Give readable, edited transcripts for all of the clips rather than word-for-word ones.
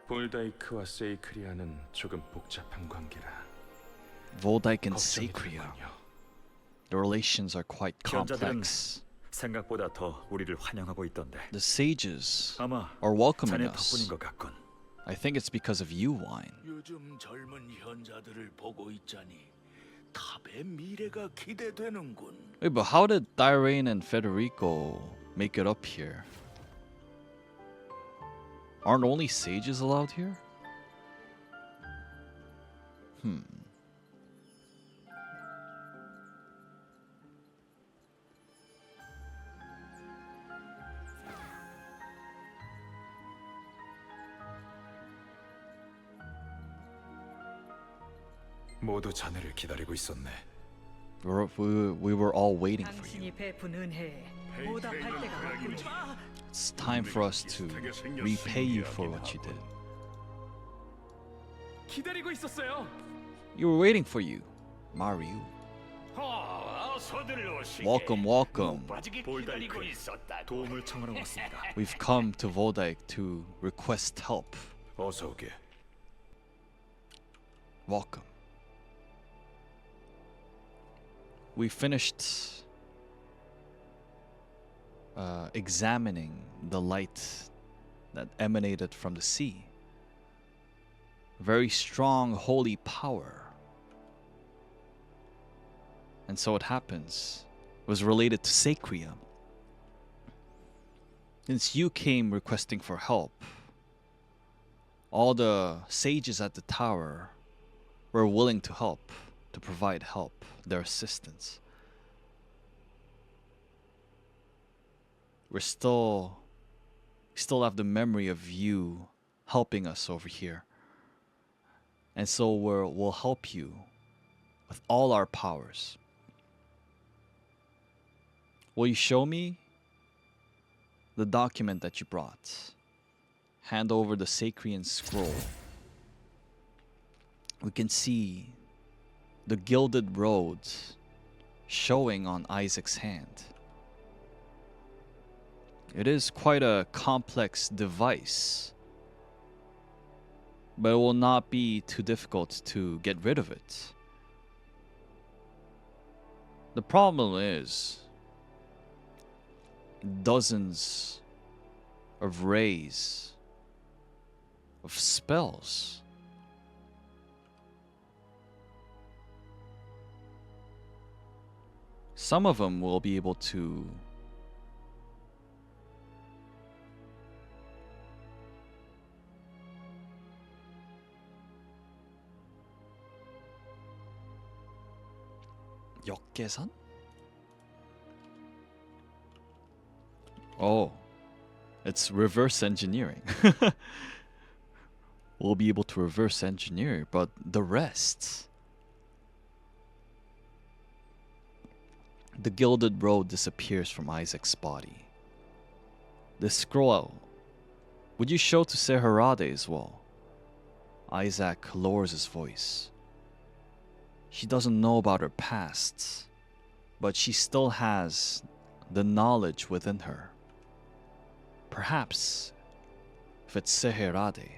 볼다이크와 세이크리아는 조금 복잡한 관계라. Voldyke and Sacria. The relations are quite 현자들은 complex. 생각보다 더 우리를 환영하고 있던데. The sages 아마 are welcoming 자네 us. 덕분인 것 같군. I think it's because of you, Wine. 요즘 젊은 현자들을 보고 있자니 탑의 미래가 기대되는군. Wait, but how did Dirain and Federico make it up here? Aren't only sages allowed here? 모두 자네를 기다리고 있었네. We were all waiting for you. 당신이 베푼 은혜에 보답할 때가 왔군요. It's time for us to repay you for what you did. 기다리고 있었어요. You were waiting for you, Mario. Welcome, welcome. 볼다이크 도움을 청하러 왔습니다. We've come to Voldyke to request help. 어서 오게. Welcome. We finished examining the light that emanated from the sea. Very strong holy power. And so it happens, was related to Sacria. Since you came requesting for help, all the sages at the tower were willing to help, to provide help, their assistance. We still have the memory of you helping us over here. And so we'll help you with all our powers. Will you show me the document that you brought? Hand over the Sacrian scroll. We can see the gilded roads showing on Isaac's hand. It is quite a complex device, but it will not be too difficult to get rid of it. The problem is dozens of rays of spells. Some of them will be able to 역계산? Oh, it's reverse engineering. We'll be able to reverse engineer, but the rest, the gilded road disappears from Isaac's body. The scroll, would you show to Seherade as well? Isaac lowers his voice. She doesn't know about her past, but she still has the knowledge within her. Perhaps, if it's Seherade,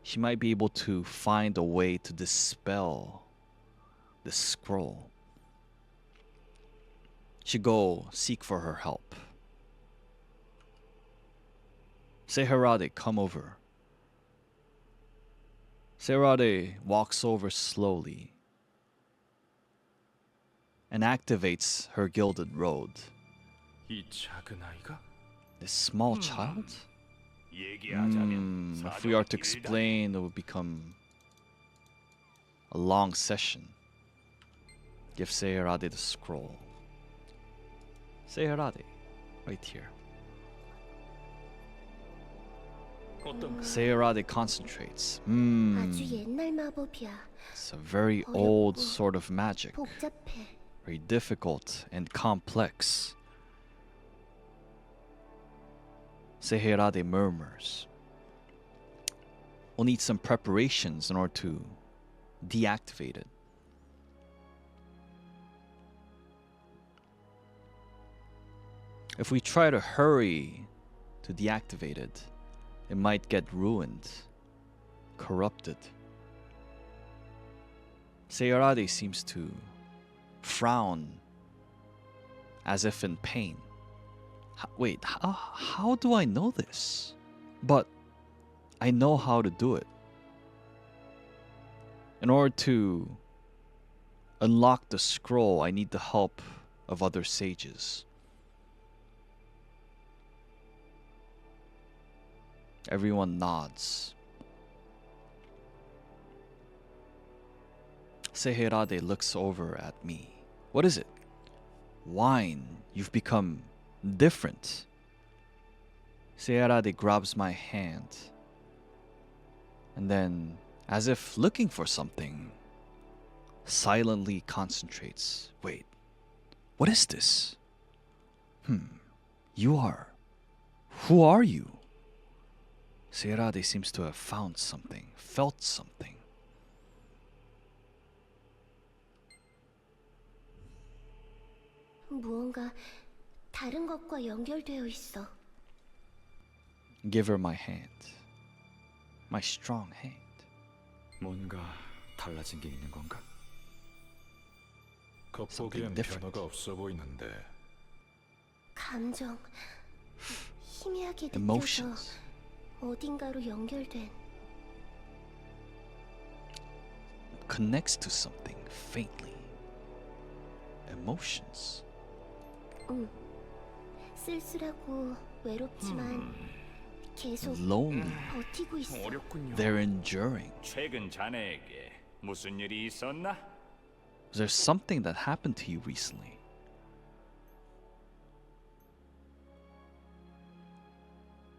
she might be able to find a way to dispel the scroll. She go seek for her help. Seherade, come over. Seherade walks over slowly and activates her gilded road. 이 작은 아이가? This small child? If we are to explain, it would become a long session. Give Seherade the scroll. Seherade, right here. Seherade concentrates. 아주 옛날 마법이야. It's a very old sort of magic. 복잡해. Very difficult and complex. Seherade murmurs. We'll need some preparations in order to deactivate it. If we try to hurry to deactivate it, it might get ruined, corrupted. Sayarade seems to frown as if in pain. Wait, how do I know this? But I know how to do it. In order to unlock the scroll, I need the help of other sages. Everyone nods. Seherade looks over at me. What is it? Wine, you've become different. Seherade grabs my hand and then, as if looking for something, silently concentrates. Wait, what is this? You are. Who are you? Seherade seems to have found something, felt something. 무언가 다른 것과 연결되어 있어. Give her my hand. My strong hand. 뭔가 달라진 게 있는 건가? 겉보기엔 different. 변화가 없어 보이는데 감정, 희미하게 느껴져 Emotions. 어딘가로 연결된. Connects to something faintly. Emotions. 쓸쓸하고 외롭지만 계속 Lonely. 버티고 있어. 어렵군요. They're enduring. 최근 자네에게 무슨 일이 있었나? There's something that happened to you recently.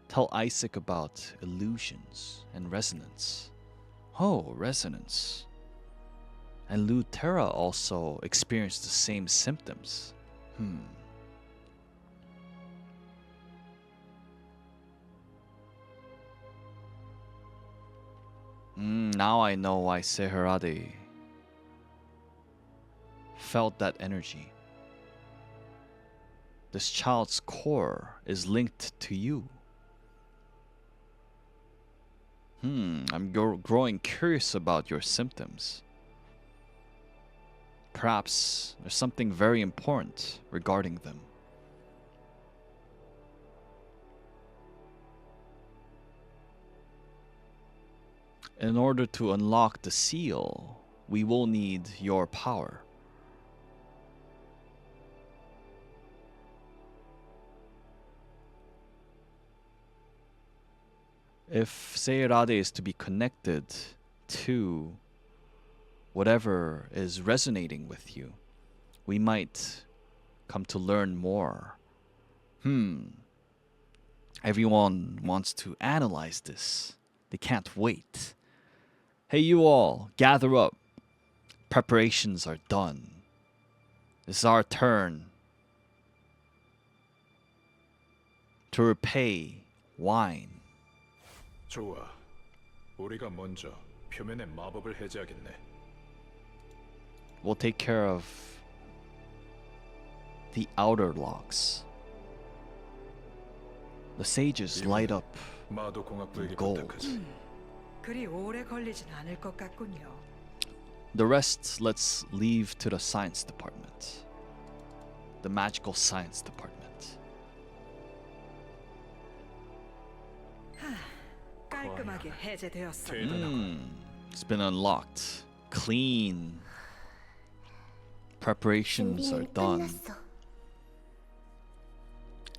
Tell Isaac about illusions and resonance. Oh, resonance. And Lutera also experienced the same symptoms. Now I know why Seherade felt that energy. This child's core is linked to you. I'm growing curious about your symptoms. Perhaps there's something very important regarding them. In order to unlock the seal, we will need your power. If Seirade is to be connected to whatever is resonating with you, we might come to learn more. Everyone wants to analyze this. They can't wait. Hey, you all, gather up. Preparations are done. This is our turn to repay wine. 좋아. 우리가 먼저 표면의 마법을 해제하겠네. We'll take care of the outer locks. The sages light up 마도 공학부에게 gold. 부탁하지. 그리 오래 걸리진 않을 것 같군요. The rest, let's leave to the science department. The magical science department. 깔끔하게 해제되었어. It's been unlocked. Clean. Preparations are 준비는 done. 끝났어.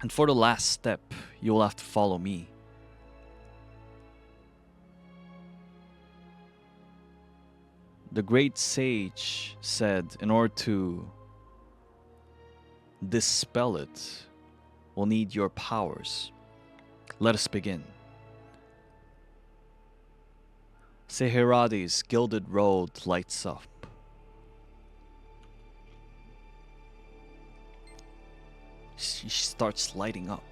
And for the last step, you'll have to follow me. The great sage said in order to dispel it, we'll need your powers. Let us begin. Seherade's gilded road lights up. She starts lighting up.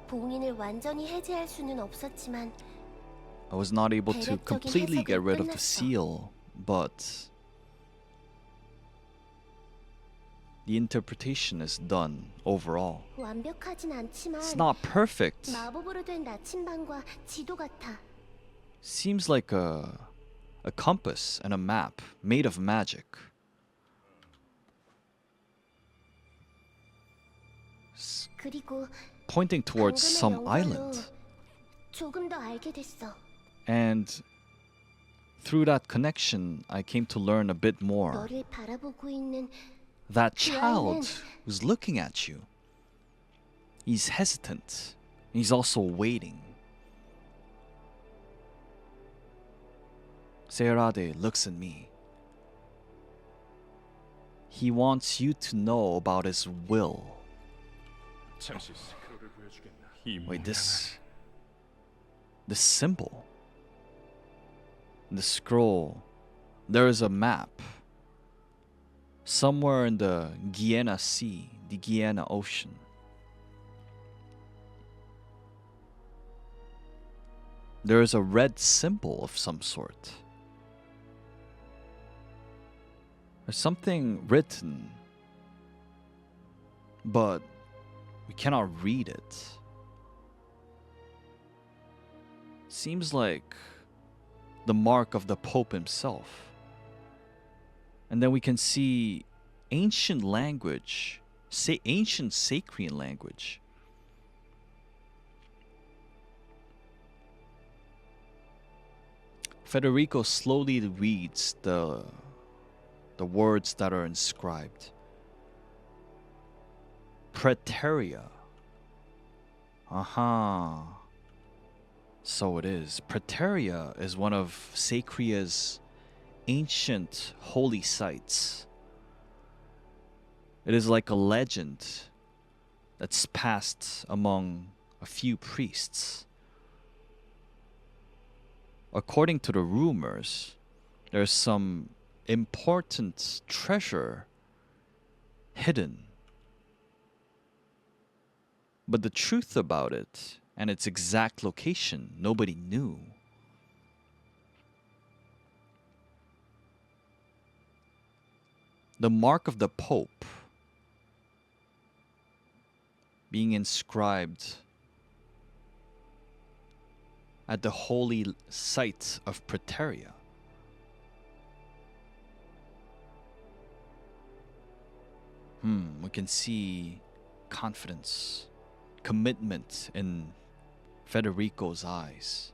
봉인을 완전히 해제할 수는 없었지만 I was not able to 대략적인 completely get 해석은 rid of the 끝났어. seal, but the interpretation is done overall. 완벽하진 않지만 It's not perfect. 마법으로 된 나침반과 지도 같아. Seems like a compass and a map made of magic. 그리고 Pointing towards 방금의 some 연결로 island. 조금 더 알게 됐어. And through that connection, I came to learn a bit more. 너를 바라보고 있는 That 그 child 아이는 who's looking at you. He's hesitant. He's also waiting. Seirade looks at me. He wants you to know about his will. 잠시 스크롤을 보여주겠나? 이 Wait, this symbol. The scroll. There is a map. Somewhere in the Guiana Sea, the Guiana Ocean. There is a red symbol of some sort. There's something written, but we cannot read it. Seems like the mark of the Pope himself. And then we can see ancient language, ancient Sacrian language. Federico slowly reads the words that are inscribed. Praeteria. Aha. So it is. Praeteria is one of Sacria's ancient holy sites. It is like a legend that's passed among a few priests. According to the rumors, there's some important treasure hidden. But the truth about it and its exact location, nobody knew. The mark of the Pope being inscribed at the holy site of Praeteria. We can see confidence, commitment in Federico's eyes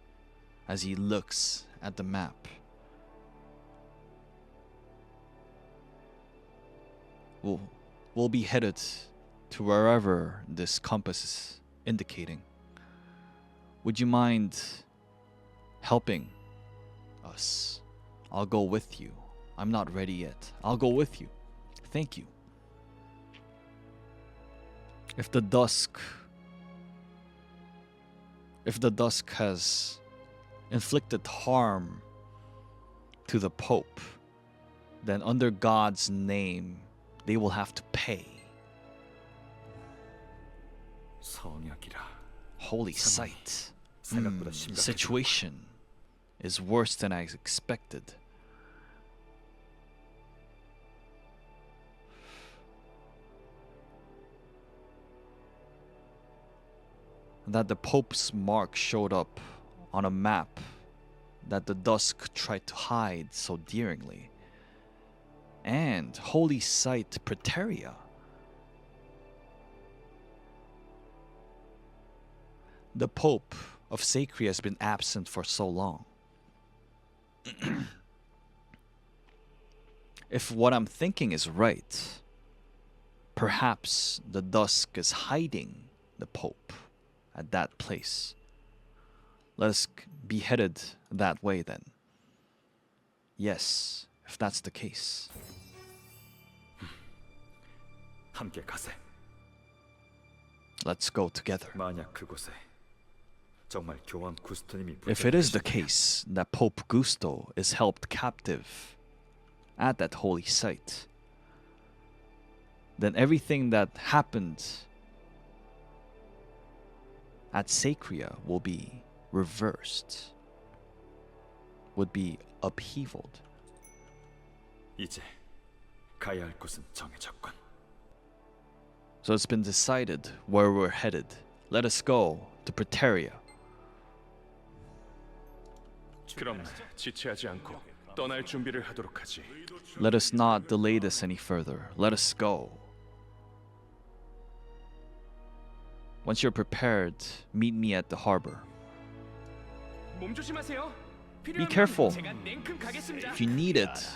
as he looks at the map. We'll be headed to wherever this compass is indicating. Would you mind helping us? I'll go with you. I'm not ready yet. I'll go with you. Thank you. If the dusk has inflicted harm to the Pope, then under God's name, they will have to pay. 성약이라. Holy site. 생각보다 심각해. Situation is worse than I expected. That the Pope's mark showed up on a map that the dusk tried to hide so daringly. And holy site Praeteria. The Pope of Sacria has been absent for so long. If what I'm thinking is right, perhaps the dusk is hiding the Pope at that place. Let us be headed that way then. Yes, if that's the case. 함께 가세. Let's go together. 만약 그곳에 정말 교황 구스토님이 If it is the 붙잡히시다면 case that Pope Gusto is held captive at that holy site, then everything that happened at Sacria will be reversed, would be upheavaled. 이제 가야 할 곳은 정해졌군. So it's been decided where we're headed. Let us go to Praeteria. 그럼 지체하지 않고 떠날 준비를 하도록 하지. Let us not delay this any further. Let us go. Once you're prepared, meet me at the harbor. 몸 조심하세요. Be careful. 제가 냉큼 가겠습니다. If you need it,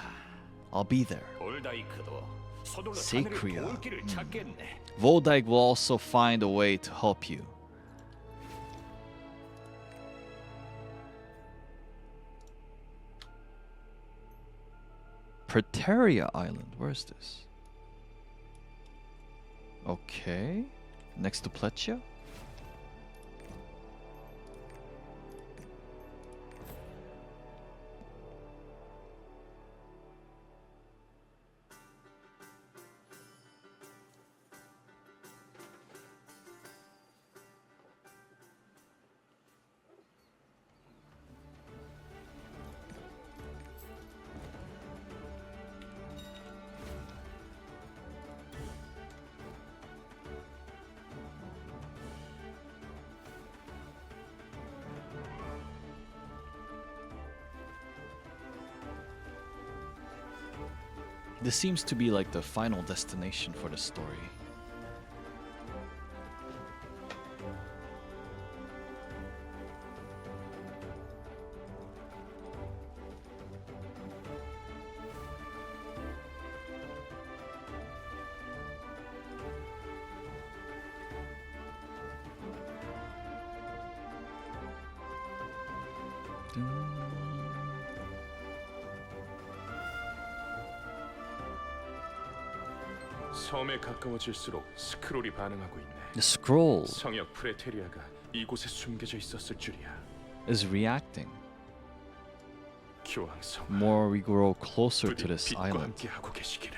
I'll be there. 올다이크도 서둘러 Sacria. 도울 길을 찾겠네. Voldyke will also find a way to help you. Praeteria Island. Where is this? Okay. Next to Pleccia? This seems to be like the final destination for the story. 섬에 가까워질수록 스크롤이 반응하고 있네. The scroll 성역 프레테리아가 이곳에 숨겨져 있었을 줄이야. is reacting. 교황성. More we grow closer to 부디 this 빛과 island. 함께 하고 계시기를.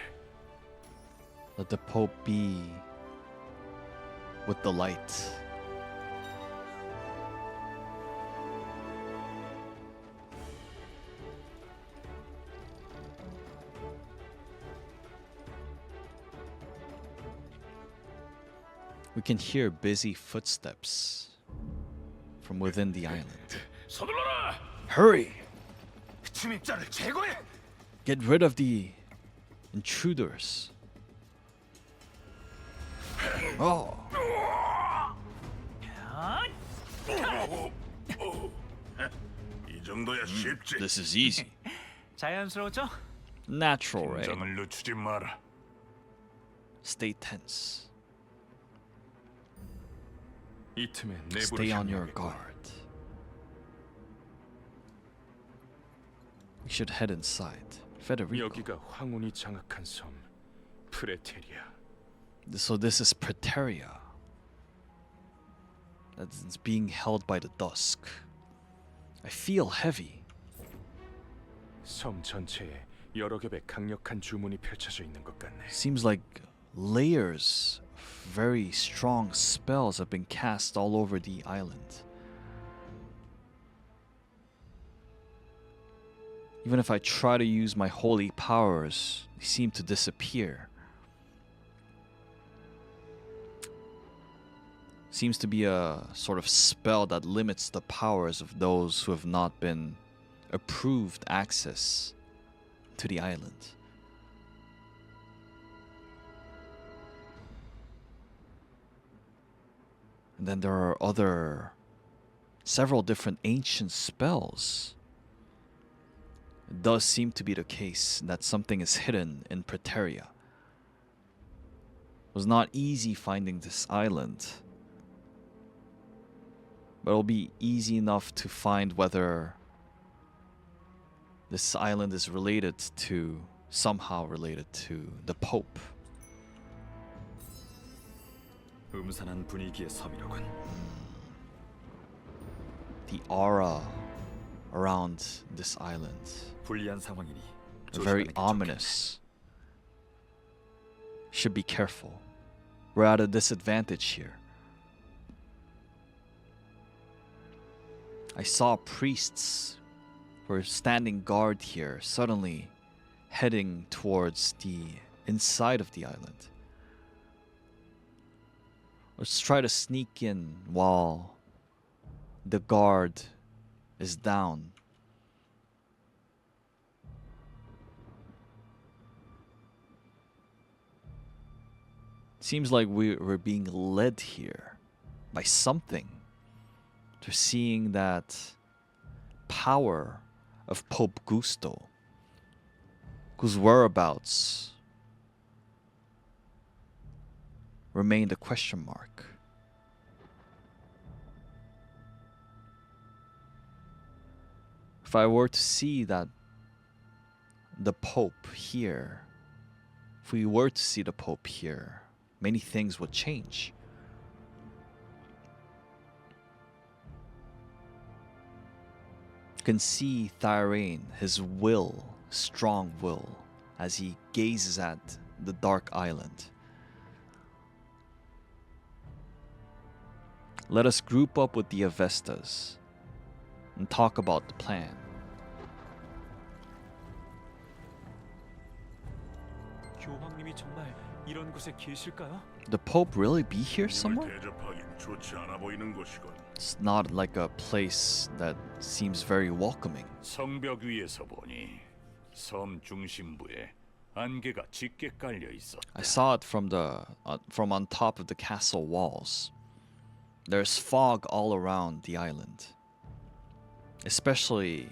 Let the Pope be with the light. We can hear busy footsteps from within the island. 서둘러라. Hurry! 침입자를 제거해. Get rid of the intruders. Oh, 이 정도야 쉽지. this is easy. 자연스러웠죠? Natural, right? 장을 늦추지 마라. Stay tense. 이 틈에 내부를 Stay on your 향하겠군. guard. We should head inside. Federico. 여기가 황혼이 장악한 섬 프레테리아. So this is Praeteria. That's being held by the dusk. I feel heavy. 섬 전체에 여러 겹의 강력한 주문이 펼쳐져 있는 것 같네. Seems like layers of very strong spells have been cast all over the island. Even if I try to use my holy powers, they seem to disappear. Seems to be a sort of spell that limits the powers of those who have not been approved access to the island. And then there are several different ancient spells. It does seem to be the case that something is hidden in Praeteria. It was not easy finding this island, but it'll be easy enough to find whether this island is somehow related to the Pope. 음산한 분위기의 섬이로군. The aura around this island, 불리한 상황이니 very 조심하는 게 ominous. Should be careful. We're at a disadvantage here. I saw priests who were standing guard here, suddenly heading towards the inside of the island. Let's try to sneak in while the guard is down. Seems like we're being led here by something. To seeing that power of Pope Gusto, whose whereabouts remained a question mark. If I were to see that the Pope here, if we were to see the Pope here, many things would change. You can see Thirain, his will, strong will, as he gazes at the dark island. Let us group up with the Avestas and talk about the plan. 교황님이 정말 이런 곳에 계실까요? The Pope really be here somewhere? 대접하긴 좋지 않아 보이는 곳이군. It's not like a place that seems very welcoming. 성벽 위에서 보니 섬 중심부에 안개가 짙게 깔려 있었다. I saw it from on top of the castle walls. There's fog all around the island, especially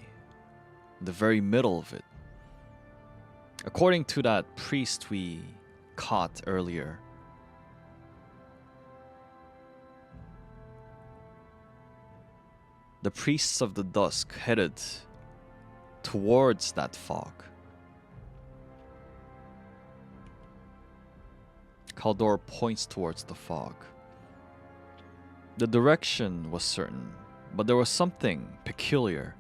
the very middle of it. According to that priest we caught earlier, the priests of the dusk headed towards that fog. Kaldor points towards the fog. The direction was certain, but there was something peculiar.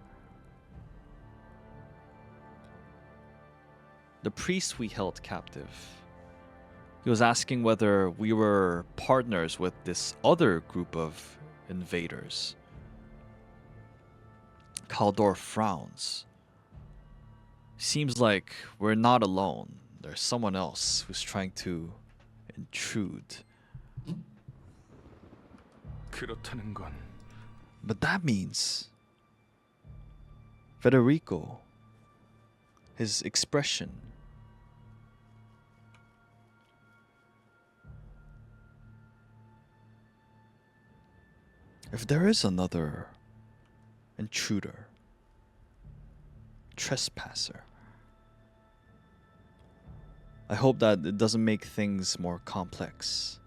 The priest we held captive, he was asking whether we were partners with this other group of invaders. Kaldor frowns. Seems like we're not alone. There's someone else who's trying to intrude. 그렇다는 건 But that means Federico, his expression, if there is another intruder, trespasser, I hope that it doesn't make things more complex.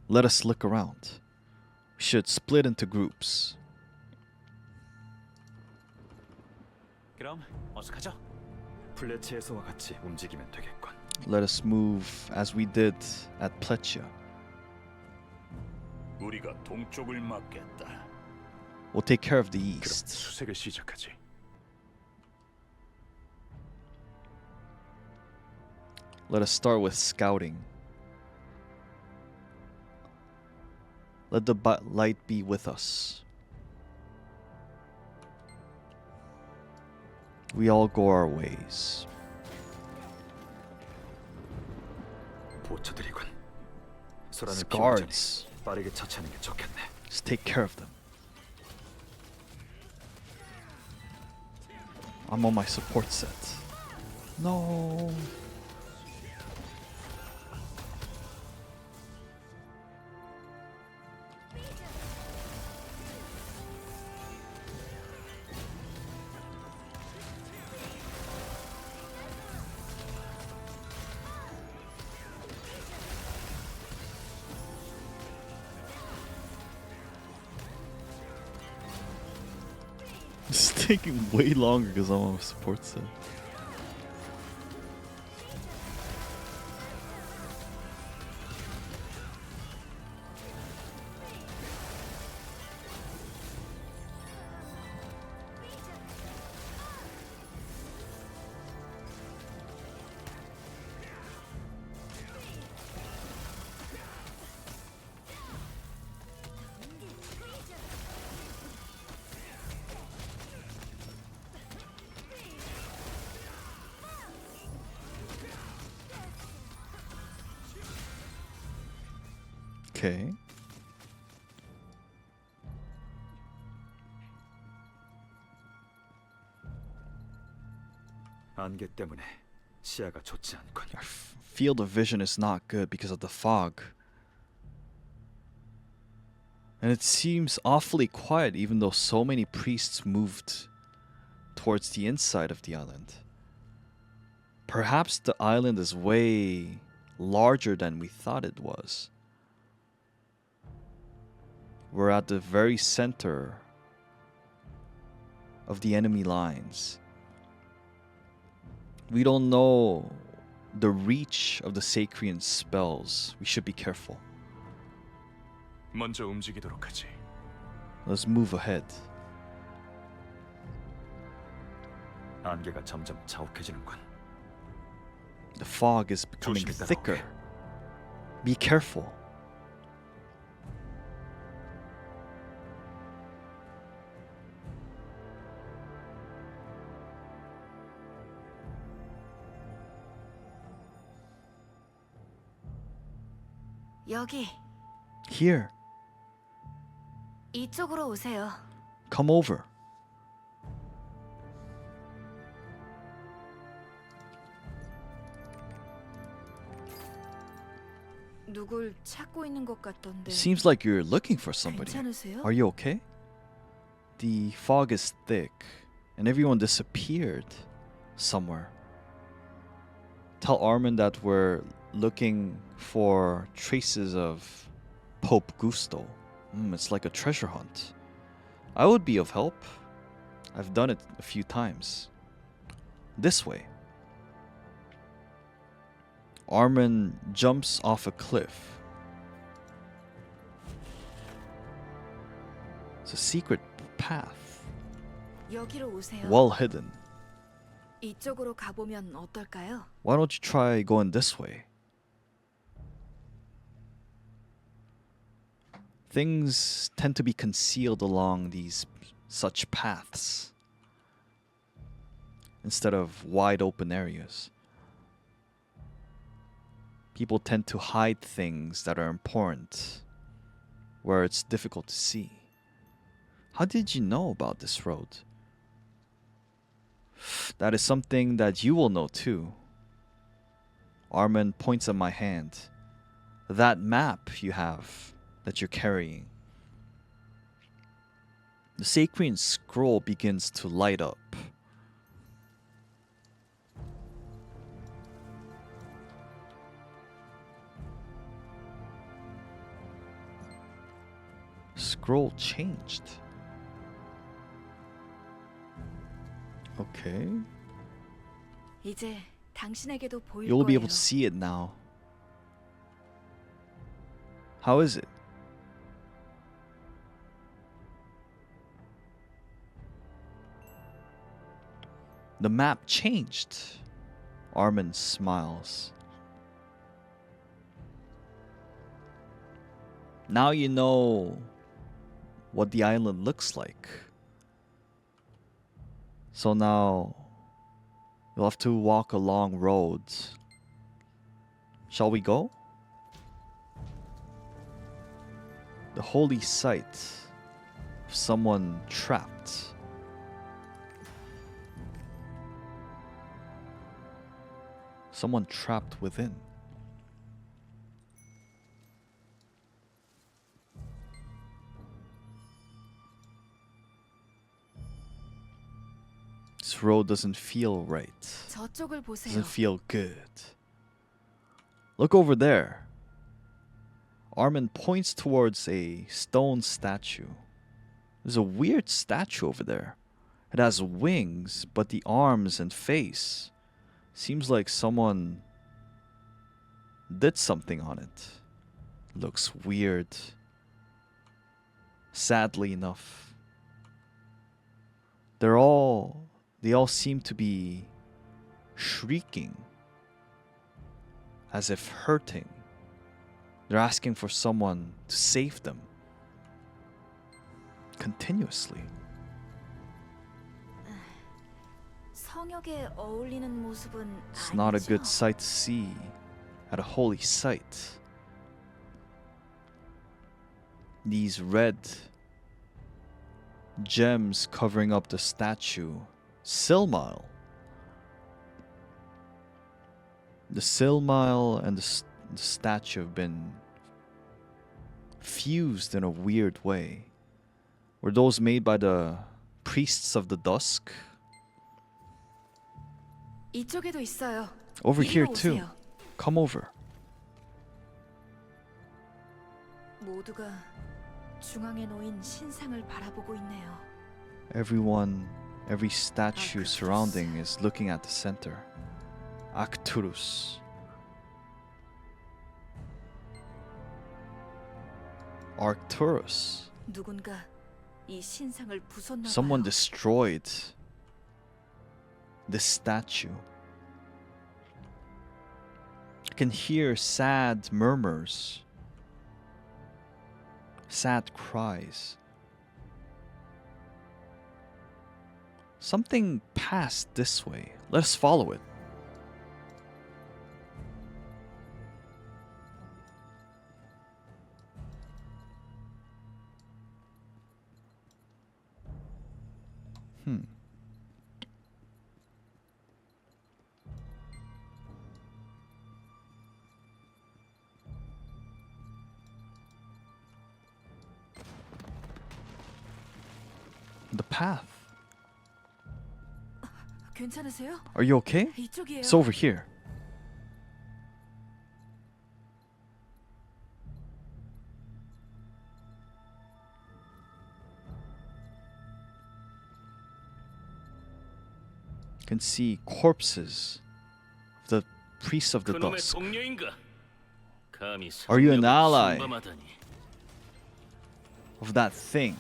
Let us look around. We should split into groups. 그럼 어서 가죠. 플레치에서와 같이 움직이면 되겠군. Let us move as we did at Pleccia. 우리가 동쪽을 막겠다. We'll take care of the 그럼 east. 수색을 시작하지. Let us start with scouting. Let the light be with us. We all go our ways. 보초들이군. 소란을 피우기 전에 Guards. 빠르게 처치하는 게 좋겠네. Let's take care of them. I'm on my support set. No. It's taking way longer because I'm on a support set. Okay. 안개 때문에 시야가 좋지 않군. Field of vision is not good because of the fog. And it seems awfully quiet even though so many priests moved towards the inside of the island. Perhaps the island is way larger than we thought it was. We're at the very center of the enemy lines. We don't know the reach of the Sacrian spells. We should be careful. 먼저 움직이도록 하지. Let's move ahead. 안개가 점점 자욱해지는군. The fog is becoming 조심히 thicker. 따라오게. Be careful. 여기 Here, 이쪽으로 오세요. come over. 누굴 찾고 있는 것 같던데. Seems like you're looking for somebody. 괜찮으세요? Are you okay? The fog is thick, and everyone disappeared somewhere. Tell Armin that we're looking for traces of Pope Gusto. It's like a treasure hunt. I would be of help. I've done it a few times. This way. Armin jumps off a cliff. It's a secret path, 여기로 오세요. well hidden. 이쪽으로 가보면 어떨까요? Why don't you try going this way? Things tend to be concealed along these such paths instead of wide open areas. People tend to hide things that are important where it's difficult to see. How did you know about this road? That is something that you will know too. Armin points at my hand. That map you have that you're carrying. The Sacrian scroll begins to light up. Scroll changed. Okay. 이제 당신에게도 보일 You'll be 거예요. able to see it now. How is it? The map changed. Armin smiles. Now you know what the island looks like. So now you'll have to walk along roads. Shall we go? The holy site of someone trapped. Someone trapped within. This road doesn't feel right. 저쪽을 보세요. Doesn't feel good. Look over there. Armin points towards a stone statue. There's a weird statue over there. It has wings, but the arms and face seems like someone did something on it. Looks weird. Sadly enough. They all seem to be shrieking as if hurting. They're asking for someone to save them continuously. 성역에 어울리는 모습은 It's not a 아니죠? good sight to see at a holy site. these red gems covering up the statue. Silmile. The Silmile and the statue have been fused in a weird way. Were those made by the priests of the dusk? 이쪽에도 있어요. Over 이리로 here too. 오세요. Come over. 모두가 중앙에 놓인 신상을 바라보고 있네요. Everyone, every statue surrounding is looking at the center. Arcturus. Arcturus. 누군가 이 신상을 부쉈나 Someone 봐요. destroyed this statue. I can hear sad murmurs, sad cries. Something passed this way. Let us follow it. The path. 괜찮으세요? Are you okay? 이쪽이에요. It's over here. You can see corpses of the priests of the 그놈의 dusk. 동료인가? 감히 Are you an 성령을 ally? 침범하다니. Of that thing.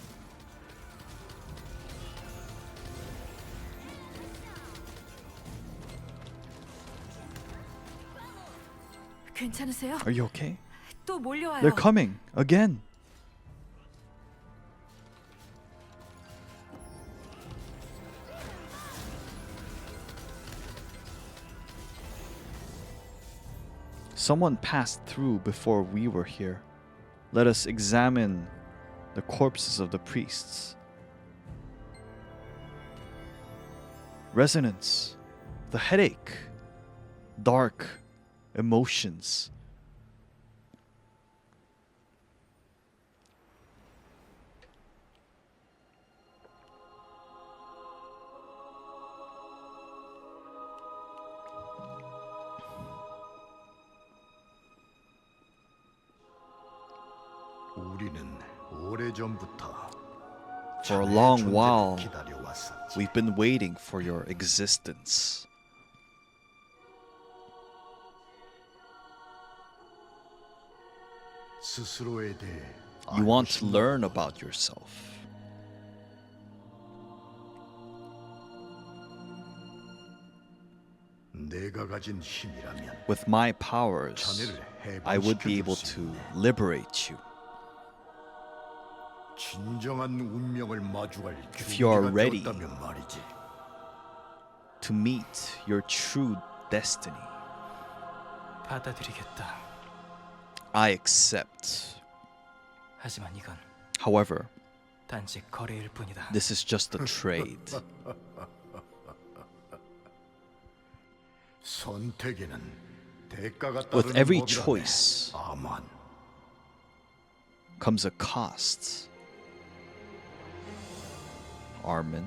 괜찮으세요? Are you okay? 또 몰려와요. They're coming again. Someone passed through before we were here. Let us examine the corpses of the priests. Resonance, the headache, dark emotions. 우리는 오래전부터 For a long 자네의 while, 존재를 기다려왔었지. we've been waiting for your existence. 스스로에 대해 You 알고 want to 싶나? learn about yourself. 내가 가진 힘이라면 With my powers, 자네를 I would be able 해방시켜줄 수 to 있는 liberate you. 진정한 운명을 마주할 If you are 준비가 ready. 되었다면 말이지. To meet your true destiny. 받아들이겠다. I accept. 하지만 이건 However, 단지 거래일 뿐이다. this is just a trade. 선택에는 대가가 With 따르는 every 법이라네. choice 아만. comes a cost. Armin.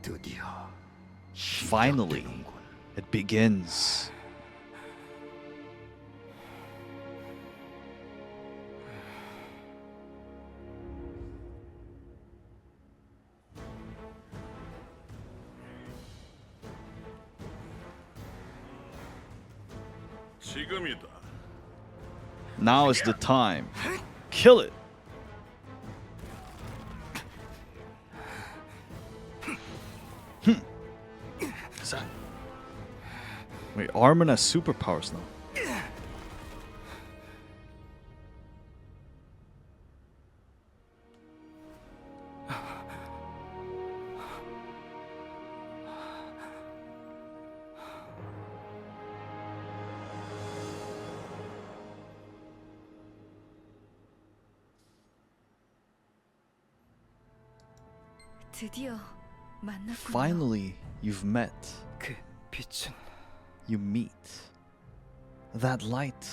드디어 Finally, 시작되는군. it begins. 지금이다. Now is the time. Kill it. Wait, Armin has superpowers now. 드디어 만났군요. Finally, you've met. 그 빛은 You meet. That light.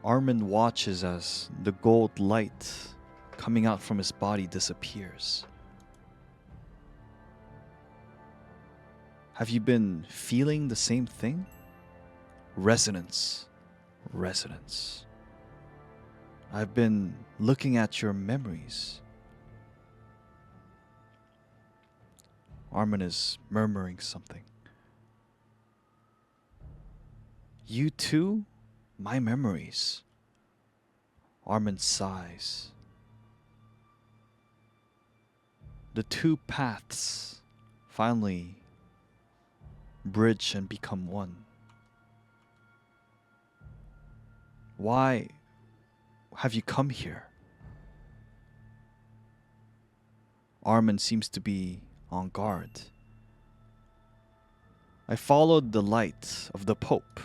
Armin watches as the gold light coming out from his body disappears. Have you been feeling the same thing? Resonance. Resonance. I've been looking at your memories. Armin is murmuring something. You too? My memories. Armin sighs. The two paths finally bridge and become one. Why have you come here? Armin seems to be on guard. I followed the light of the Pope.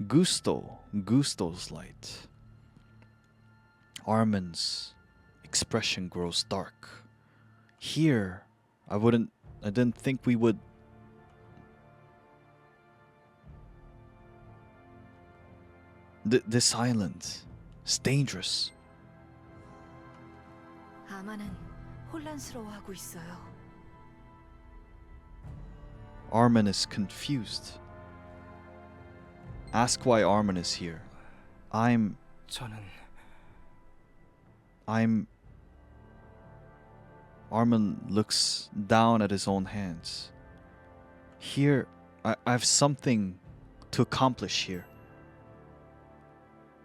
Gusto's light. Armin's expression grows dark. Here, I didn't think we would. This island is dangerous. 아마는 혼란스러워하고 있어요. Armin is confused. Ask why Armin is here. 저는 Armin looks down at his own hands. Here, I have something to accomplish here.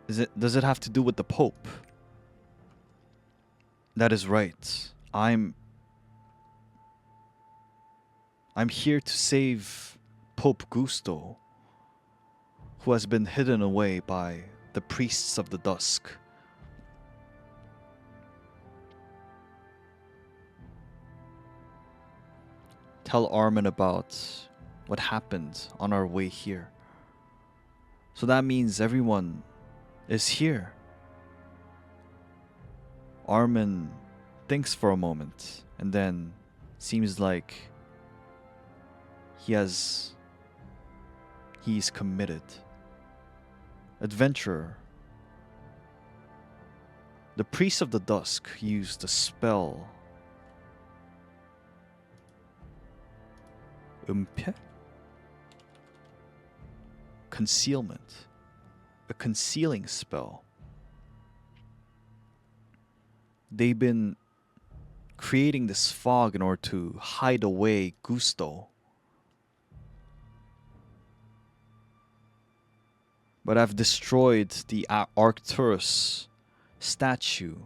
Does it have to do with the Pope? That is right. I'm here to save Pope Gusto, who has been hidden away by the priests of the dusk. Tell Armin about what happened on our way here. So that means everyone is here. Armin thinks for a moment and then seems like he's committed. Adventurer. The priest of the dusk used a spell. Umpe? Concealment. A concealing spell. They've been creating this fog in order to hide away Gusto. But I've destroyed the Artillerist statue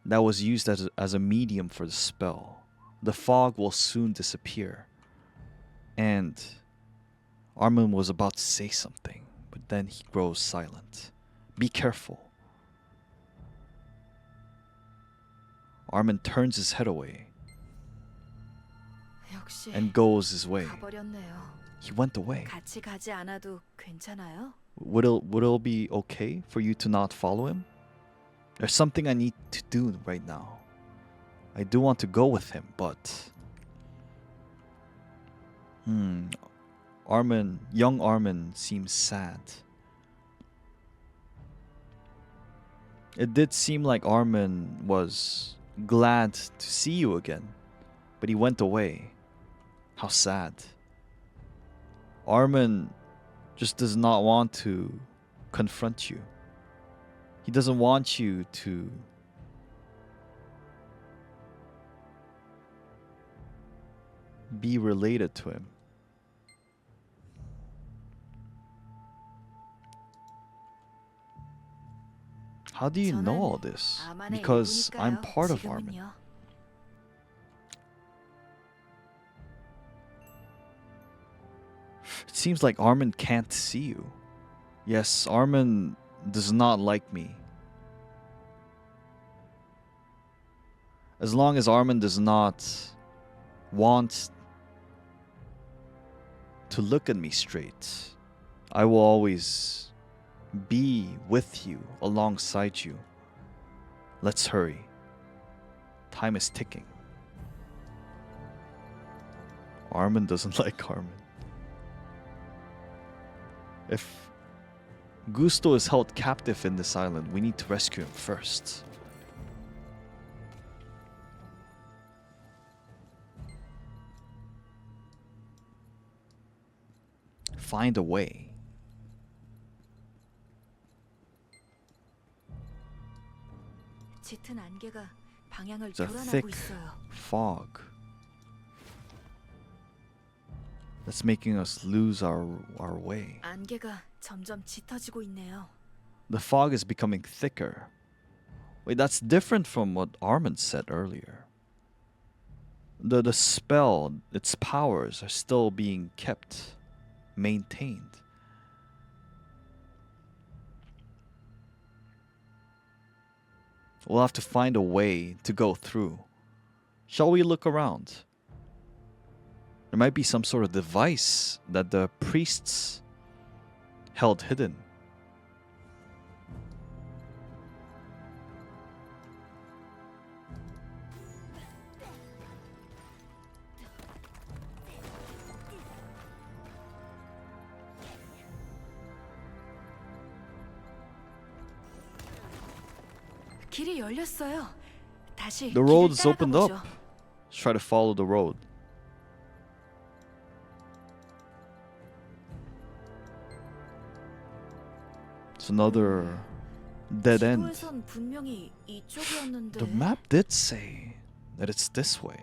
that was used as a medium for the spell. The fog will soon disappear. And Armin was about to say something, but then he grows silent. Be careful. Armin turns his head away 역시 and goes his way. 가버렸네요. He went away. 같이 가지 않아도 괜찮아요? Would it be okay for you to not follow him? There's something I need to do right now. I do want to go with him, but young Armin seems sad. It did seem like Armin was glad to see you again, but he went away. How sad. Armin just does not want to confront you. He doesn't want you to be related to him. How do you know all this? 아만의 Because I'm 일부니까요, part of Armin. 지금은요. It seems like Armin can't see you. Yes, Armin does not like me. As long as Armin does not want to look at me straight, I will always be with you, alongside you. Let's hurry. Time is ticking. Armin doesn't like Armin. If Gusto is held captive in this island, we need to rescue him first. Find a way. 짙은 안개가 방향을 It's a 교란하고 thick 있어요. fog that's making us lose our way. 안개가 점점 짙어지고 있네요. The fog is becoming thicker. Wait, that's different from what Armin said earlier. The spell, its powers are still being kept, maintained. We'll have to find a way to go through. Shall we look around? There might be some sort of device that the priests held hidden. 길이 열렸어요. 다시 The 길을 road is opened up. 따라가보죠. Let's try to follow the road. It's another dead end. 지도에선 분명히 이쪽이었는데. The map did say that it's this way.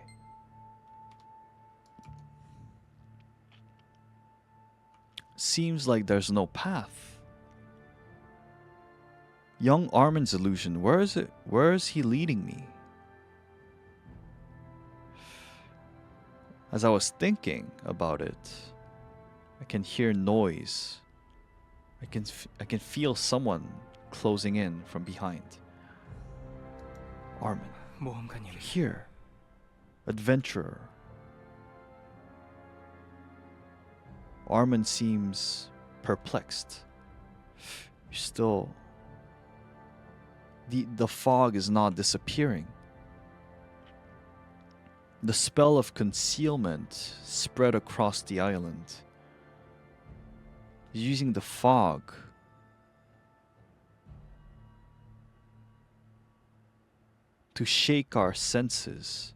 Seems like there's no path. Young Armin's illusion. Where is it? Where is he leading me? As I was thinking about it, I can hear noise. I can feel someone closing in from behind. Armin, 모험가님, here. Adventurer. Armin seems perplexed. You're still... The fog is not disappearing. The spell of concealment spread across the island. Using the fog to shake our senses,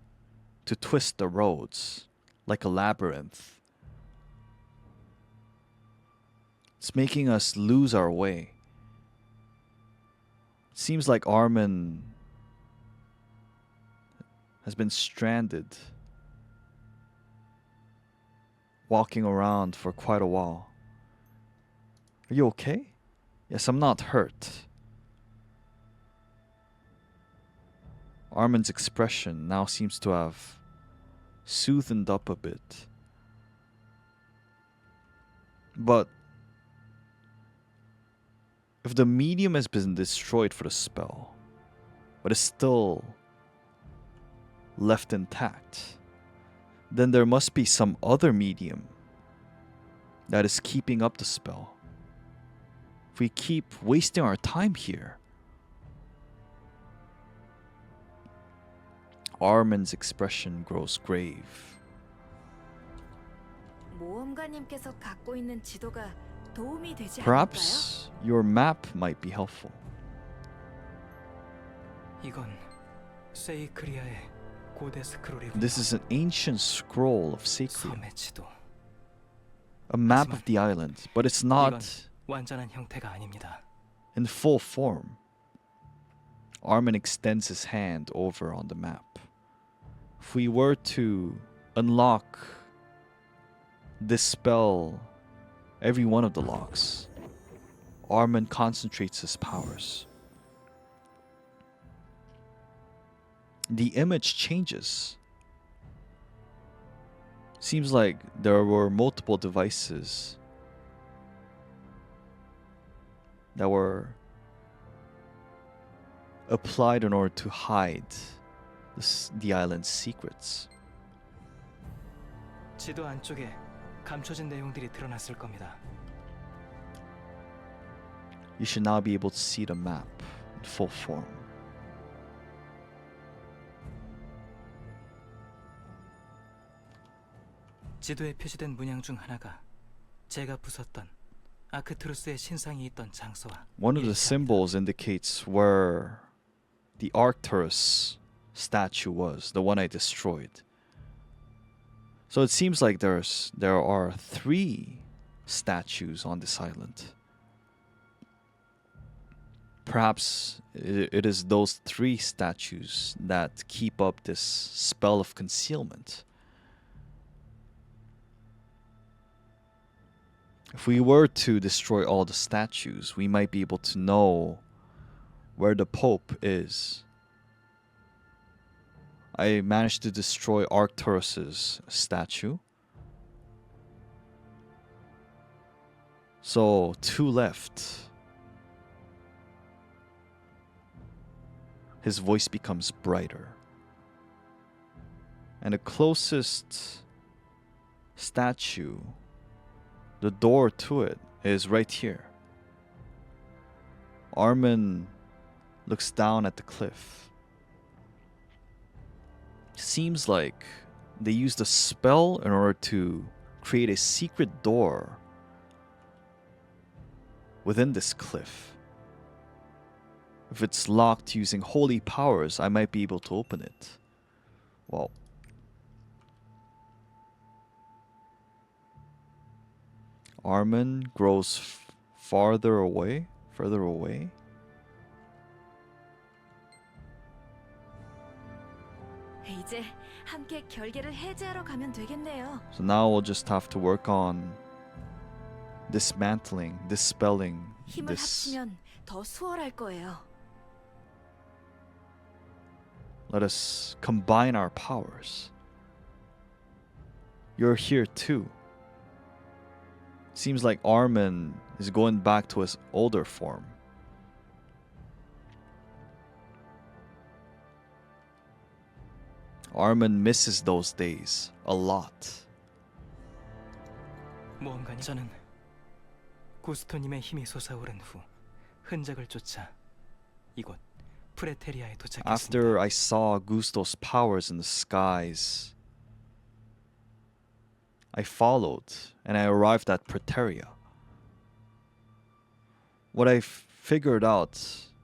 to twist the roads like a labyrinth. It's making us lose our way. It seems like Armin has been stranded, walking around for quite a while. Are you okay? Yes, I'm not hurt. Armin's expression now seems to have soothed up a bit. But if the medium has been destroyed for the spell, but is still left intact, then there must be some other medium that is keeping up the spell. If we keep wasting our time here, Armin's expression grows grave. 모험가님께서 갖고 있는 지도가 도움이 되지 않을까요? Perhaps your map might be helpful. 이건 세이크리아의 고대 스크롤이군요. This is an ancient scroll of Sacred, 섬의 지도. a map of the island, but it's not 완전한 형태가 아닙니다. in full form. Armin extends his hand over on the map. If we were to unlock, dispel every one of the locks, Armin concentrates his powers. The image changes. Seems like there were multiple devices that were applied in order to hide the island's secrets. 지도 안쪽에 감춰진 내용들이 드러났을 겁니다. You should now be able to see the map in full form. 지도에 표시된 문양 중 하나가 제가 부쉈던 아크투루스의 신상이 있던 장소와 One of the 일치합니다. symbols indicates where the Artillerist statue was, the one I destroyed. So it seems like there are 3 statues on this island. Perhaps it is those 3 statues that keep up this spell of concealment. If we were to destroy all the statues, we might be able to know where the Pope is. I managed to destroy Arcturus's statue. So 2 left. His voice becomes brighter. And the closest statue, the door to it, is right here. Armin looks down at the cliff. Seems like they used a spell in order to create a secret door within this cliff. If it's locked using holy powers, I might be able to open it. Well, Armin grows further away. 이제 함께 결계를 해제하러 가면 되겠네요. So now we'll just have to work on dismantling, dispelling 힘을 this. 합치면 더 수월할 거예요. Let us combine our powers. You're here too. Seems like Armin is going back to his older form. Armin misses those days a lot. 모험가님, 저는 구스토님의 힘이 솟아오른 후 흔적을 쫓아 이곳 프레테리아에 도착했습니다. After I saw Gusto's powers in the skies, I followed and I arrived at Praeteria. What I figured out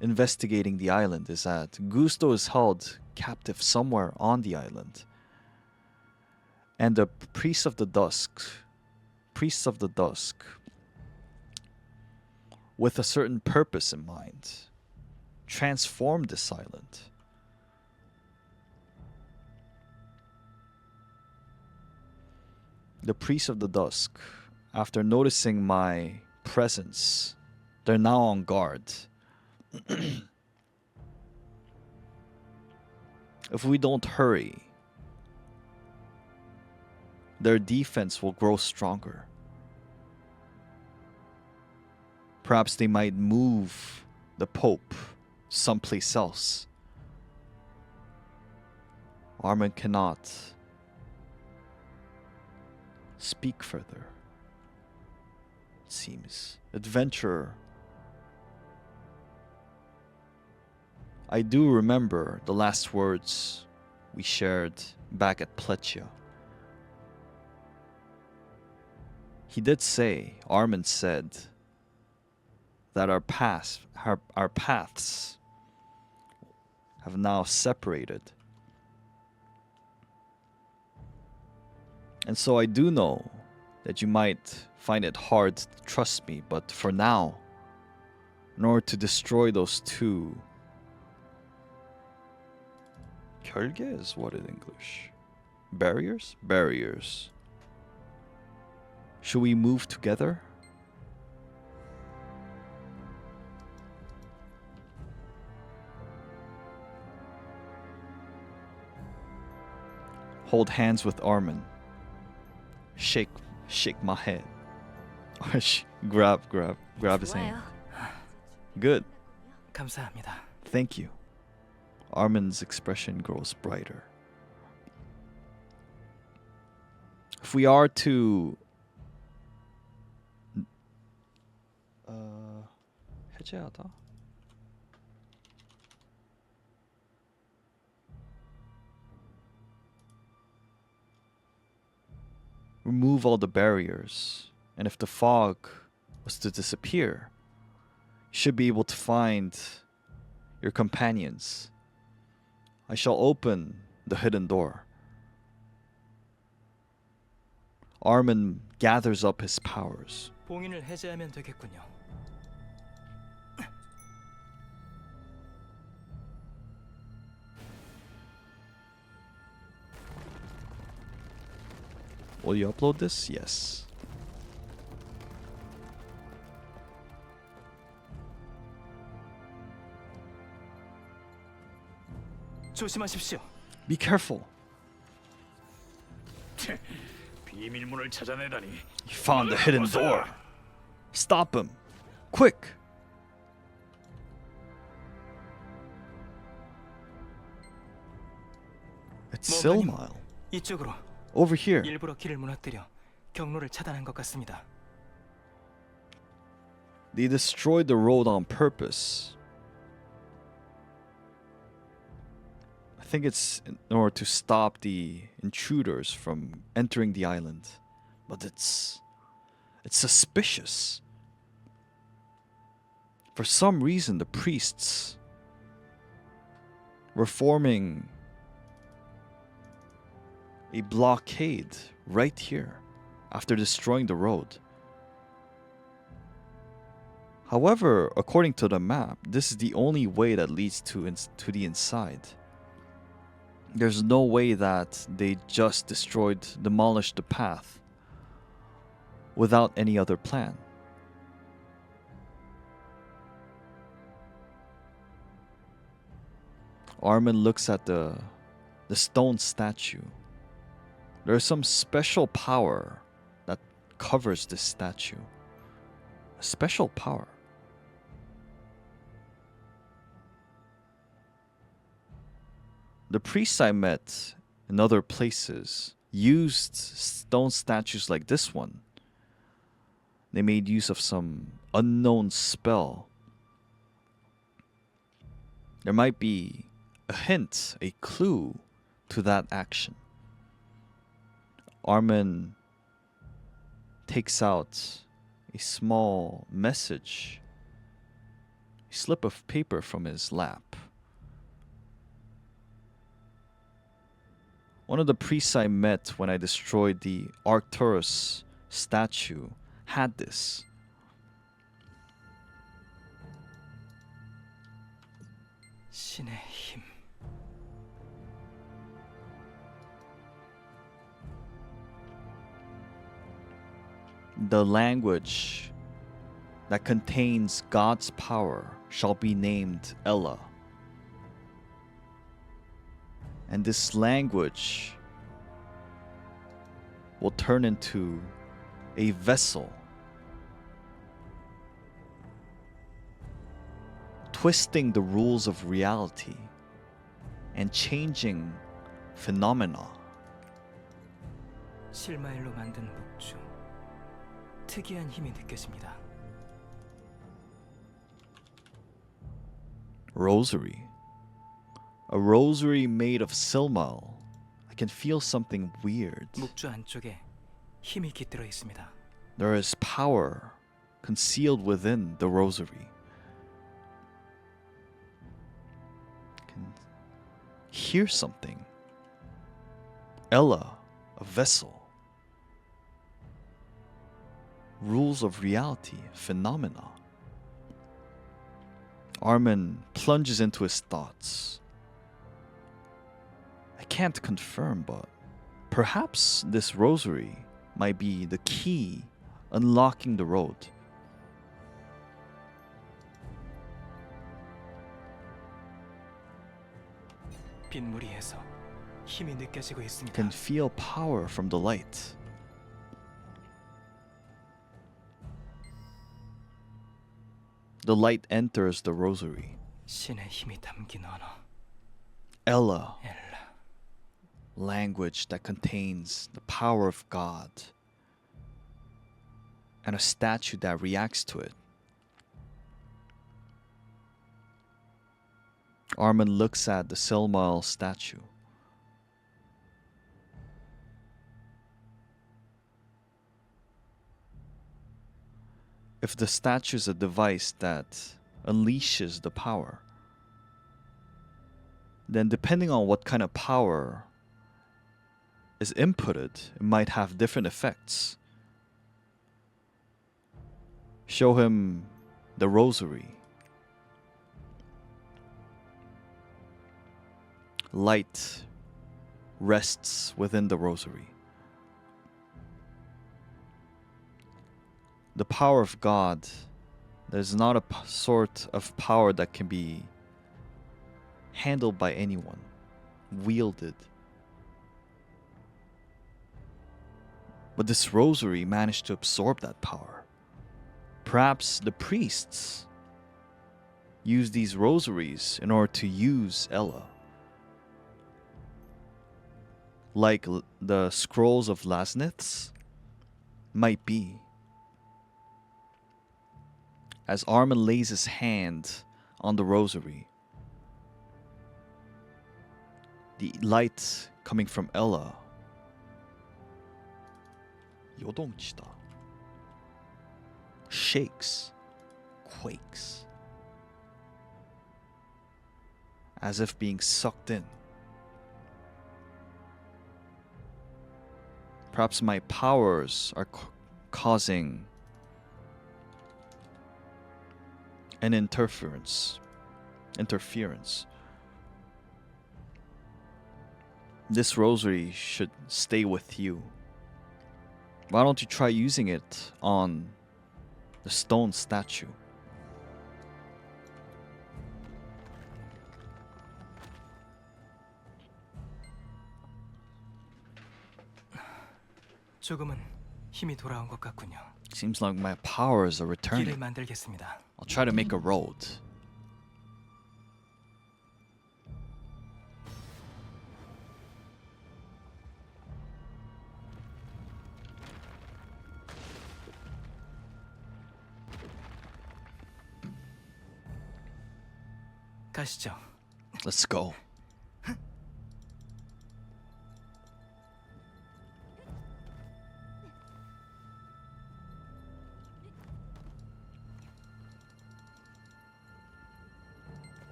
investigating the island is that Gusto is held captive somewhere on the island. And the priests of the dusk, with a certain purpose in mind, transformed this island. The priests of the dusk, after noticing my presence, they're now on guard. If we don't hurry, their defense will grow stronger. Perhaps they might move the Pope someplace else. Armin cannot speak further. It seems. Adventurer. I do remember the last words we shared back at Plechia. He did say, Armin said, that our paths have now separated. And so I do know that you might find it hard to trust me, but for now, in order to destroy those 2 결계 is what in English? Barriers? Barriers. Should we move together? Hold hands with Armin. shake my head. Or grab his hand. 좋아요. Good. 감사합니다. Thank you. Armin's expression grows brighter. If we are to 해제하다. Remove all the barriers, and if the fog was to disappear, you should be able to find your companions. I shall open the hidden door. Armin gathers up his powers. 봉인을 해제하면 되겠군요. Will you upload this? Yes. 조심하십시오. Be careful. 비밀문을 찾아내다니. You found the hidden door. Stop him. Quick. It's 몽타님, Silmile. 이쪽으로. Over here. 일부러 길을 무너뜨려 경로를 차단한 것 같습니다. They destroyed the road on purpose. I think it's in order to stop the intruders from entering the island. But it's suspicious. For some reason, the priests were forming a blockade right here after destroying the road. However, according to the map, this is the only way that leads to the inside. There's no way that they just demolished the path without any other plan. Armin looks at the stone statue. There's some special power that covers this statue. A special power. The priests I met in other places used stone statues like this one. They made use of some unknown spell. There might be a hint, a clue to that action. Armin takes out a small message, a slip of paper from his lap. One of the priests I met when I destroyed the Artillerist statue had this. 신의 힘. The language that contains God's power shall be named Ella. And this language will turn into a vessel, twisting the rules of reality and changing phenomena. 실마일로 만든 묵주. 특이한 힘이 느껴집니다. Rosary. A rosary made of silmile. I can feel something weird. 묵주 안쪽에 힘이 깃들어 있습니다. There is power concealed within the rosary. I can hear something. Ella, a vessel. Rules of reality, phenomena. Armin plunges into his thoughts. I can't confirm, but perhaps this rosary might be the key unlocking the road. 빗무리에서 힘이 느껴지고 있습니다. Can feel power from the light. The light enters the rosary. 신의 힘이 담긴 언어. Ella, 엘라. language that contains the power of God, and a statue that reacts to it. Armin looks at the Selmael statue. If the statue is a device that unleashes the power, then depending on what kind of power is inputted, it might have different effects. Show him the rosary. Light rests within the rosary. The power of God, there's not a sort of power that can be handled by anyone, wielded. But this rosary managed to absorb that power. Perhaps the priests use these rosaries in order to use Ella. Like the scrolls of Lasniths? Might be. As Armin lays his hand on the rosary, the light coming from Ella 요동치다 shakes, quakes, as if being sucked in. Perhaps my powers are causing an interference. This rosary should stay with you. Why don't you try using it on the stone statue? 조금은 힘이 돌아온 것 같군요. Seems like my powers are 길을 returning. 만들겠습니다. I'll try to make a road. 가시죠. Let's go.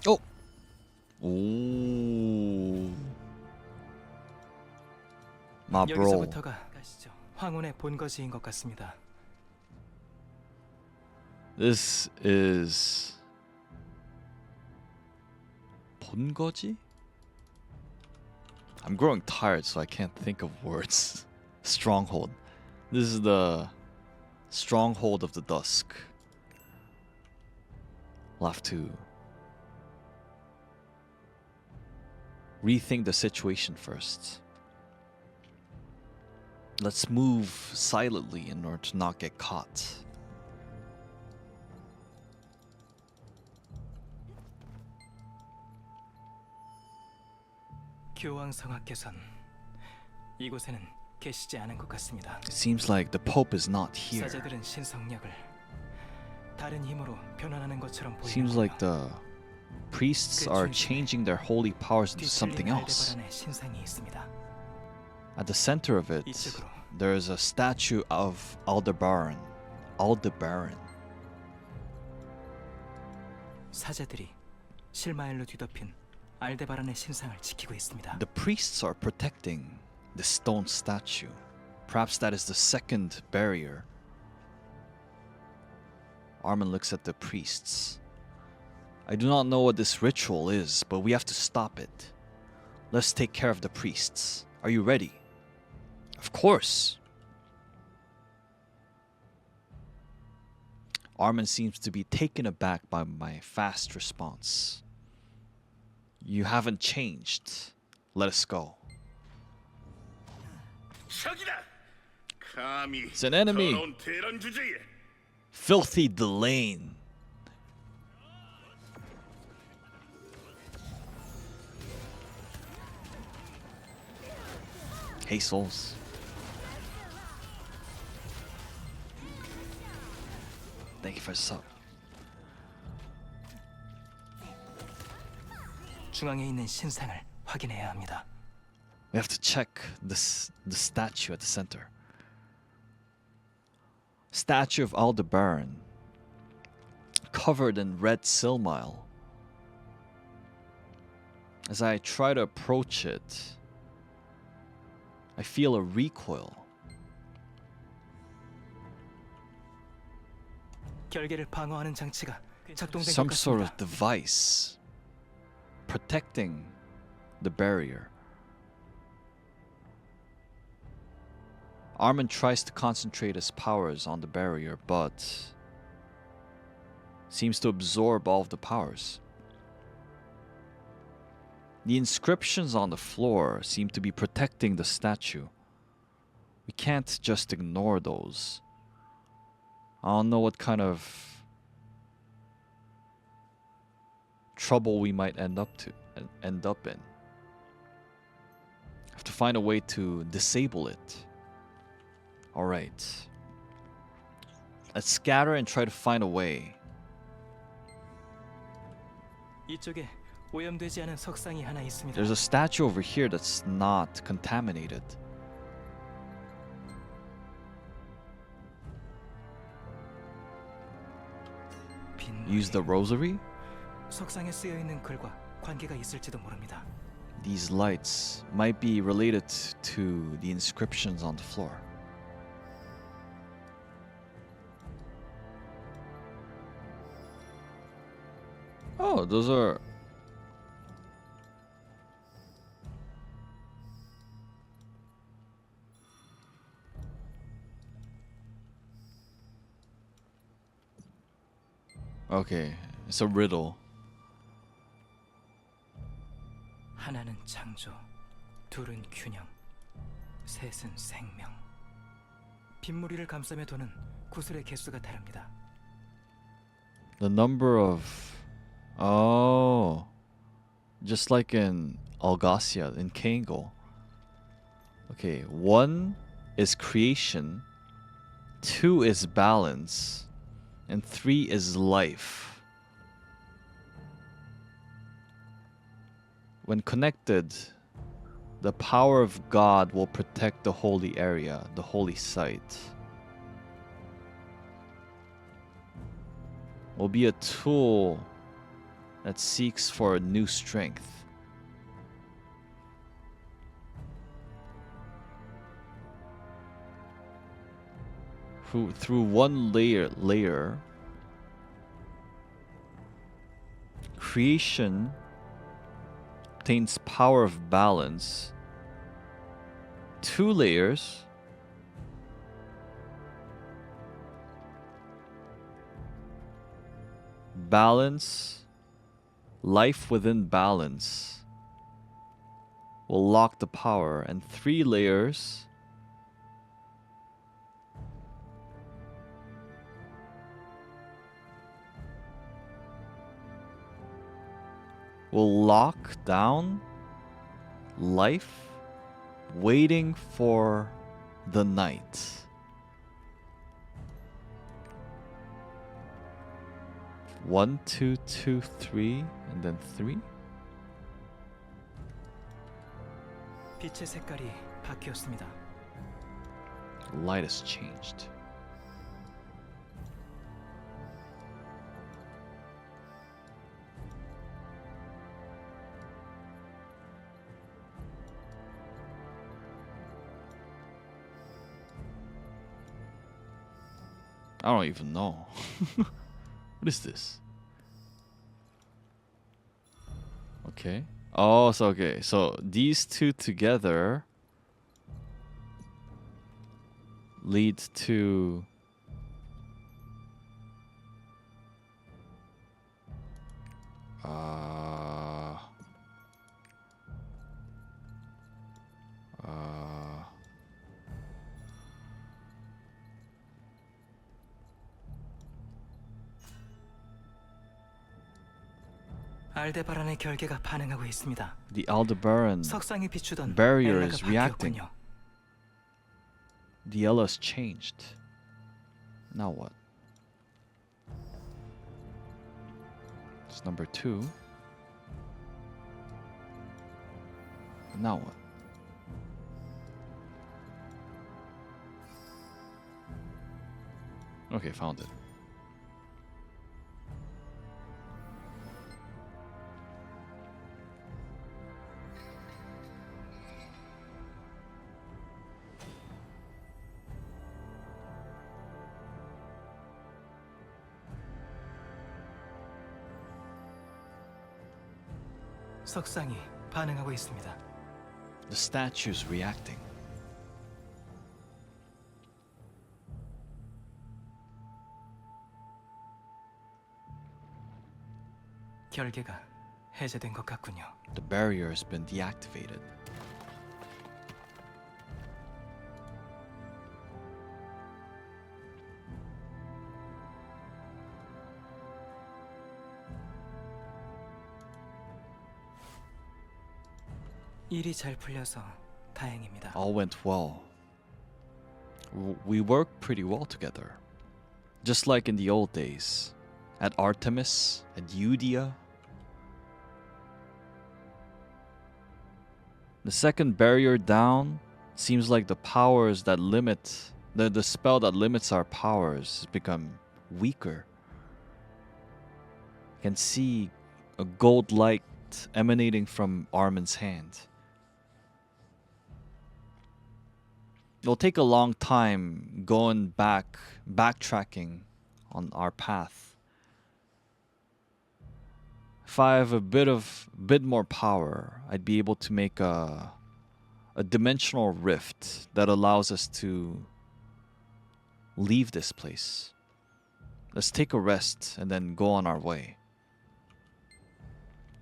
Oh. Ooh. My bro. 여기서부터가 가시죠. 황혼의 본거지인 것 같습니다. This is 본거지? I'm growing tired, so I can't think of words. Stronghold. This is the stronghold of the dusk. We'll have to rethink the situation first. Let's move silently in order to not get caught. 교황성하께서는 이곳에는 계시지 않은 것 같습니다. It seems like the Pope is not here. 사제들은 신성력을 다른 힘으로 변환하는 것처럼 Seems like the priests are changing their holy powers into something else. 알데바란의 신상이 있습니다. At the center of it, 이쪽으로. there is a statue of Aldebaran. Aldebaran. 사제들이 실마엘로 뒤덮인 알데바란의 신상을 지키고 있습니다. The priests are protecting the stone statue. Perhaps that is the second barrier. Armin looks at the priests. I do not know what this ritual is, but we have to stop it. Let's take care of the priests. Are you ready? Of course. Armin seems to be taken aback by my fast response. You haven't changed. Let us go. 적이다. 감히 It's an enemy. 더러운 대란 주제에 Filthy Delane. Hey, souls. Thank you for the sub. 중앙에 있는 신상을 확인해야 합니다. We have to check the statue at the center. Statue of Aldebaran, covered in red silmile. As I try to approach it, I feel a recoil. 결계를 방어하는 장치가 작동된 것 Some sort 같습니다. of device protecting the barrier. Armin tries to concentrate his powers on the barrier, but seems to absorb all of the powers. The inscriptions on the floor seem to be protecting the statue. We can't just ignore those. I don't know what kind of trouble we might end up in. Have to find a way to disable it. All right. Let's scatter and try to find a way. 이쪽에 오염되지 않은 석상이 하나 있습니다. There's a statue over here that's not contaminated. Use the rosary? 석상에 쓰여 있는 글과 관계가 있을지도 모릅니다. These lights might be related to the inscriptions on the floor. Oh, those are... Okay, it's a riddle. 하나는 창조, 둘은 균형, 셋은 생명. 빗무리를 감싸며 도는 구슬의 개수가 다릅니다. The number of... Oh. Just like in Algacia, in Kangol. Okay, 1 is creation, 2 is balance, and 3 is life. When connected, the power of God will protect the holy area, the holy site. Will be a tool that seeks for a new strength. Through one layer, creation obtains power of balance. 2 layers, balance, life within balance will lock the power, and 3 layers, will lock down life, waiting for the night. One, two, two, three, and then 3. 빛의 색깔이 바뀌었습니다. Light has changed. I don't even know. What is this? Okay. Oh, so okay. So these two together lead to 알데바란의 결계가 반응하고 있습니다. The Aldebaran 석상이 비추던 barrier 엘라가 is reacting. 바뀌었군요. The Ella's changed. Now what? It's number 2. Now what? Okay, found it. 석상이 반응하고 있습니다. The statue's reacting. 결계가 해제된 것 같군요. The barrier has been deactivated. 일이 잘 풀려서 다행입니다. All went well. We worked pretty well together. Just like in the old days. At Artemis, at Eudia. The second barrier down seems like the powers that limit the spell that limits our powers has become weaker. You can see a gold light emanating from Armin's hand. It'll take a long time backtracking on our path. If I have a bit more power, I'd be able to make a dimensional rift that allows us to leave this place. Let's take a rest and then go on our way.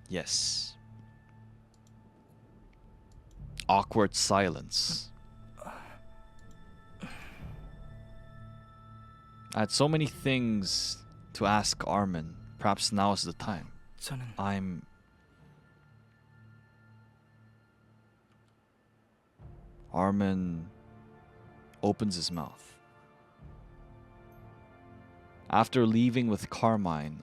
Yes. Awkward silence. I had so many things to ask Armin. Perhaps now is the time. 저는 Armin opens his mouth. After leaving with Carmine,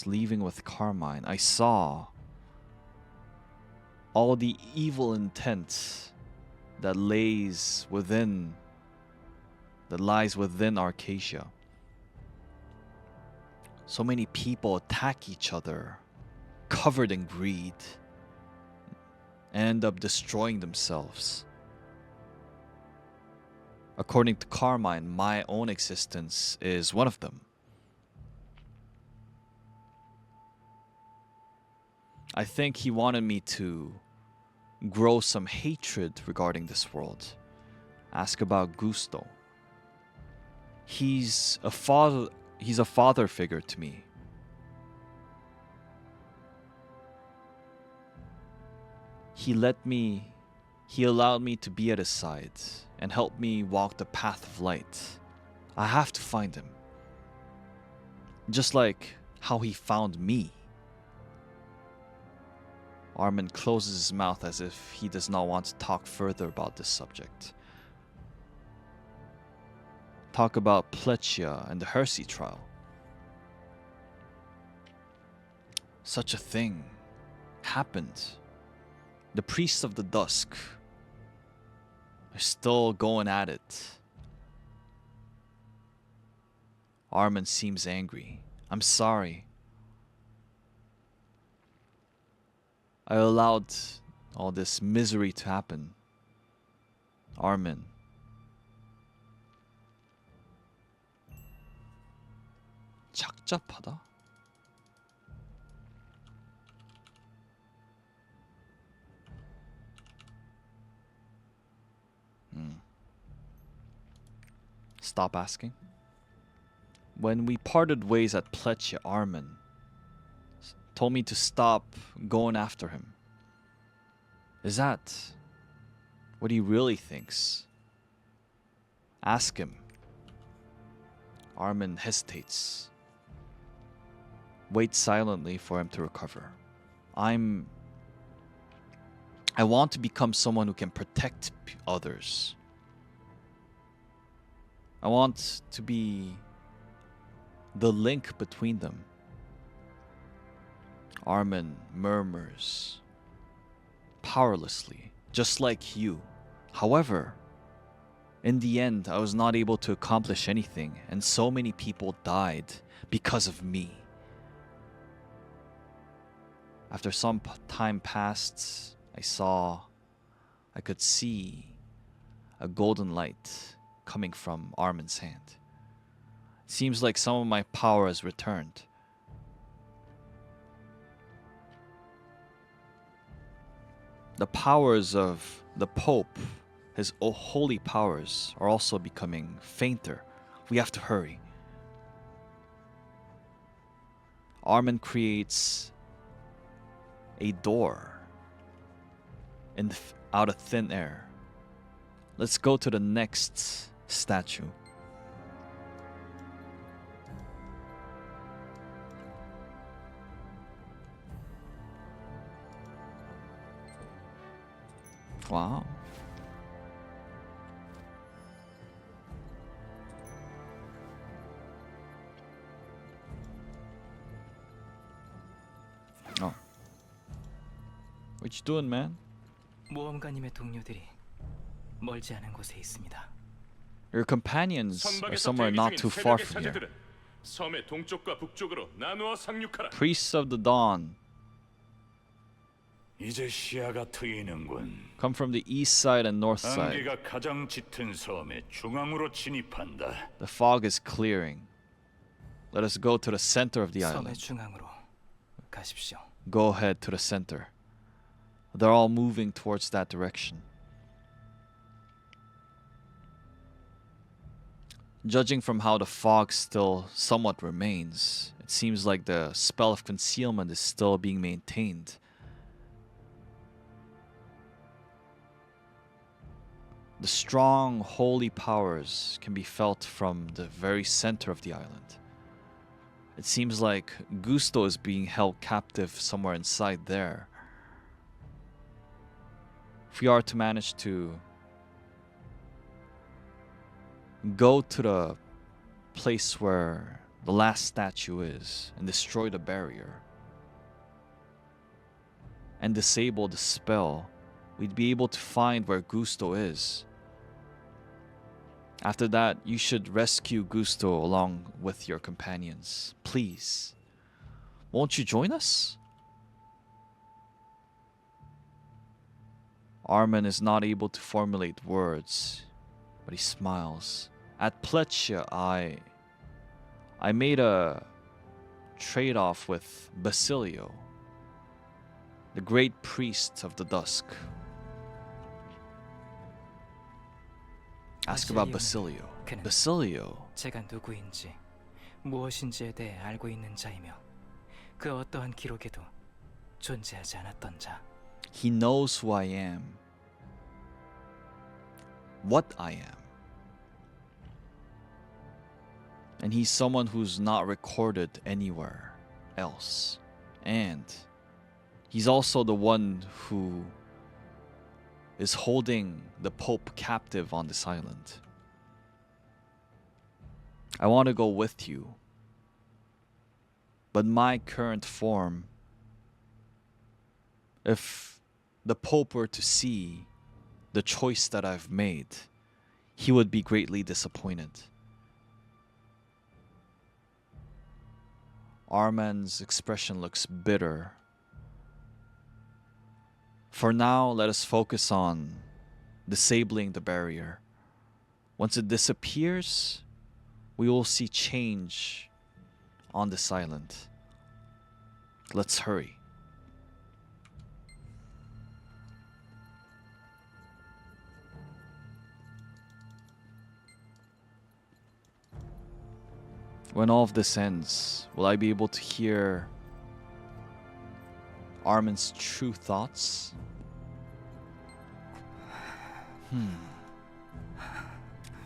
leaving with Carmine, I saw all the evil intent that lies within Arcadia. So many people attack each other, covered in greed, and end up destroying themselves. According to Carmine, my own existence is one of them. I think he wanted me to grow some hatred regarding this world. Ask about Gusto. He's a father figure to me. He allowed me to be at his side and helped me walk the path of light. I have to find him. Just like how he found me. Armin closes his mouth as if he does not want to talk further about this subject. Talk about Plechia and the Hersey trial. Such a thing happened. The priests of the dusk are still going at it. Armin seems angry. I'm sorry. I allowed all this misery to happen. Armin. 착잡하다? Stop asking. When we parted ways at Plechia, Armin told me to stop going after him. Is that what he really thinks? Ask him. Armin hesitates. Waits silently for him to recover. I want to become someone who can protect others. I want to be the link between them. Armin murmurs powerlessly, just like you. However, in the end, I was not able to accomplish anything, and so many people died because of me. After some time passed, I could see a golden light coming from Armin's hand. It seems like some of my power has returned. The powers of the Pope, his holy powers, are also becoming fainter. We have to hurry. Armin creates a door out of thin air. Let's go to the next statue. Wow. Oh. What you doing, man? 모험가님의 동료들이 멀지 않은 곳에 있습니다. Your companions are 성곽에서 somewhere 대기 not 중인 too far 새벽의 from here. 사제들은 섬의 동쪽과 북쪽으로 나누어 상륙하라. Priests of the dawn, 이제 시야가 트이는군. come from the east side and north side. 안개가 가장 짙은 섬의 중앙으로 진입한다. The fog is clearing. Let us go to the center of the 섬의 island. 중앙으로 가십시오. Go ahead to the center. They're all moving towards that direction. Judging from how the fog still somewhat remains, it seems like the spell of concealment is still being maintained. The strong holy powers can be felt from the very center of the island. It seems like Gusto is being held captive somewhere inside there. If we are to manage to go to the place where the last statue is and destroy the barrier and disable the spell, we'd be able to find where Gusto is. After that, you should rescue Gusto along with your companions. Please. Won't you join us? Armin is not able to formulate words, but he smiles. At Pleccia, I made a trade-off with Basilio, the great priest of the dusk. Ask about Basilio. Basilio. 제가 누구인지 무엇인지에 대해 알고 있는 자이며 그 어떠한 기록에도 존재하지 않았던 자. He knows who I am, what I am. And he's someone who's not recorded anywhere else. And he's also the one who is holding the Pope captive on this island. I want to go with you. But my current form, if the Pope were to see the choice that I've made, he would be greatly disappointed. Arman's expression looks bitter. For now, let us focus on disabling the barrier. Once it disappears, we will see change on this island. Let's hurry. When all of this ends, will I be able to hear Armin's true thoughts?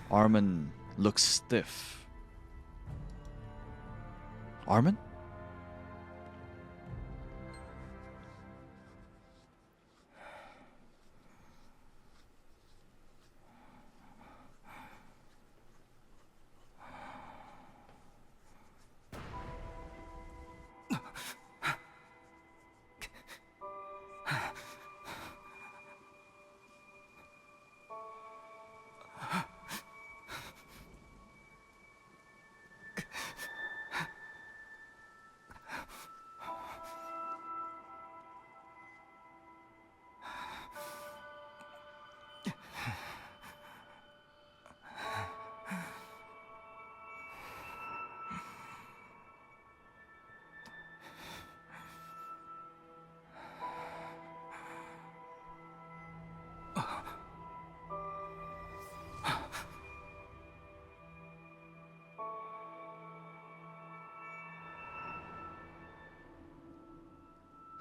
Armin looks stiff. Armin?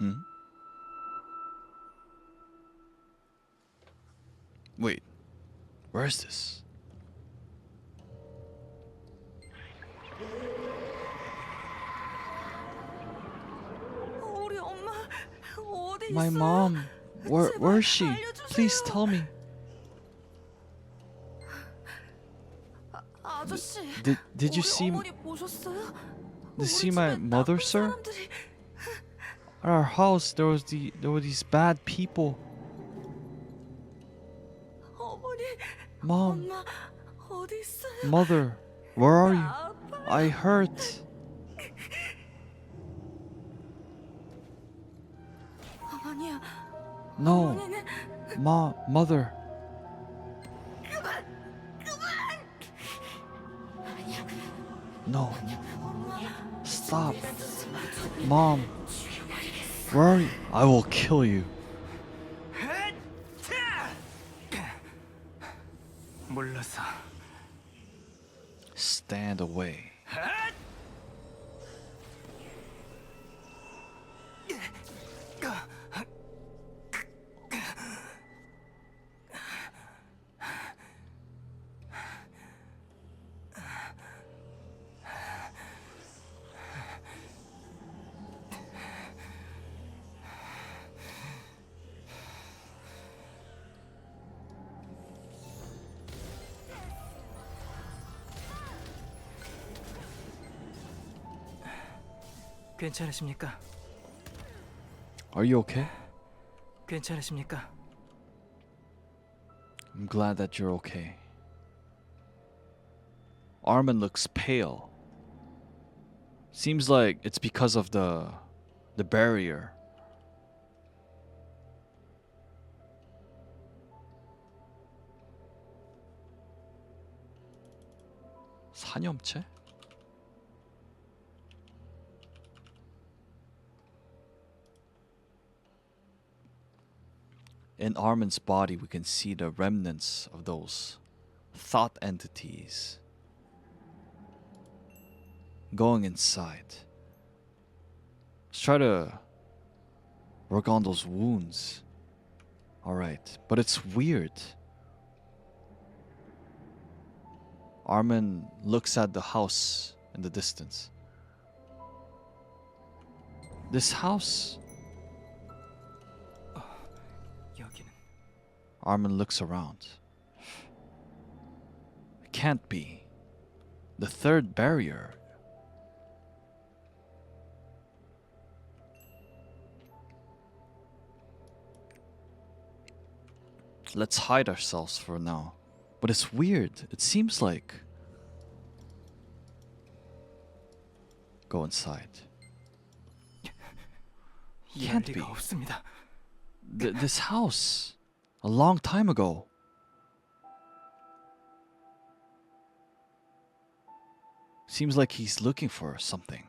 Hmm? Wait, where is this? 우리 엄마 어디 My 있어요? mom. Where is she? 알려주세요. Please tell me. 아저씨. Did you 우리 see 어머니 보셨어요? did you 우리 see my 집에 mother, 나쁜 sir? 사람들이 At our house there were these bad people. 어머니, Mom, 엄마 어디 있어요? mother, where are you? 나 아파요. I hurt. 어머니야. No, 어머니는 mother. No. Stop. Mom. Where are you? I will kill you. 몰라서. Stand away. 괜찮으십니까? Are you okay? 괜찮으십니까? I'm glad that you're okay. Armin looks pale. Seems like it's because of the barrier. 사념체? In Armin's body, we can see the remnants of those thought entities going inside. Let's try to work on those wounds. Alright, but it's weird. Armin looks at the house in the distance. This house. 여기는 Armin looks around. It can't be. The third barrier. Let's hide ourselves for now. But it's weird. It seems like. Go inside. 이해할 Can't 리가 be. 없습니다. This house. A long time ago. Seems like he's looking for something.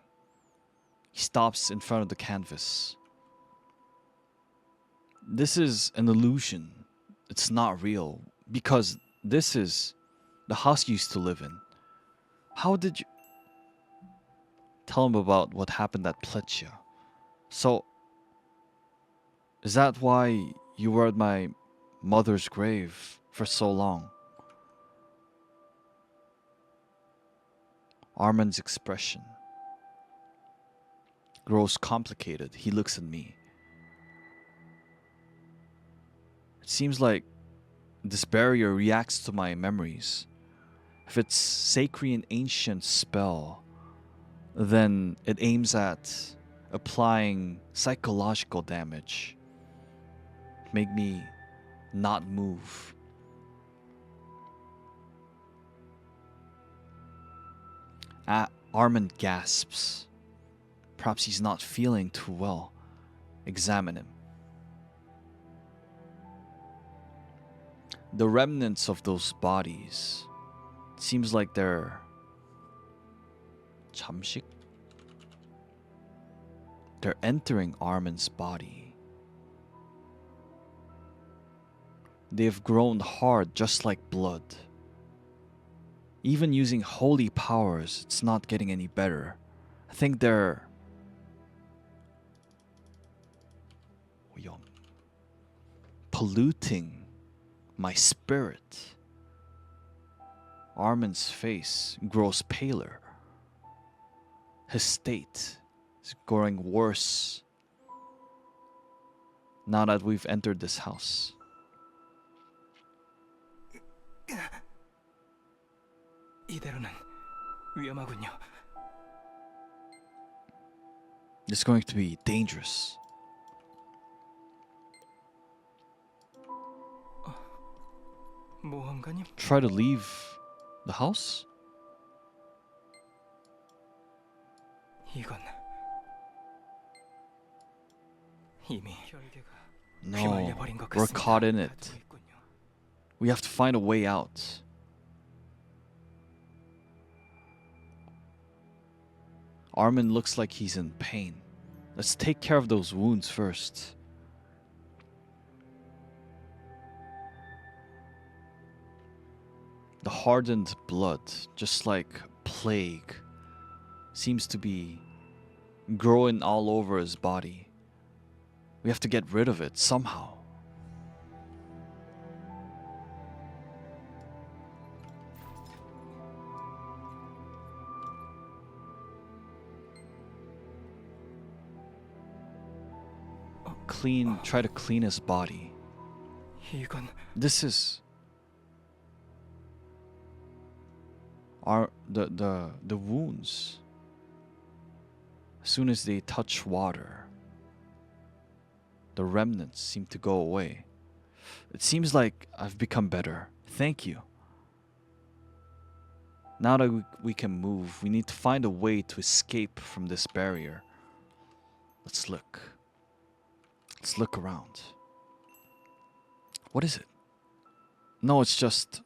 He stops in front of the canvas. This is an illusion. It's not real. Because this is the house you used to live in. How did you... Tell him about what happened at Plechia. So... Is that why you were at my mother's grave for so long? Armin's expression. grows complicated. He looks at me. It seems like this barrier reacts to my memories. If it's sacred and ancient spell, then it aims at applying psychological damage. Make me not move. Armin gasps. Perhaps he's not feeling too well. Examine him. The remnants of those bodies, it seems like they're 잠식? They're entering Armin's body. They've grown hard just like blood. Even using holy powers, it's not getting any better. I think they're polluting my spirit. Armin's face grows paler. His state is growing worse now that we've entered this house. 이대로는 위험하군요. It's going to be dangerous. 모험가님? Try to leave the house? 이건 이미 No, 휘말려버린 것 we're 같습니다. caught in it. 가두고 있군요. We have to find a way out. Armin looks like he's in pain. Let's take care of those wounds first. The hardened blood, just like plague, seems to be growing all over his body. We have to get rid of it somehow. Try to clean his body. 이건 This is the wounds. As soon as they touch water, the remnants seem to go away. It seems like I've become better. Thank you. Now that we can move, we need to find a way to escape from this barrier. Let's look. Let's look around. What is it? No, it's just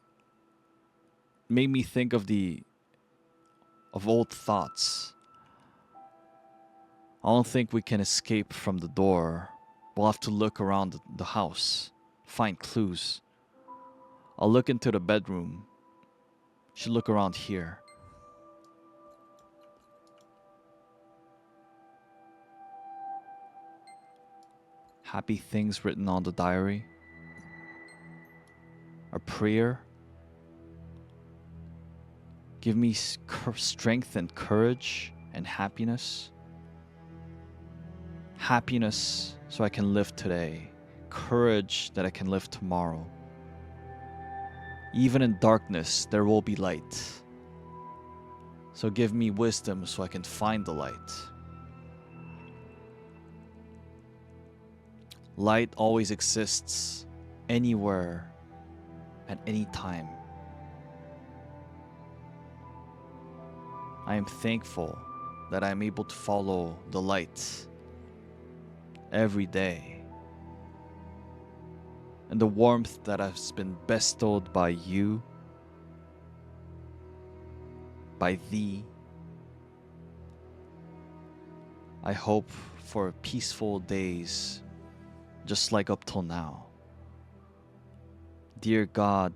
made me think of old thoughts. I don't think we can escape from the door. We'll have to look around the house, find clues. I'll look into the bedroom. Should look around here. Happy things written on the diary. A prayer. Give me strength and courage and happiness. Happiness so I can live today. Courage that I can live tomorrow. Even in darkness, there will be light. So give me wisdom so I can find the light. Light always exists anywhere at any time. I am thankful that I am able to follow the light every day. And the warmth that has been bestowed by you, by thee. I hope for peaceful days just like up till now. Dear God,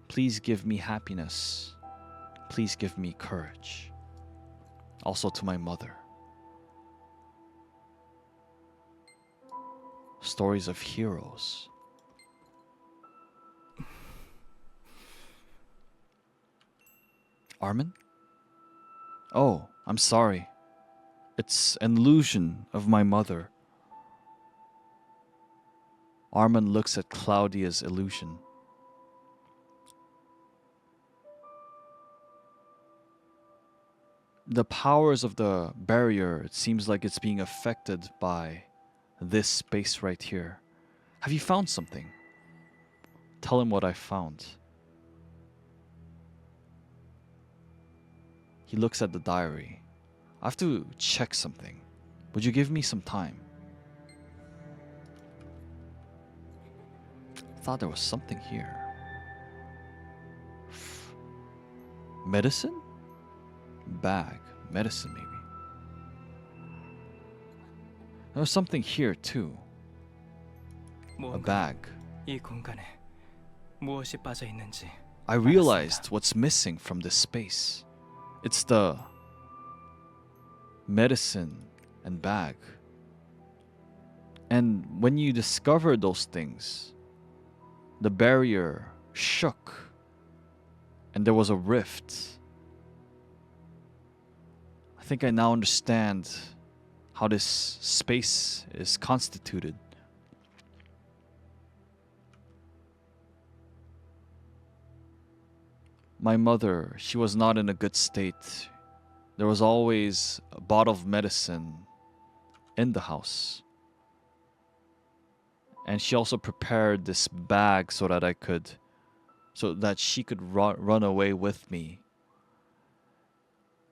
please give me happiness. Please give me courage. Also to my mother. Stories of heroes. Armin? Oh, I'm sorry. It's an illusion of my mother. Armin looks at Claudia's illusion. The powers of the barrier, it seems like it's being affected by this space right here. Have you found something? Tell him what I found. He looks at the diary. I have to check something. Would you give me some time? I thought there was something here. Medicine? Bag. Medicine, maybe. There was something here, too. A bag. 이 공간에 무엇이 빠져 있는지 I realized what's missing from this space. It's the medicine and bag. And when you discover those things, the barrier shook and there was a rift. I think I now understand how this space is constituted. My mother, she was not in a good state. There was always a bottle of medicine in the house. And she also prepared this bag so that she could run away with me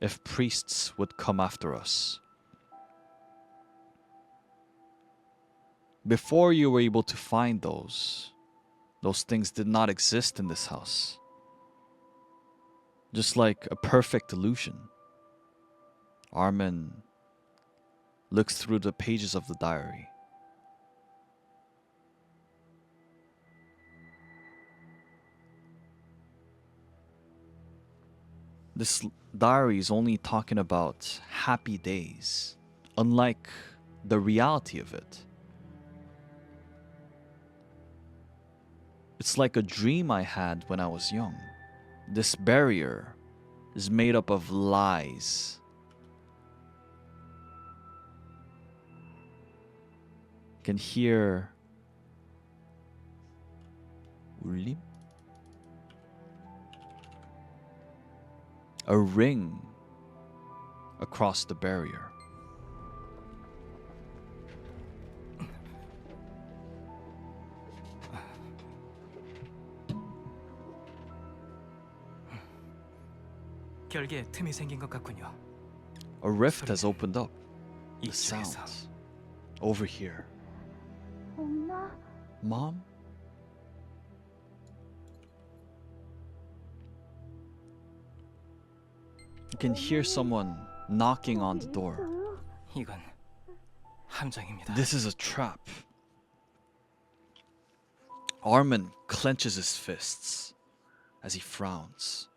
if priests would come after us. Before you were able to find those things did not exist in this house. Just like a perfect illusion. Armin looks through the pages of the diary. This diary is only talking about happy days, unlike the reality of it. It's like a dream I had when I was young. This barrier is made up of lies. You can hear 울림? A ring across the barrier. 결계에 틈이 생긴 것 같군요. A rift has opened up. The 이쪽에서. sounds over here. 엄마, Mom? You can hear someone knocking on the door. 이건 함정입니다. This is a trap. Armin clenches his fists as he frowns.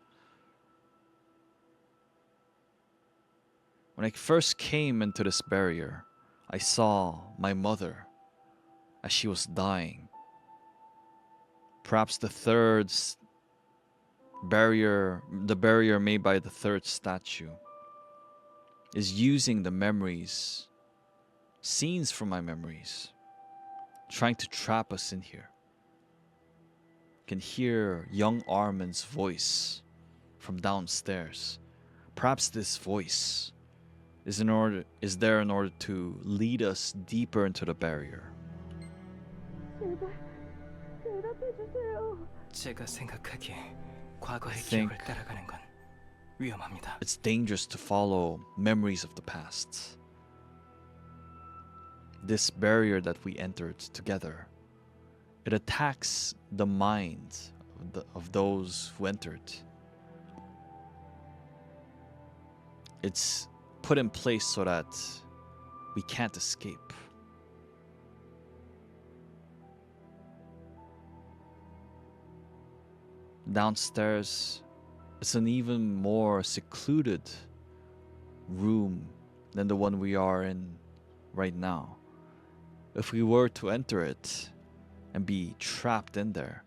When I first came into this barrier, I saw my mother as she was dying. Perhaps the barrier made by the third statue, is using the memories, scenes from my memories, trying to trap us in here. You can hear young Armin's voice from downstairs. Perhaps this voice is there in order to lead us deeper into the barrier. 제발 대답해주세요. 제가 생각하기에 과거의 think- 기억을 따라가는 건 위험합니다. It's dangerous to follow memories of the past. This barrier that we entered together, it attacks the mind of those who entered. It's put in place so that we can't escape. Downstairs, it's an even more secluded room than the one we are in right now. If we were to enter it and be trapped in there,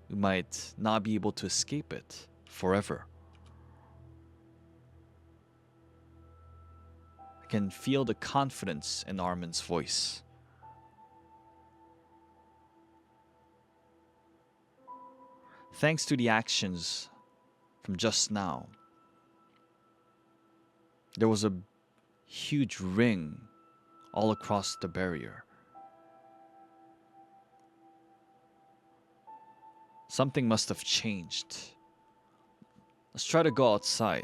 we might not be able to escape it forever. I can feel the confidence in Armin's voice. Thanks to the actions from just now, there was a huge ring all across the barrier. Something must have changed. Let's try to go outside.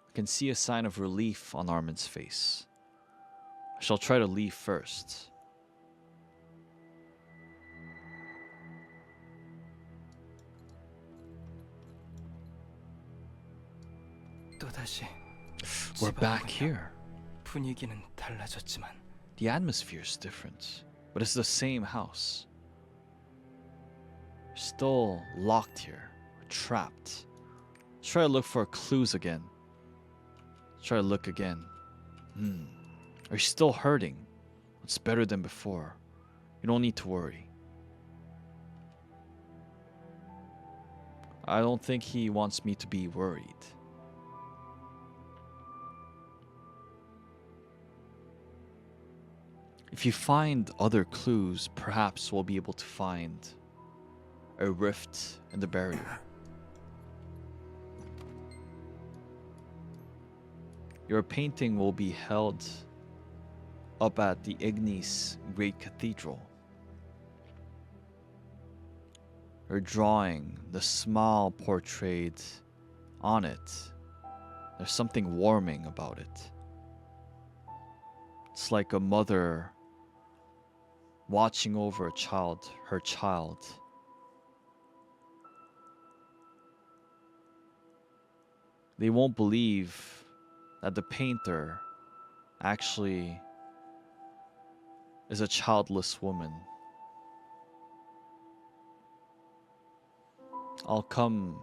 I can see a sign of relief on Armin's face. I shall try to leave first. 또다시 We're back 집안이군요. here. 분위기는 달라졌지만 The atmosphere is different, but it's the same house. We're still locked here. We're trapped. Let's try to look for clues again. Let's try to look again. Are you still hurting? It's better than before. You don't need to worry. I don't think he wants me to be worried. If you find other clues, perhaps we'll be able to find a rift in the barrier. Your painting will be held up at the Ignis Great Cathedral. Your drawing, the smile portrayed on it, there's something warming about it. It's like a mother watching over her child. They won't believe that the painter actually is a childless woman. I'll come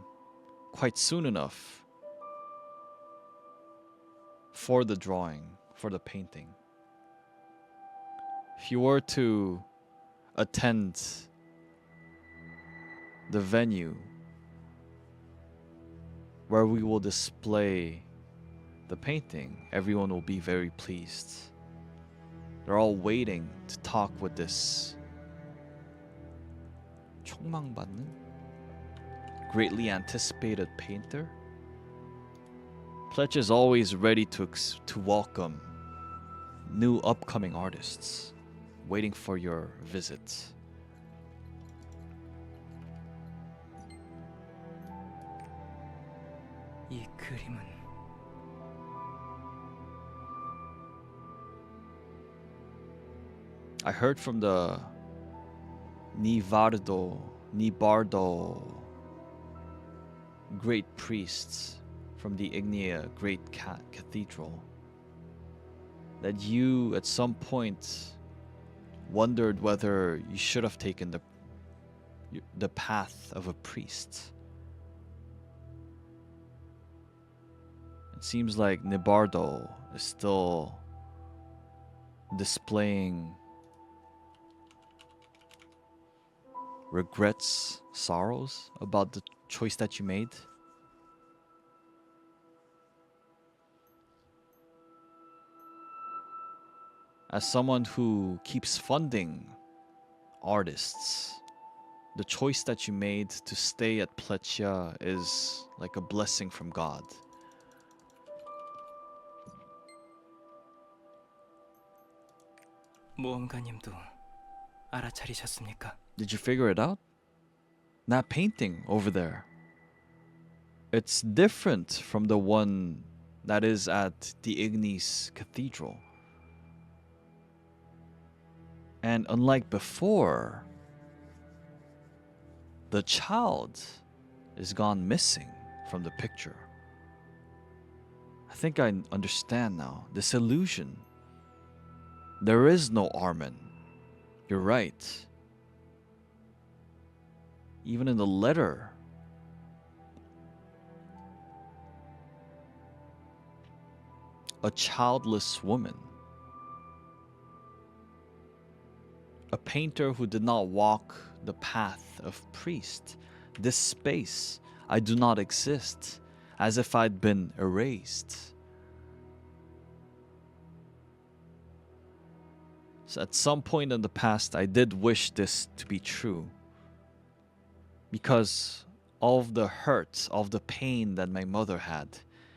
quite soon enough for the drawing, for the painting. If you were to attend the venue where we will display the painting, everyone will be very pleased. They're all waiting to talk with this 촉망받는 greatly anticipated painter. Pledge is always ready to welcome new upcoming artists, waiting for your visit. 이 그림은 I heard from the Nibardo great priests from the Ignia Great Cathedral that you at some point wondered whether you should have taken the path of a priest. It seems like Nibardo is still displaying regrets, sorrows about the choice that you made. As someone who keeps funding artists, the choice that you made to stay at Plechia is like a blessing from God. 모험가님도 알아차리셨습니까? Did you figure it out? That painting over there. It's different from the one that is at the Ignis Cathedral. And unlike before, the child is gone missing from the picture. I think I understand now. This illusion. There is no Armin. You're right. Even in the letter, a childless woman, a painter who did not walk the path of priest. This space, I do not exist. as if I'd been erased. So at some point in the past, I did wish this to be true. Because all of the hurt, all of the pain that my mother had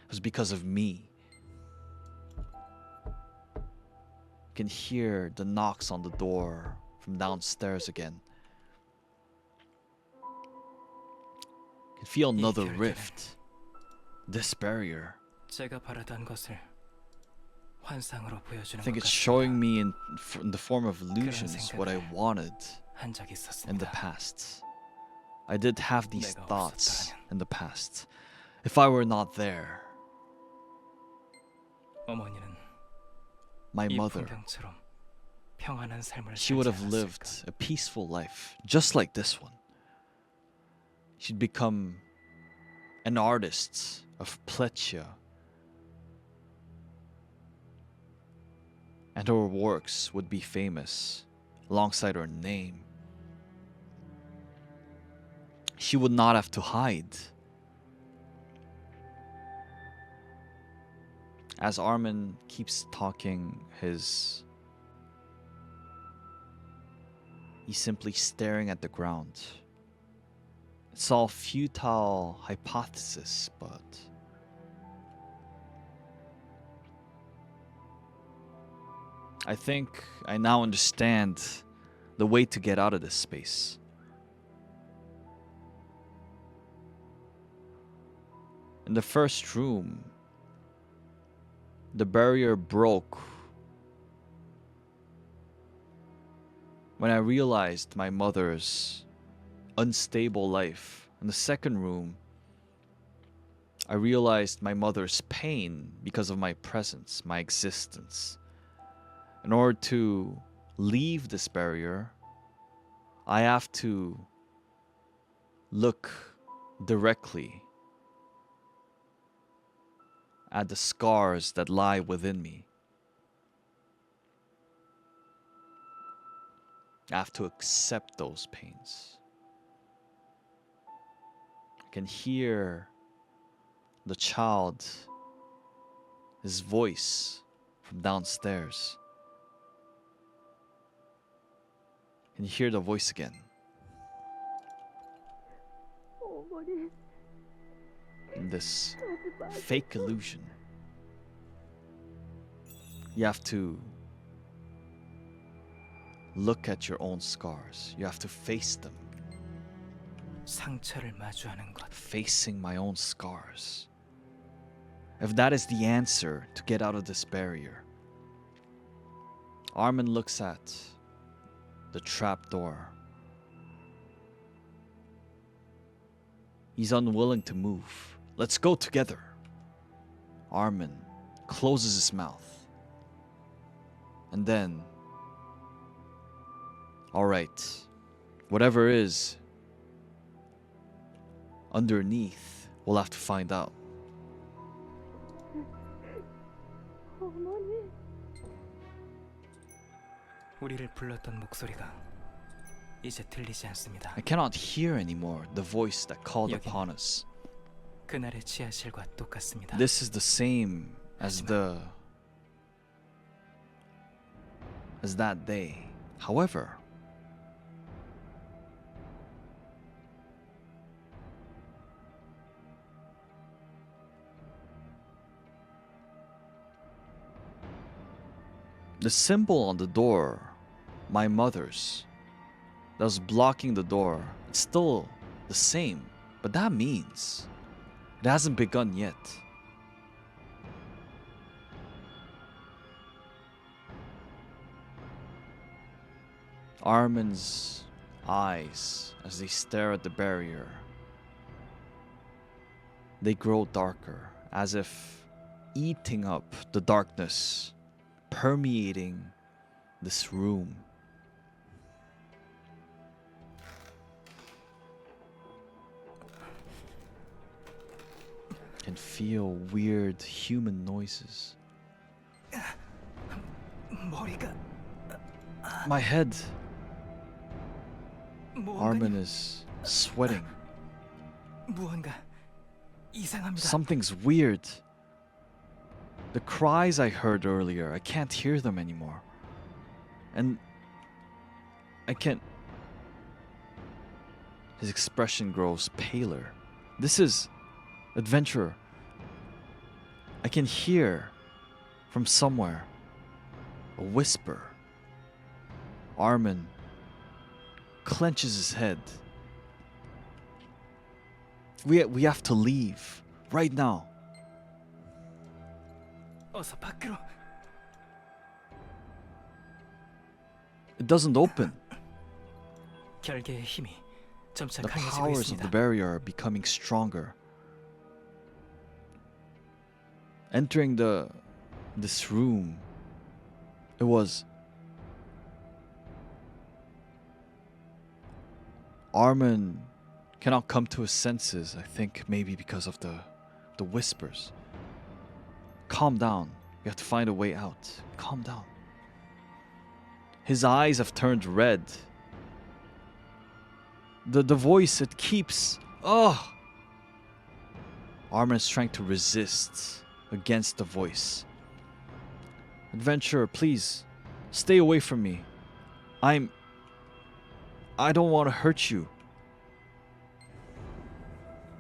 was because of me. You can hear the knocks on the door from downstairs again. You can feel another rift. This barrier. 제가 바라던 것을 환상으로 I 보여주는 think 것 it's showing 같습니다. me in the form of illusions what I wanted 한 적이 in the 있었습니다. past. I did have these 내가 thoughts 없었더라면. in the past. If I were not there, 어머니는 my 이 mother, 풍경처럼 평안한 삶을 she would 살지 have 않았을까? lived a peaceful life, just like this one. She'd become an artist of Plechia, and her works would be famous alongside her name. She would not have to hide. As Armin keeps talking, he's simply staring at the ground. It's all futile hypothesis, but I think I now understand the way to get out of this space. In the first room, the barrier broke when I realized my mother's unstable life. In the second room, I realized my mother's pain because of my presence, my existence. In order to leave this barrier, I have to look directly at the scars that lie within me. I have to accept those pains. I can hear the child, his voice from downstairs. And you hear the voice again. In this fake illusion. You have to look at your own scars. You have to face them. 상처를 마주하는 것. Facing my own scars. If that is the answer to get out of this barrier. Armin looks at the trap door. He's unwilling to move. Let's go together. Armin closes his mouth. And then, alright, whatever is underneath, we'll have to find out. 우리를 불렀던 목소리가 이제 들리지 않습니다. I cannot hear anymore the voice that called 여긴 upon us. 그날의 지하실과 똑같습니다. This is the same as that day. However, the symbol on the door, my mother's, that was blocking the door, it's still the same, but that means it hasn't begun yet. Armin's eyes, as they stare at the barrier, they grow darker, as if eating up the darkness, permeating this room. Can feel weird human noises. 머리가 My head. 무언가 Armin is sweating. 무언가 이상합니다. Something's weird. The cries I heard earlier, I can't hear them anymore. And I can't. His expression grows paler. This is adventurer. I can hear from somewhere a whisper. Armin clenches his head. We have to leave right now. 어서 밖으로. It doesn't open. 결계의 힘이 점차 The 강해지고 powers of the 있습니다. barrier are becoming stronger. Entering this room, it was Armin cannot come to his senses, I think maybe because of the whispers. Calm down. We have to find a way out. Calm down. His eyes have turned red. The voice, it keeps... Oh! Armin is trying to resist against the voice. Adventurer, please, stay away from me. I don't want to hurt you.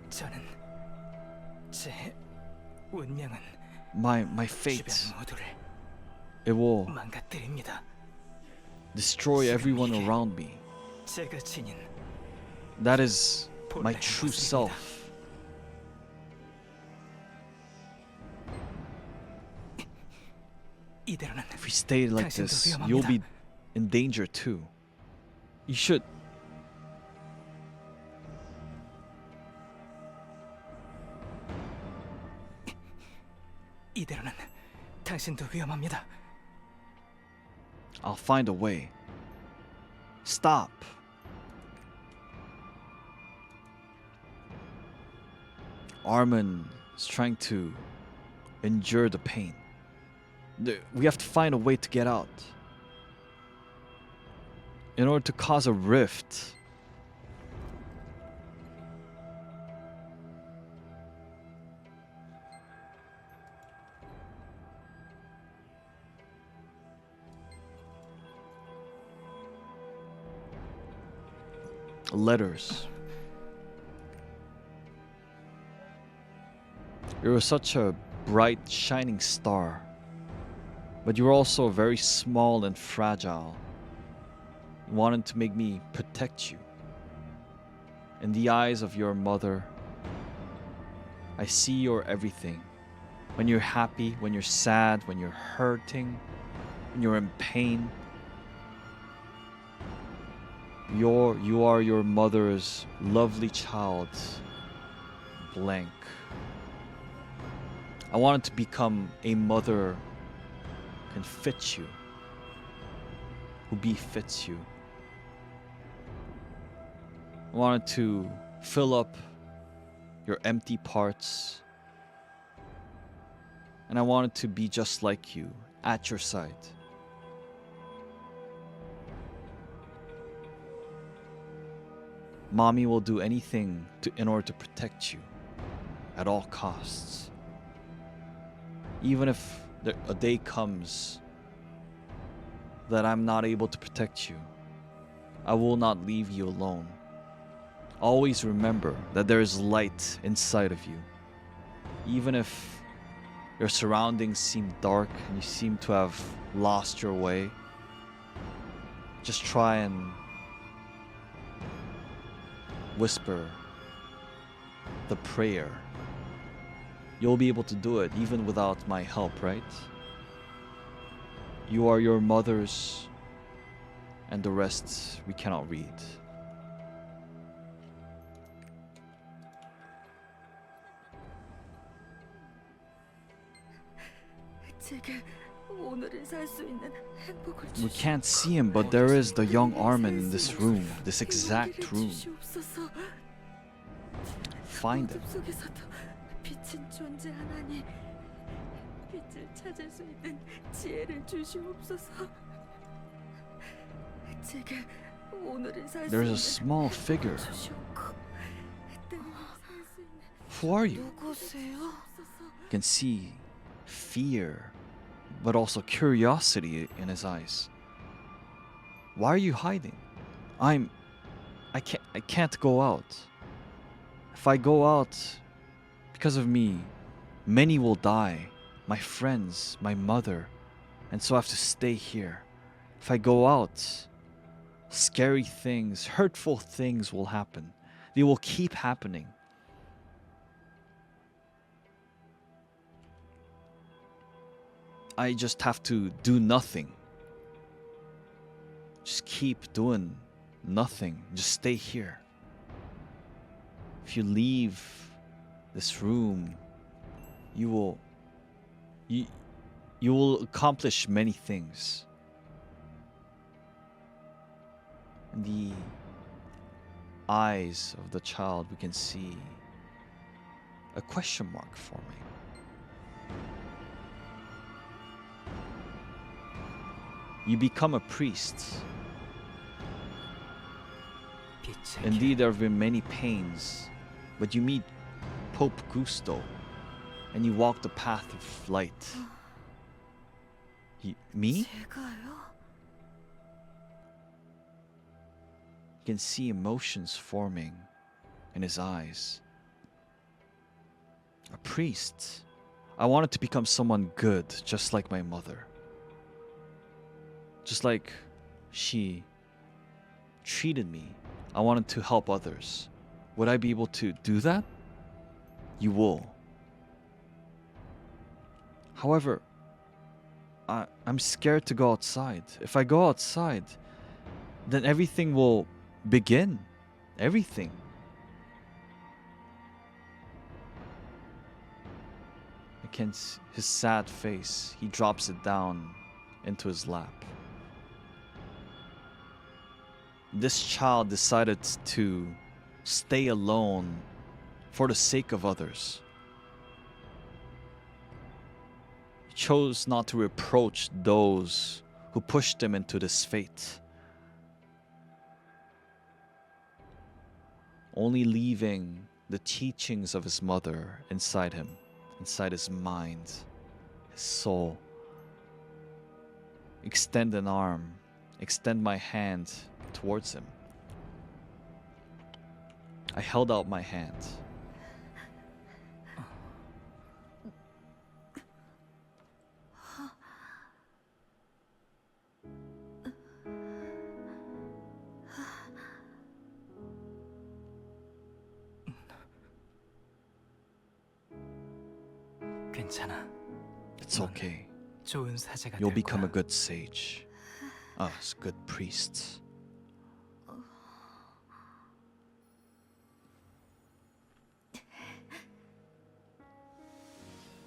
저는 제 운명은 My fate, 주변 모두를 it will 망가뜨립니다. destroy everyone around me. 제가 지닌 That is my 본래의 true 모습입니다. self. 이대로는 If we stay like 당신도 this, 위험합니다. you'll be in danger too. You should. 이대로는 당신도 위험합니다. I'll find a way. Stop. Armin is trying to endure the pain. We have to find a way to get out. In order to cause a rift. Letters. You were such a bright, shining star, but you were also very small and fragile. You wanted to make me protect you. In the eyes of your mother, I see your everything. When you're happy, when you're sad, when you're hurting, when you're in pain. You are your mother's lovely child. Blank. I wanted to become a mother who can fit you, who befits you. I wanted to fill up your empty parts, and I wanted to be just like you, at your side. Mommy will do anything in order to protect you at all costs. Even if a day comes that I'm not able to protect you, I will not leave you alone. Always remember that there is light inside of you. Even if your surroundings seem dark and you seem to have lost your way, just try and whisper the prayer. You'll be able to do it even without my help, right? You are your mother's, and the rest we cannot read. We can't see him, but there is the young Armin in this room, this exact room. Find him. 빛은 존재하나니 빛을 찾을 수 있는 지혜를 주시옵소서. 제가 오늘을 살 수 There's a 있는 small figure 주시옵고 때문에 살 수 있는 Who are you? 누구세요? You can see fear, but also curiosity in his eyes. Why are you hiding? I can't go out. If I go out, because of me, many will die. My friends, my mother, and so I have to stay here. If I go out, scary things, hurtful things will happen. They will keep happening. I just have to do nothing. Just keep doing nothing. Just stay here. If you leave this room, you will accomplish many things. In the eyes of the child, we can see a question mark forming. You become a priest. 빛의 길. Indeed, there have been many pains, but you meet Pope Gusto, and you walk the path of light. Me? 제가요? You can see emotions forming in his eyes. A priest. I wanted to become someone good, just like my mother. Just like she treated me. I wanted to help others. Would I be able to do that? You will. However, I'm scared to go outside. If I go outside, then everything will begin. Everything. I can see his sad face. He drops it down into his lap. This child decided to stay alone for the sake of others. He chose not to reproach those who pushed him into this fate, only leaving the teachings of his mother inside him, inside his mind, his soul. Extend an arm, extend my hand towards him. I held out my hand. 괜찮아. It's okay. 좋은 사제가 You'll 될 become a 거야. good sage. Us good priests.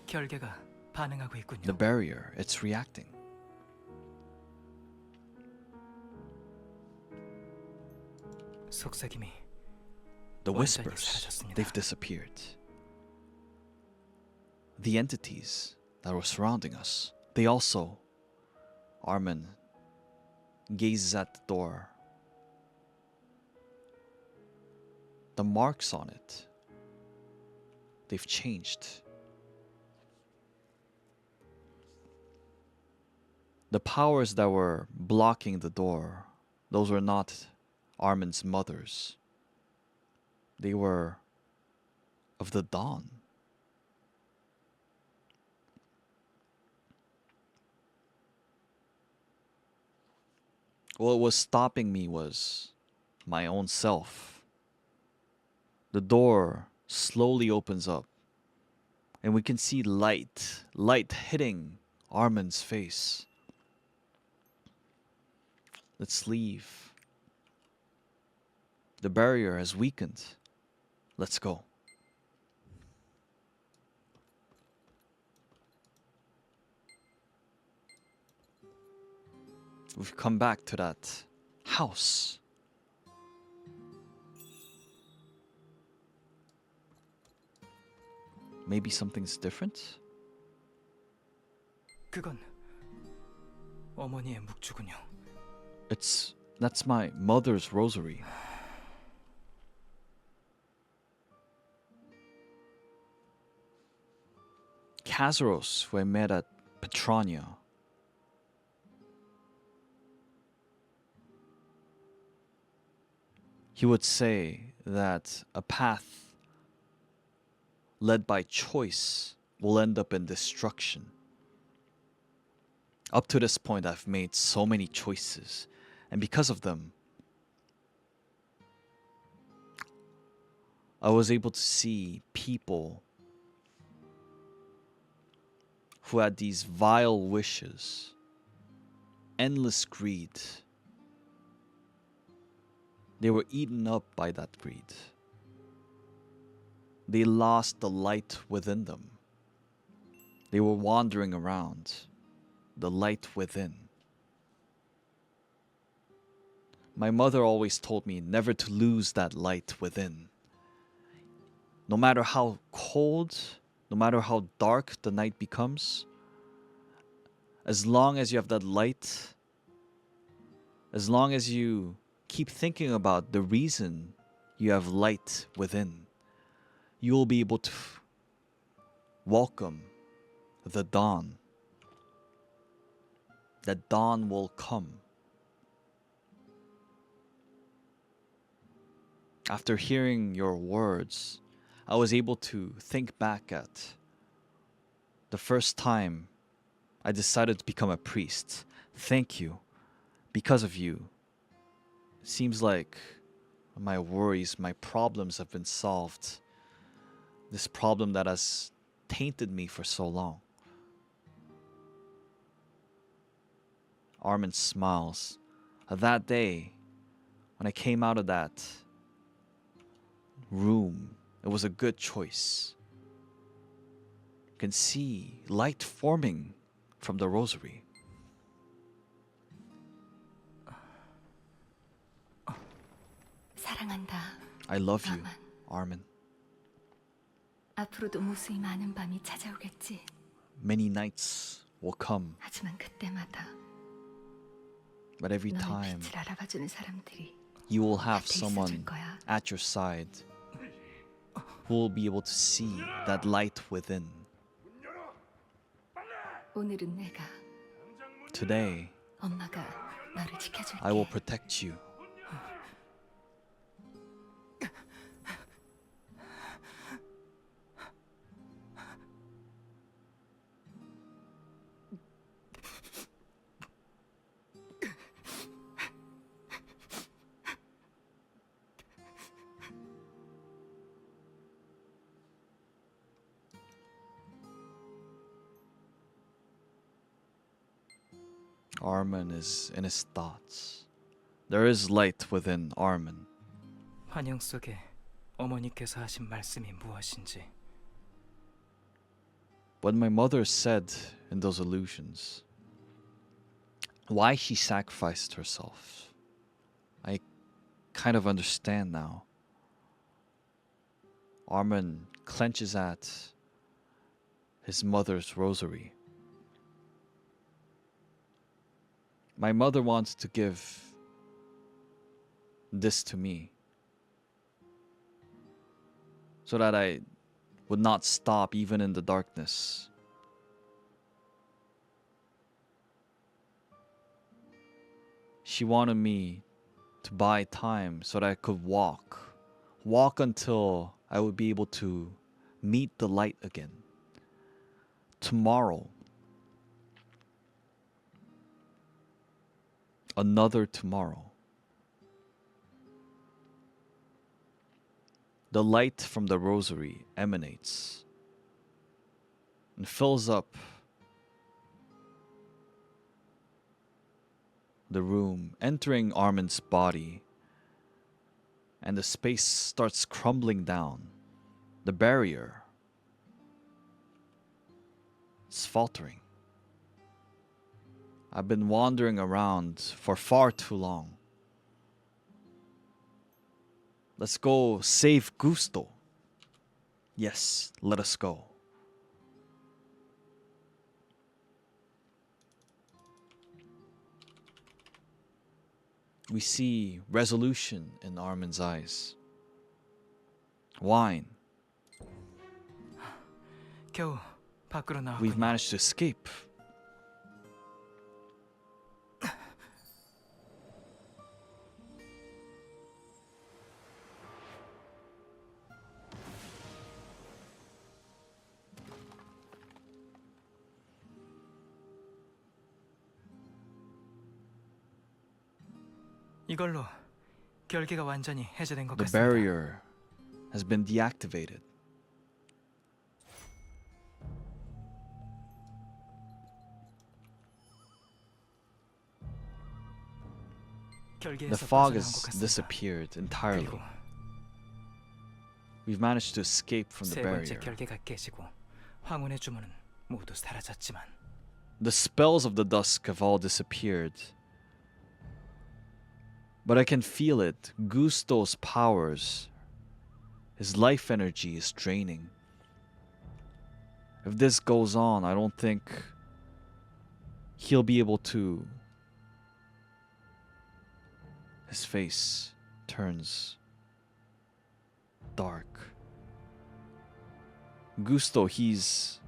결계가 반응하고 있군요. The barrier, it's reacting. 속삭임이 The 완전히 whispers, 사라졌습니다. they've disappeared. The entities that were surrounding us, they also. Armin gazes at the door. The marks on it, they've changed. The powers that were blocking the door, those were not Armin's mothers. They were of the dawn. What was stopping me was my own self. The door slowly opens up, and we can see light hitting Armin's face. Let's leave. The barrier has weakened. Let's go. We've come back to that house. Maybe something's different? 그건 어머니의 묵주군요. That's my mother's rosary. Kazaros, who I met at Petronia. He would say that a path led by choice will end up in destruction. Up to this point, I've made so many choices, and because of them, I was able to see people who had these vile wishes, endless greed. They were eaten up by that greed. They lost the light within them. They were wandering around, the light within. My mother always told me never to lose that light within. No matter how cold, no matter how dark the night becomes, as long as you have that light, as long as you keep thinking about the reason you have light within, you will be able to welcome the dawn. That dawn will come. After hearing your words, I was able to think back at the first time I decided to become a priest. Thank you. Because of you, it seems like my worries, my problems have been solved. This problem that has tainted me for so long. Armin smiles. That day, when I came out of that room, it was a good choice. You can see light forming from the rosary. 사랑한다. I love you, Armin. 앞으로도 무수히 많은 밤이 찾아오겠지. Many nights will come, 하지만 그때마다 but every 너의 time 빛을 알아봐주는 사람들이 you will have 곁에 someone 있어줄 거야. at your side who will be able to see that light within. 오늘은 내가 Today, 엄마가 너를 지켜줄게. I will protect you. Armin is in his thoughts. There is light within Armin. 환영 속에 어머니께서 하신 말씀이 무엇인지 What my mother said in those illusions, why she sacrificed herself, I kind of understand now. Armin clenches at his mother's rosary. My mother wants to give this to me so that I would not stop even in the darkness. She wanted me to buy time so that I could walk until I would be able to meet the light again. Tomorrow, another tomorrow. The light from the rosary emanates and fills up the room, entering Armin's body, and the space starts crumbling down. The barrier is faltering. I've been wandering around for far too long. Let's go save Gusto. Yes, let us go. We see resolution in Armin's eyes. Wine. 겨우 밖으로 We've 나왔군요. managed to escape. 이걸로 결계가 완전히 해제된 것 The 같습니다. barrier has been deactivated. The 결계에서 fog 빠져나온 것 has 같습니다. disappeared entirely. 그리고 We've managed to escape from the 세 번째 barrier. 결계가 깨지고 황혼의 주문은 모두 사라졌지만 The spells of the dusk have all disappeared. But I can feel it. Gusto's powers, his life energy is draining. If this goes on, I don't think he'll be able to. His face turns dark. Gusto, he's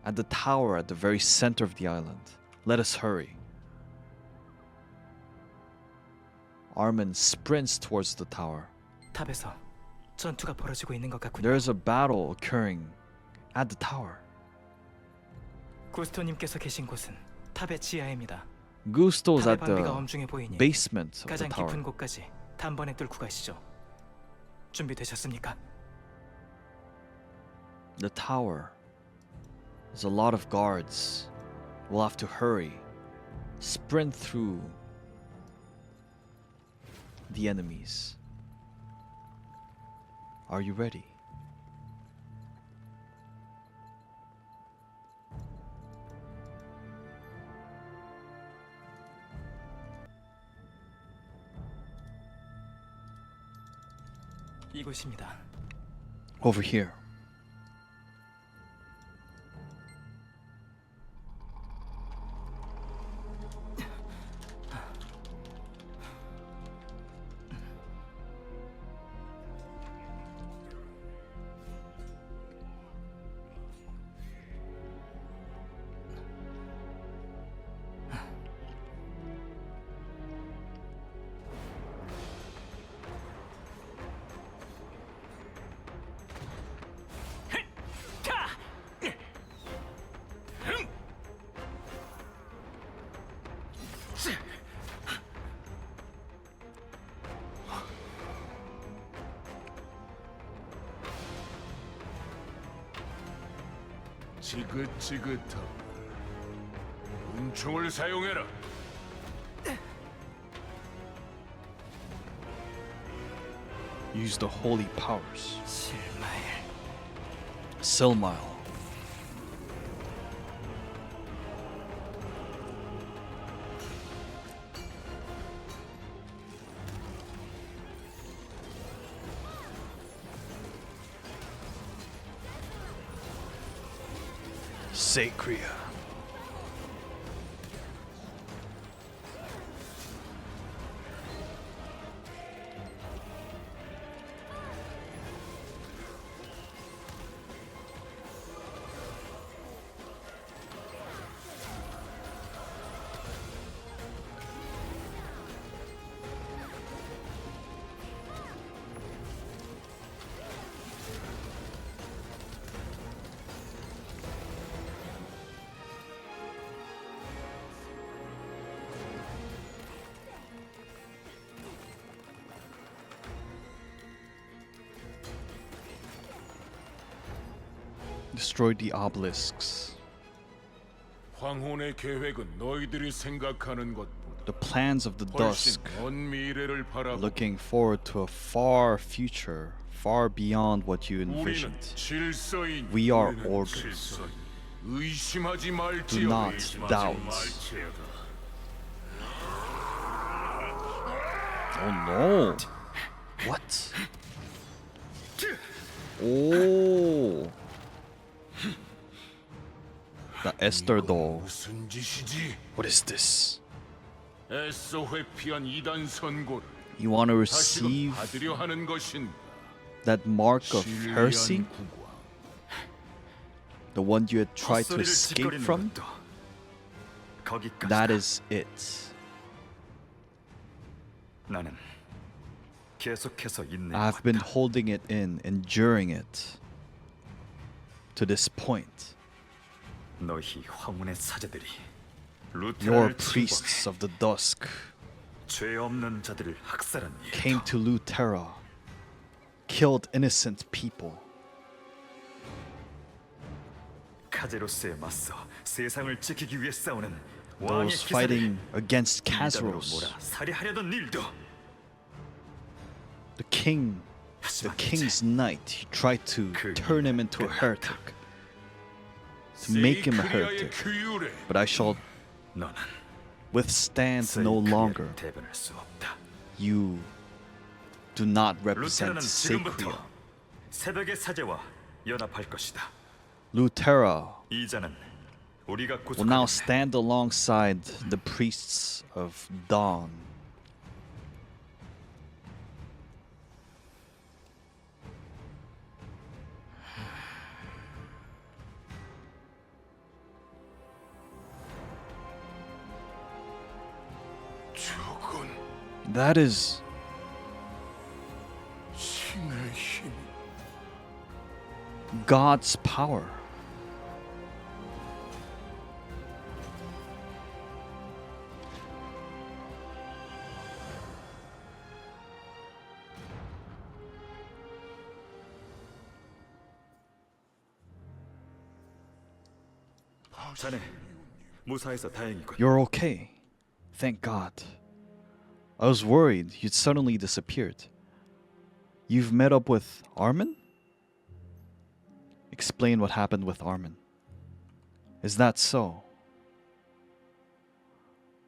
at the tower at the very center of the island. Let us hurry. Armin sprints towards the tower. 탑에서 전투가 벌어지고 있는 것 같군요. There's a battle occurring at the tower. 구스토님께서 계신 곳은 탑의 지하입니다. Gusto's 탑의 at 반비가 the 엄중해 보이니 basement of the 가장 tower. 깊은 곳까지 단번에 뚫고 가시죠. 준비되셨습니까? The tower. There's a lot of guards. We'll have to hurry. Sprint through the enemies. Are you ready? 이곳입니다. Over here. 지긋지긋하고 은총을 사용해라. Use the holy powers. 실마일. Silmile. Sacria. Destroyed the obelisks. 황혼의 계획은 너희들이 생각하는 것보다 The plans of the 훨씬 dusk. 먼 미래를 바라보고 Looking forward to a far future, far beyond what you 우리는 envisioned. 질서인 We are 우리는 order. 질서인. 의심하지 Do 말지어다. not doubt. Oh no! What? Oh! The Esther doll. 무슨 짓이지? What is this? 애써 회피한 이단 선고를 You want to 다시금 receive 받으려 하는 것인가? that mark of heresy? 신리한 국왕. The one you had tried to 헛소리를 escape 짓거리는 from? 것도 거기까지다. That is it. 나는 계속해서 I've been 인내해왔다. holding it in, enduring it to this point. 너희 황혼의 사제들이 Your 루테라를 priests of the dusk 죄 없는 자들을 학살한 came to Lutera, killed innocent people. 카제로스에 맞서 세상을 지키기 위해 싸우는 왕의 Those 기사들 fighting against 이단으로 Kazros, 몰아 살해하려던 일도 the king, the 하지만 king's knight. He tried to 그 turn him into a heretic, to make him a heretic. But I shall 너는 withstand no longer. 대변할 수 없다. You do not 루테라는 represent 지금부터 Sacria. 새벽의 사제와 연합할 것이다. Lutera 이 자는 우리가 will now 구속하겠네. stand alongside the priests of dawn. 죽은 That is 신의 힘. God's power. 자네 무사해서 다행이군. You're okay. Thank God. I was worried you'd suddenly disappeared. You've met up with Armin? Explain what happened with Armin. Is that so?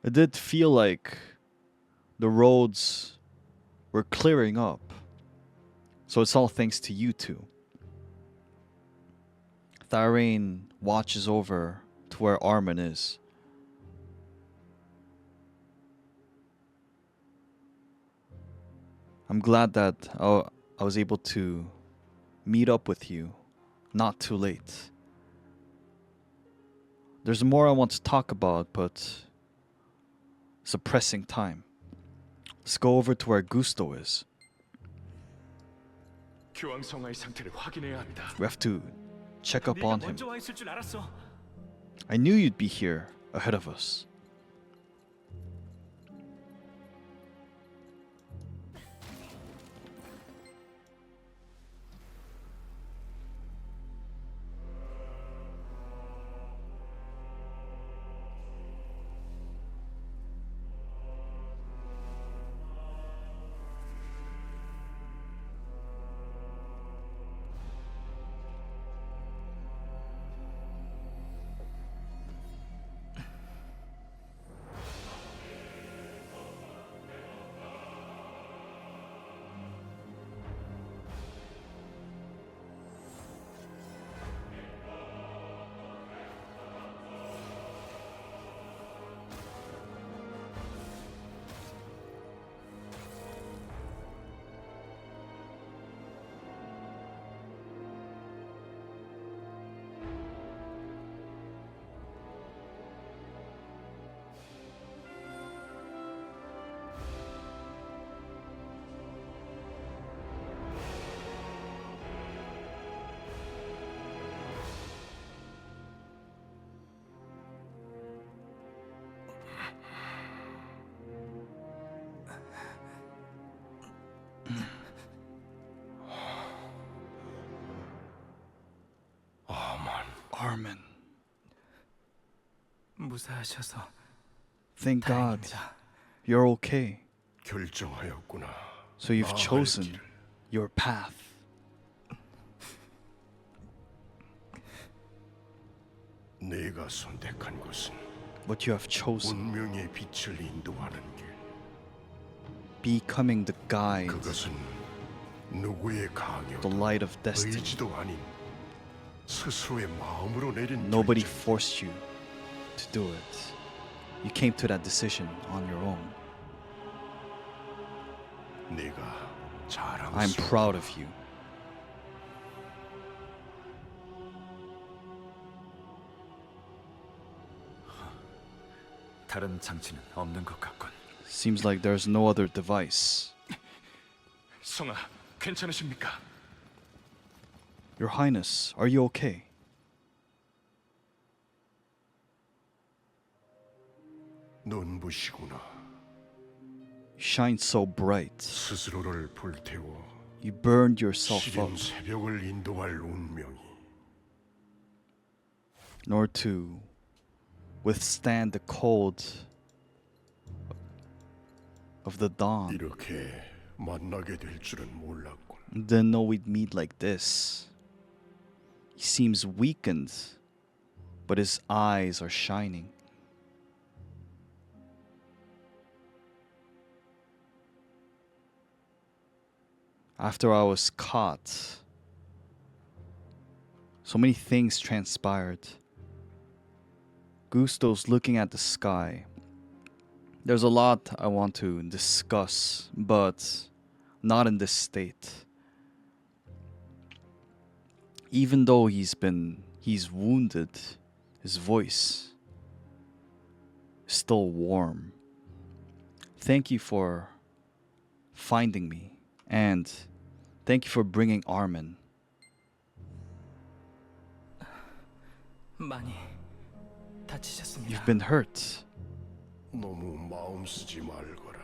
It did feel like the roads were clearing up. So it's all thanks to you two. Tharain watches over to where Armin is. I'm glad that I was able to meet up with you not too late. There's more I want to talk about, but it's a pressing time. Let's go over to where Gusto is. 교황성아의 상태를 확인해야 합니다. We have to check up on him. 먼저 와 있을 줄 알았어. I knew you'd be here ahead of us. Armin. 무사하셔서 Thank God 다행입니다. you're okay. 결정하였구나. So you've 나아갈 chosen 길을. your path. 네가 선택한 것은 What you have chosen, 운명의 빛을 인도하는 길. becoming the guide, 그것은 누구의 강요도 the light of destiny. 의지도 아닌 스스로의 마음으로 내린 Nobody 결정. forced you to do it. You came to that decision on your own. 네가 I'm 자랑스러워. proud of you. 다른 장치는 없는 것 같군. Seems like there's no other device. 성아, 괜찮으십니까? Your Highness, are you okay? 눈부시구나. You shine so bright. 스스로를 불태워 You burned yourself 시린 up 새벽을 인도할 운명이. in order to withstand the cold of the dawn. 이렇게 만나게 될 줄은 몰랐군. Didn't know we'd meet like this. He seems weakened, but his eyes are shining. After I was caught, so many things transpired. Gusto's looking at the sky. There's a lot I want to discuss, but not in this state. Even though he's wounded, his voice is still warm. Thank you for finding me, and thank you for bringing Armin. 많이 다치셨습니다. You've been hurt. 너무 마음 쓰지 말거라.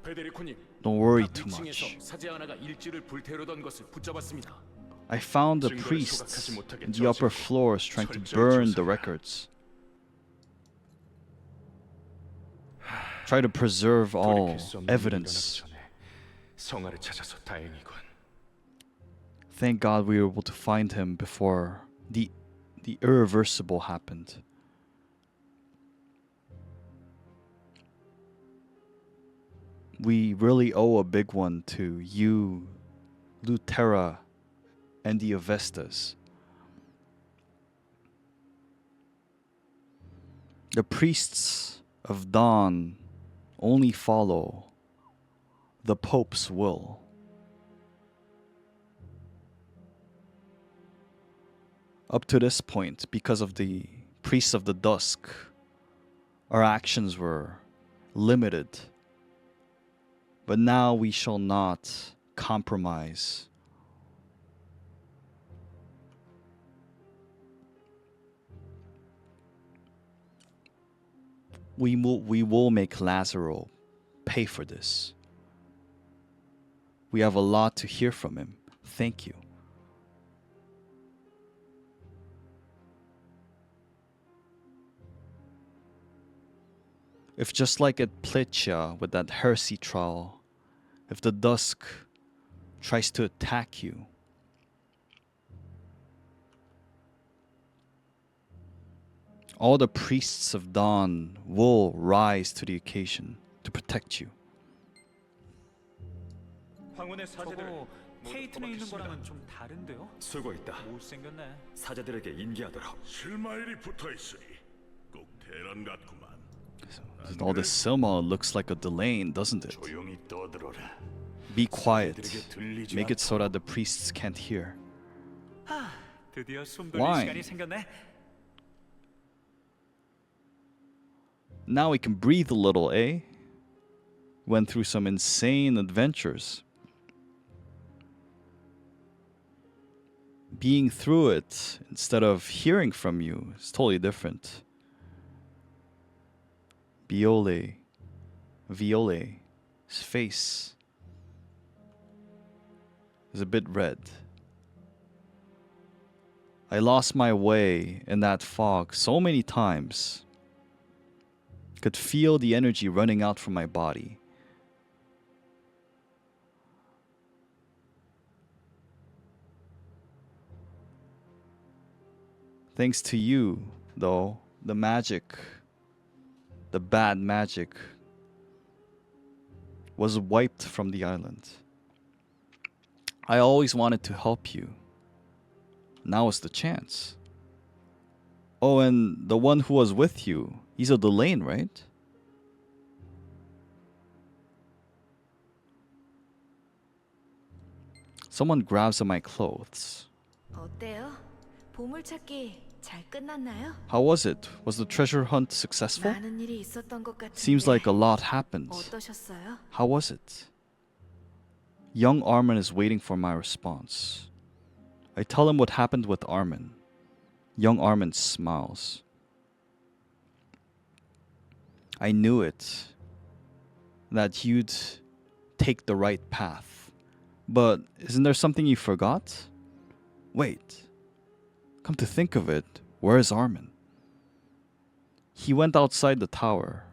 베데리코님, Don't worry 탑 too 위층에서 much. 사제 하나가 일지를 불태우던 것을 붙잡았습니다. I found the 증거를 priests 소각하지 못하게 in the upper 저지르고 floors trying to 철저히 burn the 조사해라. records. Try to preserve all 돌이킬 수 없는 일이 evidence. 일어나기 전에 성아를 찾아서 다행이군. Thank God we were able to find him before the irreversible happened. We really owe a big one to you, Lutera, and the Avestas. The priests of Dawn only follow the Pope's will. Up to this point, because of the priests of the dusk, our actions were limited. But now we shall not compromise. We will make Lazaro pay for this. We have a lot to hear from him. Thank you. If just like at Plitya with that heresy trial, if the dusk tries to attack you, all the priests of Dawn will rise to the occasion to protect you. 황혼의 사제들 저거 테이튼에 있는 거랑은 좀 다른데요? 수고했다. 못생겼네. 사제들에게 인계하도록. 실마일이 붙어있으니 꼭 대란 같구만. All this Silma looks like a Delane, doesn't it? 조용히 떠들어라. Be quiet. 사제들에게 들리지 Make it so that the priests can't hear. 드디어 숨 돌릴 Wine. 시간이 생겼네. Now we can breathe a little, eh? Went through some insane adventures. Being through it instead of hearing from you is totally different. Viole's face is a bit red. I lost my way in that fog so many times. Could feel the energy running out from my body. Thanks to you, though, the magic, the bad magic, was wiped from the island. I always wanted to help you. Now is the chance. Oh, and the one who was with you, he's a Delane, right? Someone grabs at my clothes. 어때요? 보물찾기 잘 끝났나요? How was it? Was the treasure hunt successful? 많은 일이 있었던 것 같은데. Seems like a lot happened. 어떠셨어요? How was it? Young Armin is waiting for my response. I tell him what happened with Armin. Young Armin smiles. I knew it. That you'd take the right path. But isn't there something you forgot? Wait. Come to think of it, where is Armin? He went outside the tower.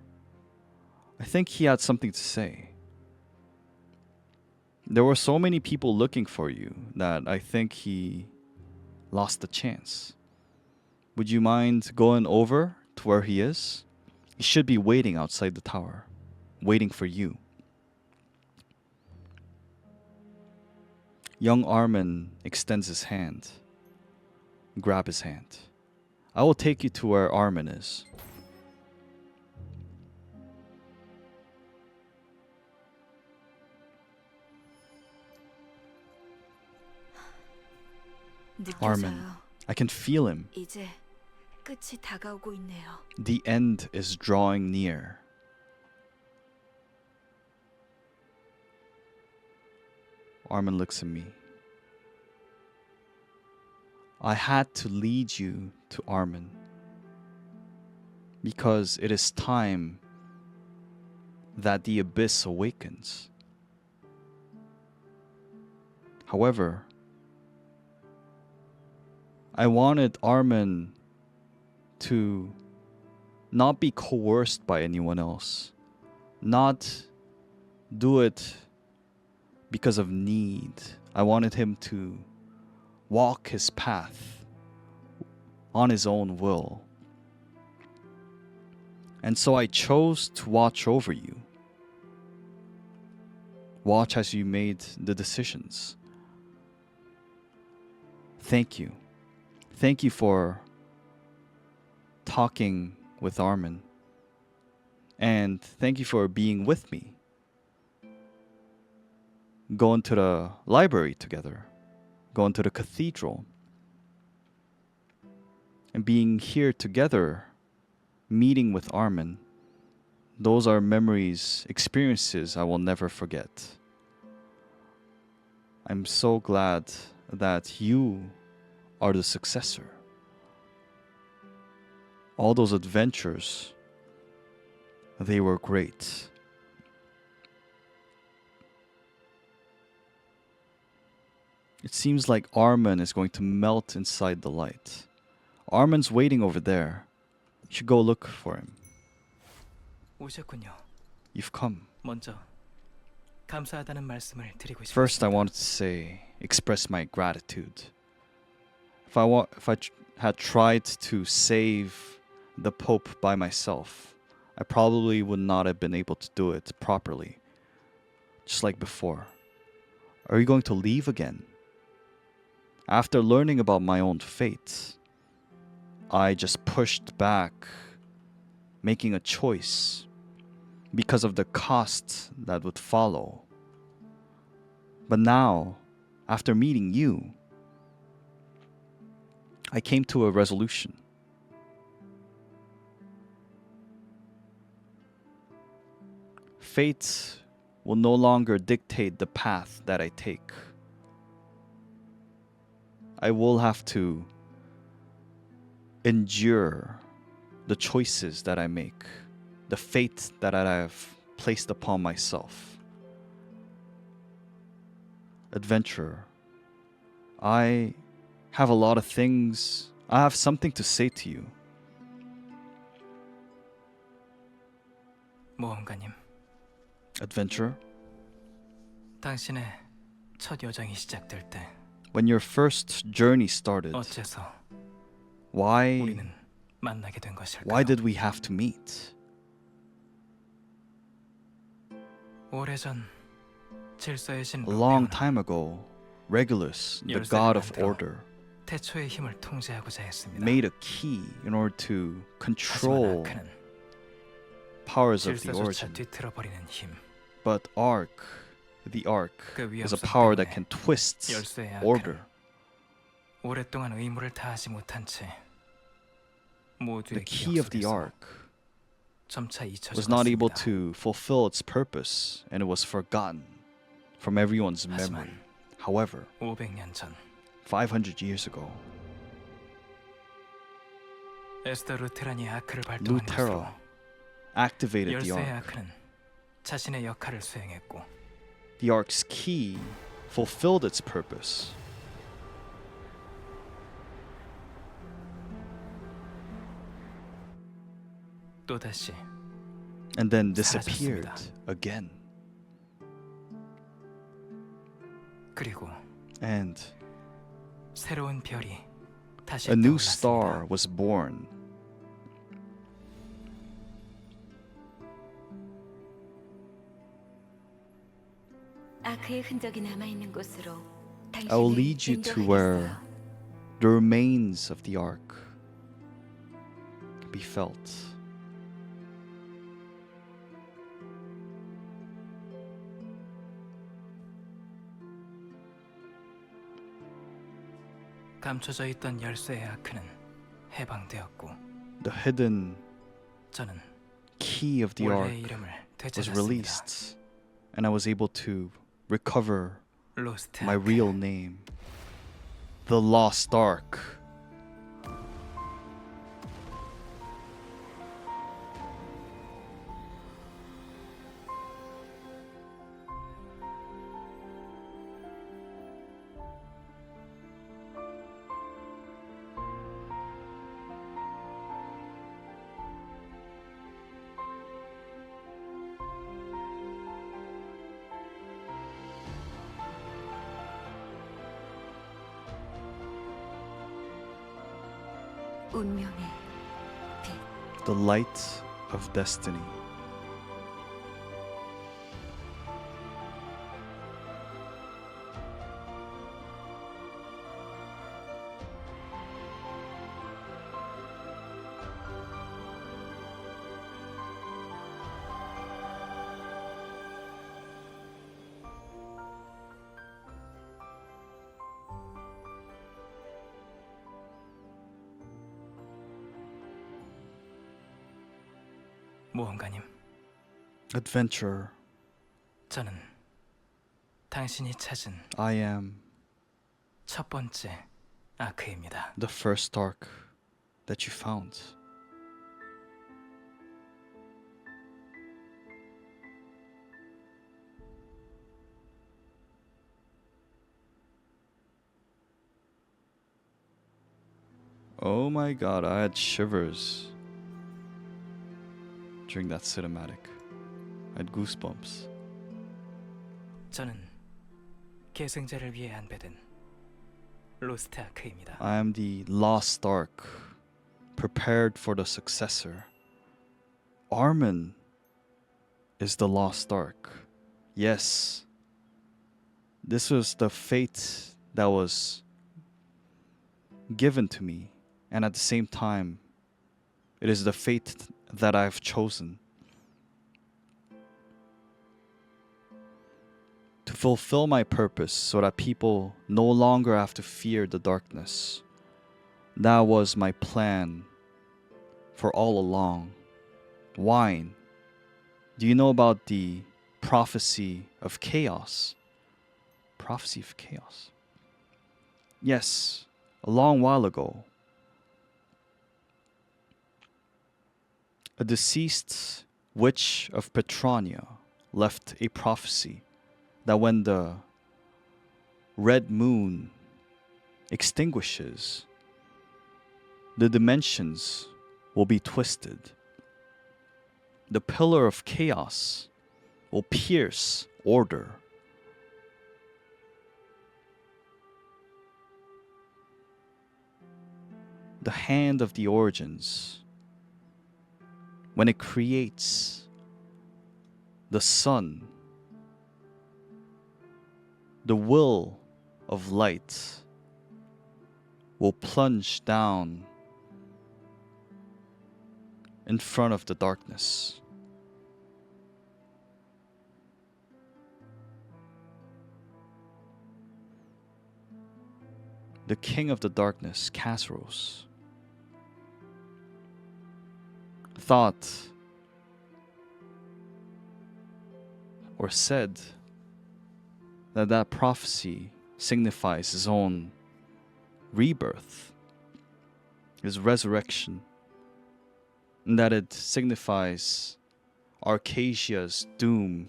I think he had something to say. There were so many people looking for you that I think he lost the chance. Would you mind going over to where he is? He should be waiting outside the tower, waiting for you. Young Armin extends his hand. Grab his hand. I will take you to where Armin is. Armin, 느껴져요. I can feel him. 이제 끝이 다가오고 있네요. The end is drawing near. Armin looks at me. I had to lead you to Armin because it is time that the abyss awakens. However, I wanted Armin to not be coerced by anyone else, not do it because of need. I wanted him to walk his path on his own will. And so I chose to watch over you. Watch as you made the decisions. Thank you. Thank you for talking with Armin. And thank you for being with me. Going to the library together. Going to the cathedral. And being here together, meeting with Armin. Those are memories, experiences I will never forget. I'm so glad that you are the successor. All those adventures, they were great. It seems like Armin is going to melt inside the light. Armin's waiting over there. You should go look for him. 오셨군요. You've come. 먼저 감사하다는 말씀을 드리고 싶습니다. First, I wanted to say, express my gratitude. If I had tried to save the Pope by myself, I probably would not have been able to do it properly, just like before. Are you going to leave again? After learning about my own fate, I just pushed back, making a choice because of the cost that would follow. But now, after meeting you, I came to a resolution. Fate will no longer dictate the path that I take. I will have to endure the choices that I make, the fate that I have placed upon myself. Adventurer, I have a lot of things. I have something to say to you. 모험가님, Adventurer, 당신의 첫 여정이 시작될 때 when your first journey started, 어째서 why 우리는 만나게 된 것일까요? did we have to meet? 오래전 질서의 신 A long 루페오는 time ago, Regulus, the god of order, 태초의 힘을 통제하고자 했습니다. made a key in order to 하지만 control 아크는 powers of the 질서조차 origin. 뒤틀어버리는 힘, But the Ark, 그 is a 위험성 power that 때문에 can twist 열쇠의 order. 아크는 오랫동안 의무를 다하지 못한 채 the 모두의 key 기억 of the 속에서 ark 점차 잊혀져 was not able 갔습니다. to fulfill its purpose and it was forgotten from everyone's memory. 하지만 However, 500년 전 500 years ago, 에스더 루테란이 아크를 발동한 것으로 Lutera activated the 열쇠의 ark. 아크는 자신의 역할을 수행했고 The ark's key fulfilled its purpose. 또다시 And then disappeared 사라졌습니다. again. 그리고 And 새로운 별이 다시 a new 떠올랐습니다. star was born. 아크의 흔적이 남아있는 곳으로 I will lead you to where the remains of the ark can be felt. 감춰져 있던 열쇠의 아크는 해방되었고 The hidden 저는 key of the 원래의 ark 이름을 was 되찾았습니다. released, and I was able to recover 로스트 my 아크. real name, the Lost Ark. 운명의 The light of destiny. 모험가님, Adventurer, 저는 당신이 찾은 I am 첫 번째 아크입니다. the first ark that you found. Oh my god, I had shivers during that cinematic. I had goosebumps. 저는 계승자를 위해 안배된 로스트 아크입니다. I am the Lost Ark, prepared for the successor. Armin is the Lost Ark. Yes, this was the fate that was given to me, and at the same time, it is the fate that I've chosen. To fulfill my purpose so that people no longer have to fear the darkness. That was my plan for all along. Wine, do you know about the prophecy of chaos? Prophecy of chaos? Yes, a long while ago. A deceased witch of Petronia left a prophecy that when the red moon extinguishes, the dimensions will be twisted. The pillar of chaos will pierce order. The hand of the origins, when it creates the sun, the will of light will plunge down in front of the darkness. The king of the darkness, Kasros, thought or said that that prophecy signifies his own rebirth, his resurrection, and that it signifies Arcasia's doom.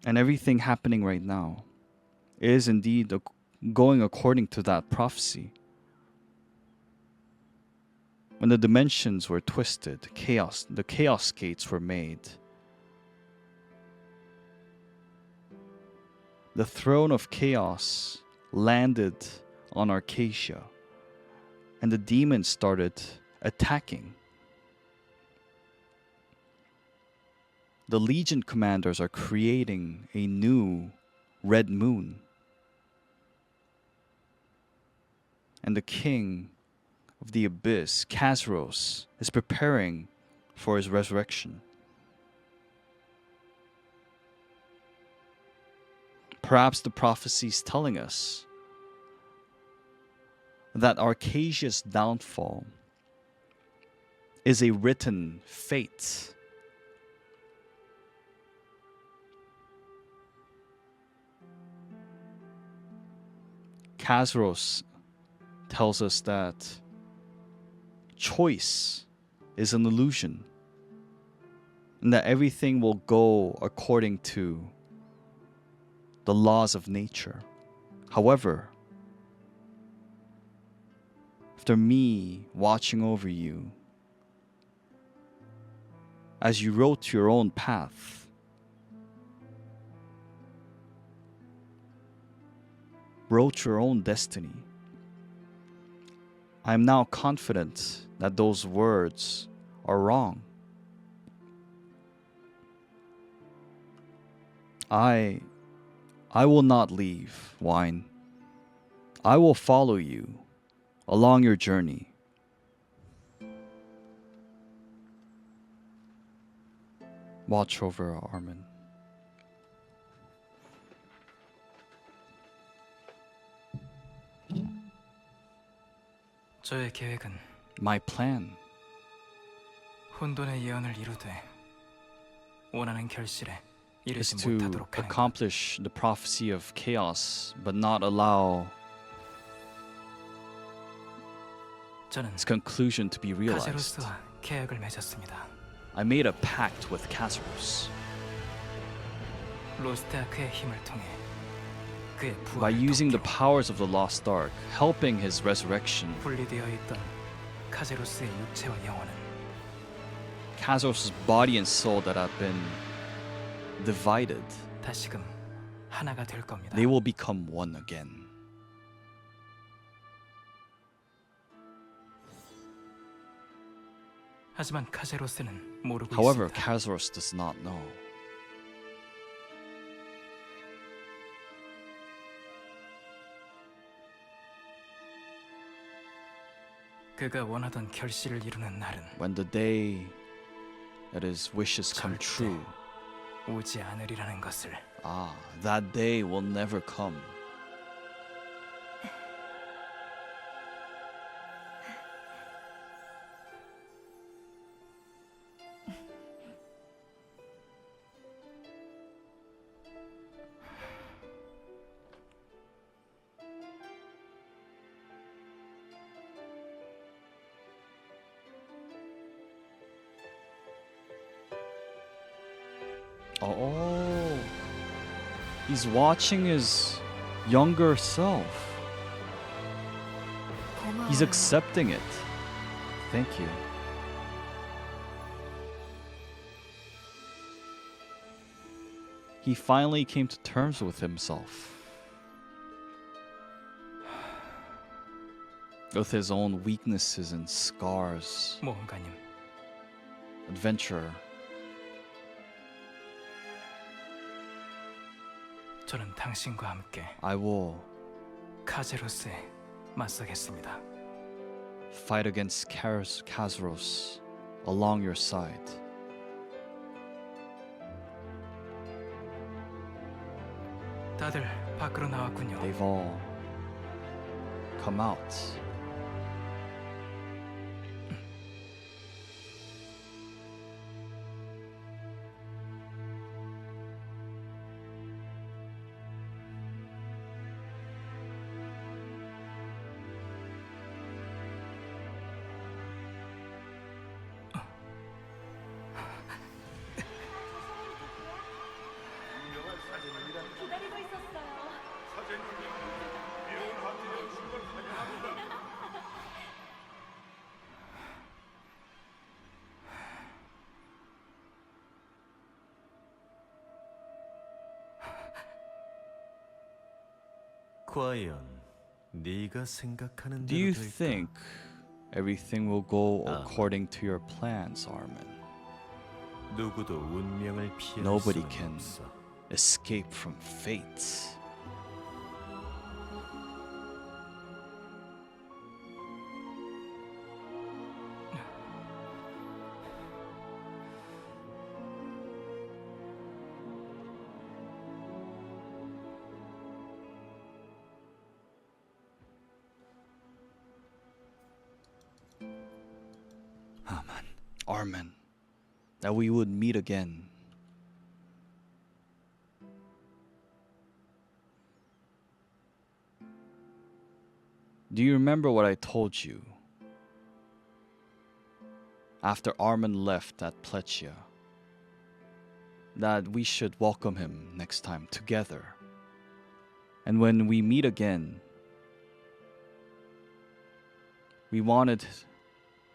And everything happening right now is indeed going according to that prophecy. When the dimensions were twisted, the chaos gates were made. The throne of chaos landed on Arcasia, and the demons started attacking. The Legion commanders are creating a new red moon. And the king of the abyss, Khazros, is preparing for his resurrection. Perhaps the prophecy is telling us that Arcasia's downfall is a written fate. Khazros tells us that choice is an illusion, and that everything will go according to the laws of nature. However, after me watching over you as you wrote your own path, wrote your own destiny, I am now confident that those words are wrong. I will not leave, Wine. I will follow you along your journey. Watch over Armin. 저의 계획은 My plan 혼돈의 예언을 이루되 원하는 결실에 is 이르지 to 못하도록 하는 것. accomplish the prophecy of chaos, but not allow 저는 its conclusion to be realized. 카제로스와 계약을 맺었습니다. I made a pact with Khazros. 로스트 아크의 힘을 통해 그의 By 부활을 using the 돕기로 powers of the Lost Ark, helping his resurrection, 분리되어 있던 카제로스의 육체와 영혼은 Khazros' body and soul that have been divided, 다시금 하나가 될 겁니다. they will become one again. 하지만 카제로스는 모르고 However, 있습니다. Khazros does not know. 그가 원하던 결실을 이루는 날은 When the day that his wishes come 절대 true, 오지 않으리라는 것을 that day will never come. Oh, he's watching his younger self. He's 고마워요. accepting it. Thank you. He finally came to terms with himself. With his own weaknesses and scars. 모험가님, Adventurer. 저는 당신과 함께 I will 카제로스에 맞서겠습니다. fight against Khazros along your side. 다들 밖으로 나왔군요. They've all come out. 과연 네가 생각하는 Do 대로 you 될까? think everything will go according to your plans, Armin? 누구도 운명을 피할 Nobody 수는 can 없어. escape from fate. Armin, that we would meet again. Do you remember what I told you after Armin left at Plechia? That we should welcome him next time together. And when we meet again, we wanted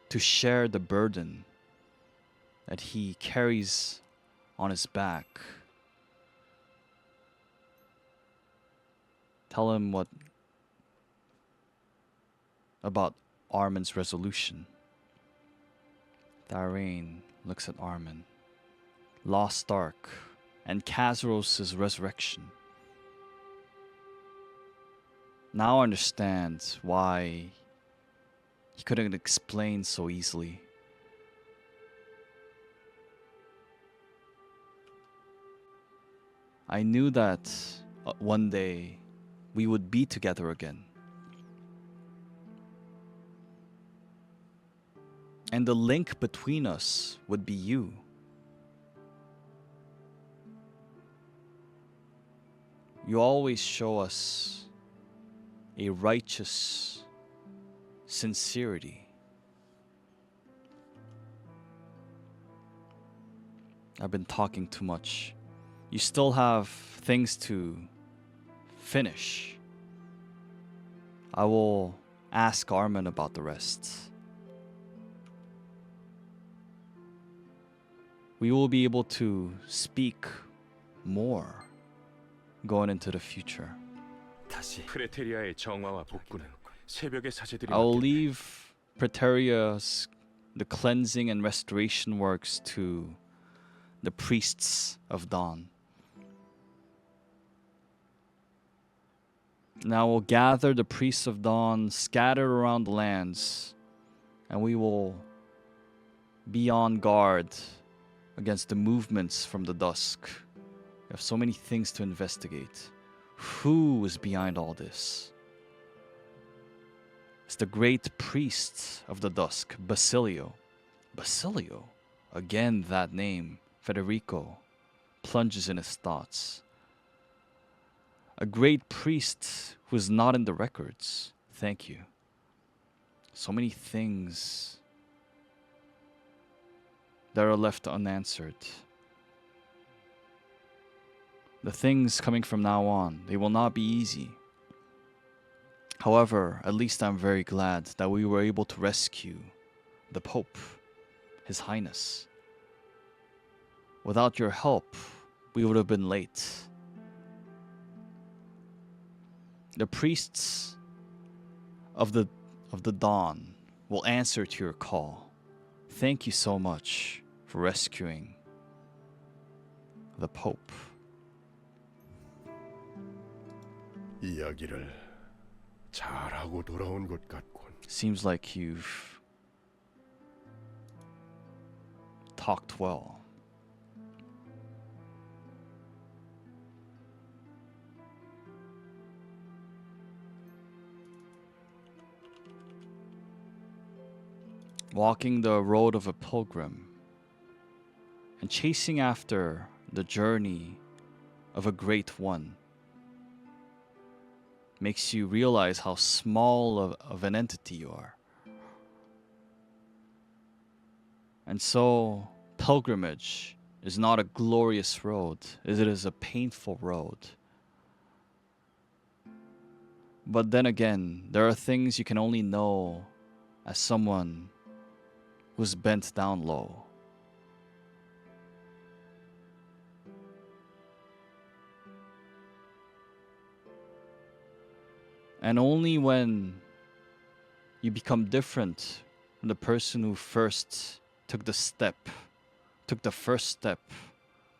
to share the burden that he carries on his back. Tell him what about Armin's resolution. Tharain looks at Armin. Lost Ark and Kazros' resurrection. Now I understand why he couldn't explain so easily. I knew that one day we would be together again. And the link between us would be you. You always show us a righteous sincerity. I've been talking too much. You still have things to finish. I will ask Armin about the rest. We will be able to speak more going into the future. 다시 프레테리아의 정화와 복구는 새벽의 사제들이 I will 맡겠네. leave Praetoria's the cleansing and restoration works to the priests of Dawn. Now we'll gather the priests of Dawn scattered around the lands, and we will be on guard against the movements from the dusk. We have so many things to investigate. Who is behind all this? It's the great priest of the dusk, Basilio. Basilio? Again, that name, Federico, plunges in his thoughts. A great priest who is not in the records. Thank you. So many things that are left unanswered. The things coming from now on, they will not be easy. However, at least I'm very glad that we were able to rescue the Pope, His Highness. Without your help, we would have been late. The priests of the dawn will answer to your call. Thank you so much for rescuing the Pope. 이야기를 잘하고 돌아온 것 같군. Seems like you've talked well. Walking the road of a pilgrim and chasing after the journey of a great one makes you realize how small of an entity you are. And so, pilgrimage is not a glorious road, it is a painful road. But then again, there are things you can only know as someone who's bent down low. And only when you become different from the person who first took the first step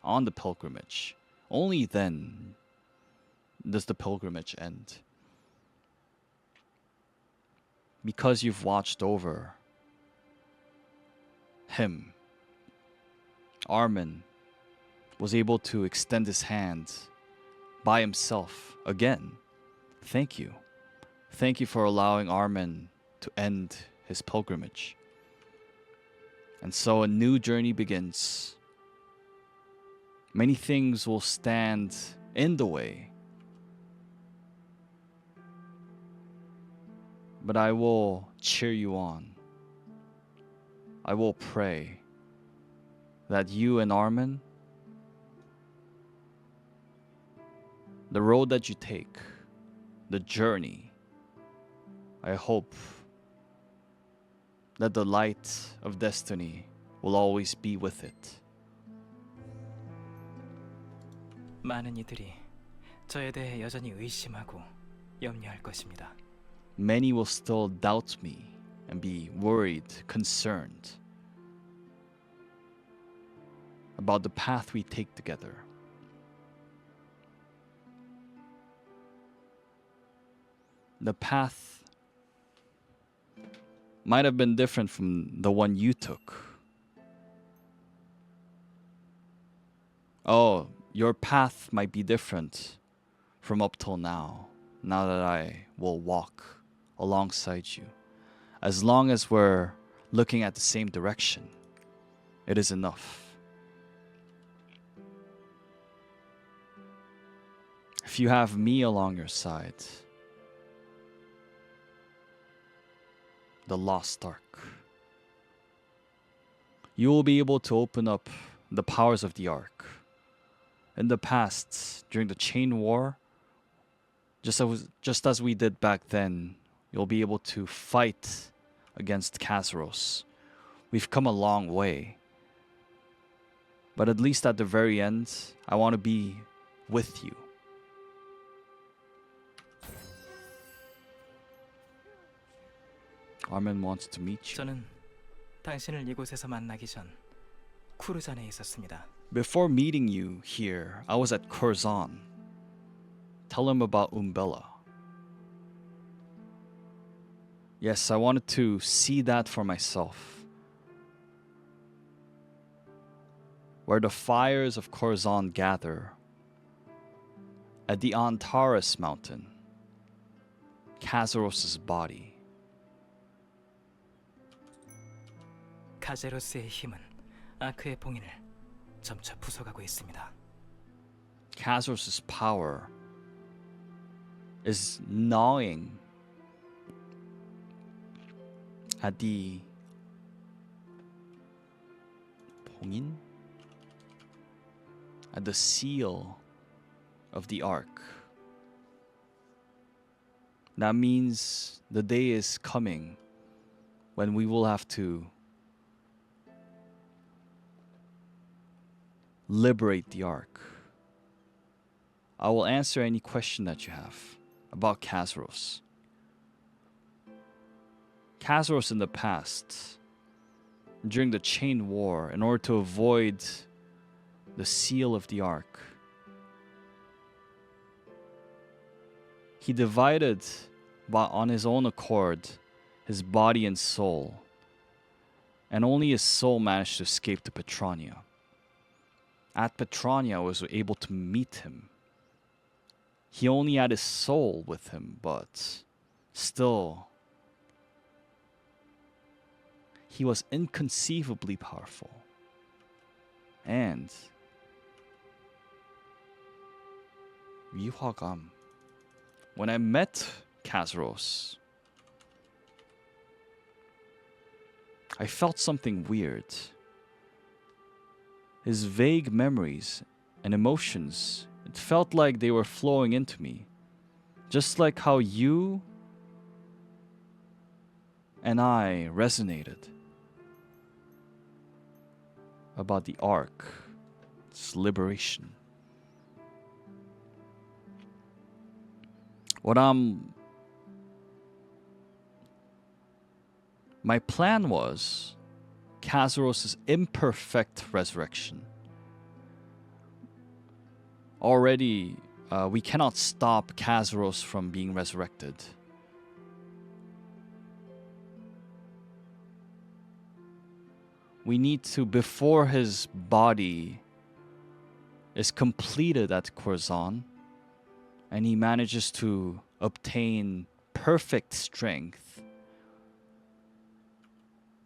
on the pilgrimage, only then does the pilgrimage end. Because you've watched over him, Armin was able to extend his hand by himself again. Thank you. Thank you for allowing Armin to end his pilgrimage. And so a new journey begins. Many things will stand in the way, but I will cheer you on. I will pray that you and Armin, the road that you take, the journey, I hope that the light of destiny will always be with it. 많은 이들이 저에 대해 여전히 의심하고 염려할 것입니다. Many will still doubt me and be worried, concerned about the path we take together. The path might have been different from the one you took. Oh, your path might be different from up till now that I will walk alongside you. As long as we're looking at the same direction, it is enough. If you have me along your side, the Lost Ark, you will be able to open up the powers of the Ark. In the past, during the Chain War, just as we did back then, you'll be able to fight against Kazaros. We've come a long way. But at least at the very end, I want to be with you. Armin wants to meet you. 저는 당신을 이곳에서 만나기 전 쿠르잔에 있었습니다. Before meeting you here, I was at Curzon. Tell him about Umbella. Yes, I wanted to see that for myself. Where the fires of Curzon gather, at the Antares mountain, Kazaros' body. 카제로스의 힘은 아크의 봉인을 점차 부숴가고 있습니다. Kazaros' power is gnawing at the 봉인? At the seal of the Ark. That means the day is coming when we will have to liberate the Ark. I will answer any question that you have about Kazaros. Kazaros in the past, during the Chain War, in order to avoid the seal of the Ark, he divided on his own accord his body and soul, and only his soul managed to escape to Petronia. At Petronia, I was able to meet him. He only had his soul with him, but still, he was inconceivably powerful. And 위화감. When I met Kazaros, I felt something weird. His vague memories and emotions, it felt like they were flowing into me. Just like how you and I resonated about the Ark, its liberation. What I'm My plan was Kazaros' imperfect resurrection. Already, we cannot stop Kazaros from being resurrected. We need to, before his body is completed at Khorzan, and he manages to obtain perfect strength,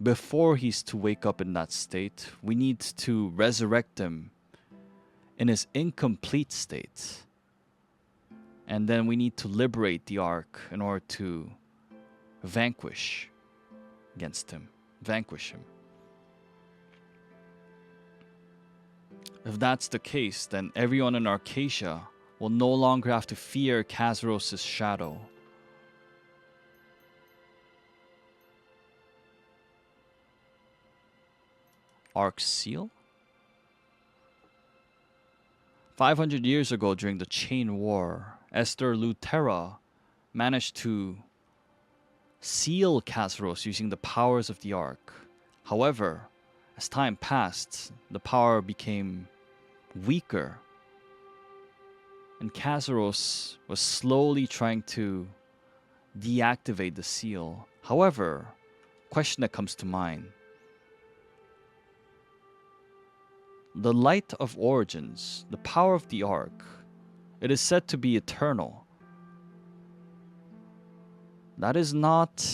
before he's to wake up in that state, we need to resurrect him in his incomplete state. And then we need to liberate the Ark in order to vanquish him. If that's the case, then everyone in Arcasia will no longer have to fear Kazaros' shadow. Ark Seal? 500 years ago during the Chain War, Esther Lutera managed to seal Kazaros using the powers of the Ark. However, as time passed, the power became weaker, and Kazaros was slowly trying to deactivate the seal. However, question that comes to mind: the light of origins, the power of the Ark, it is said to be eternal. That is not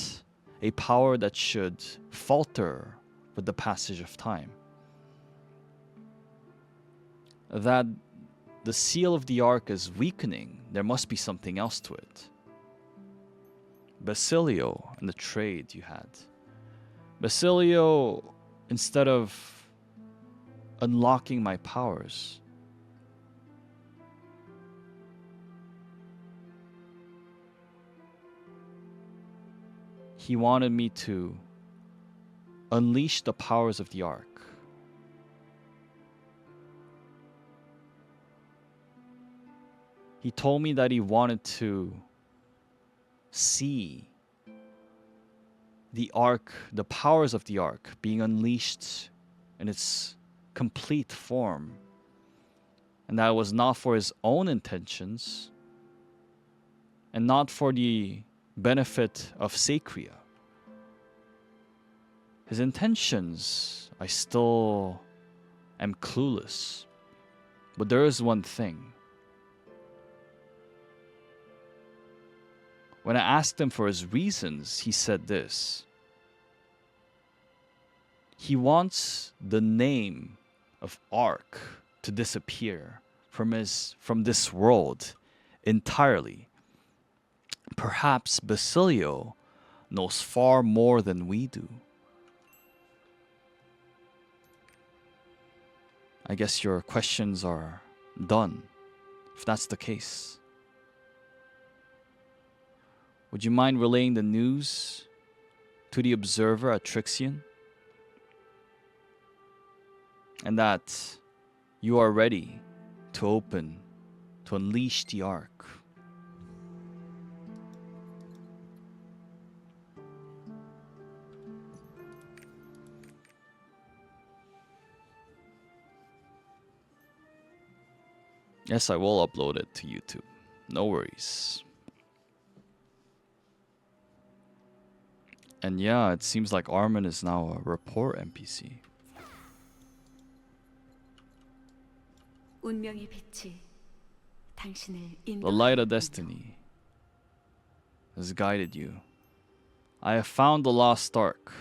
a power that should falter with the passage of time. That the seal of the Ark is weakening, there must be something else to it. Basilio and the trade you had. Basilio, instead of unlocking my powers, he wanted me to unleash the powers of the Ark. He told me that he wanted to see the Ark, the powers of the Ark, being unleashed in its complete form. And that was not for his own intentions and not for the benefit of Sacria. His intentions, I still am clueless. But there is one thing. When I asked him for his reasons, he said this. He wants the name of Ark to disappear from this world entirely. Perhaps Basilio knows far more than we do. I guess your questions are done, if that's the case. Would you mind relaying the news to the observer at Trixion? And that you are ready to unleash the Ark. Yes, I will upload it to YouTube. No worries. And yeah, it seems like Armin is now a report NPC. The light of destiny has guided you. I have found the Lost Ark.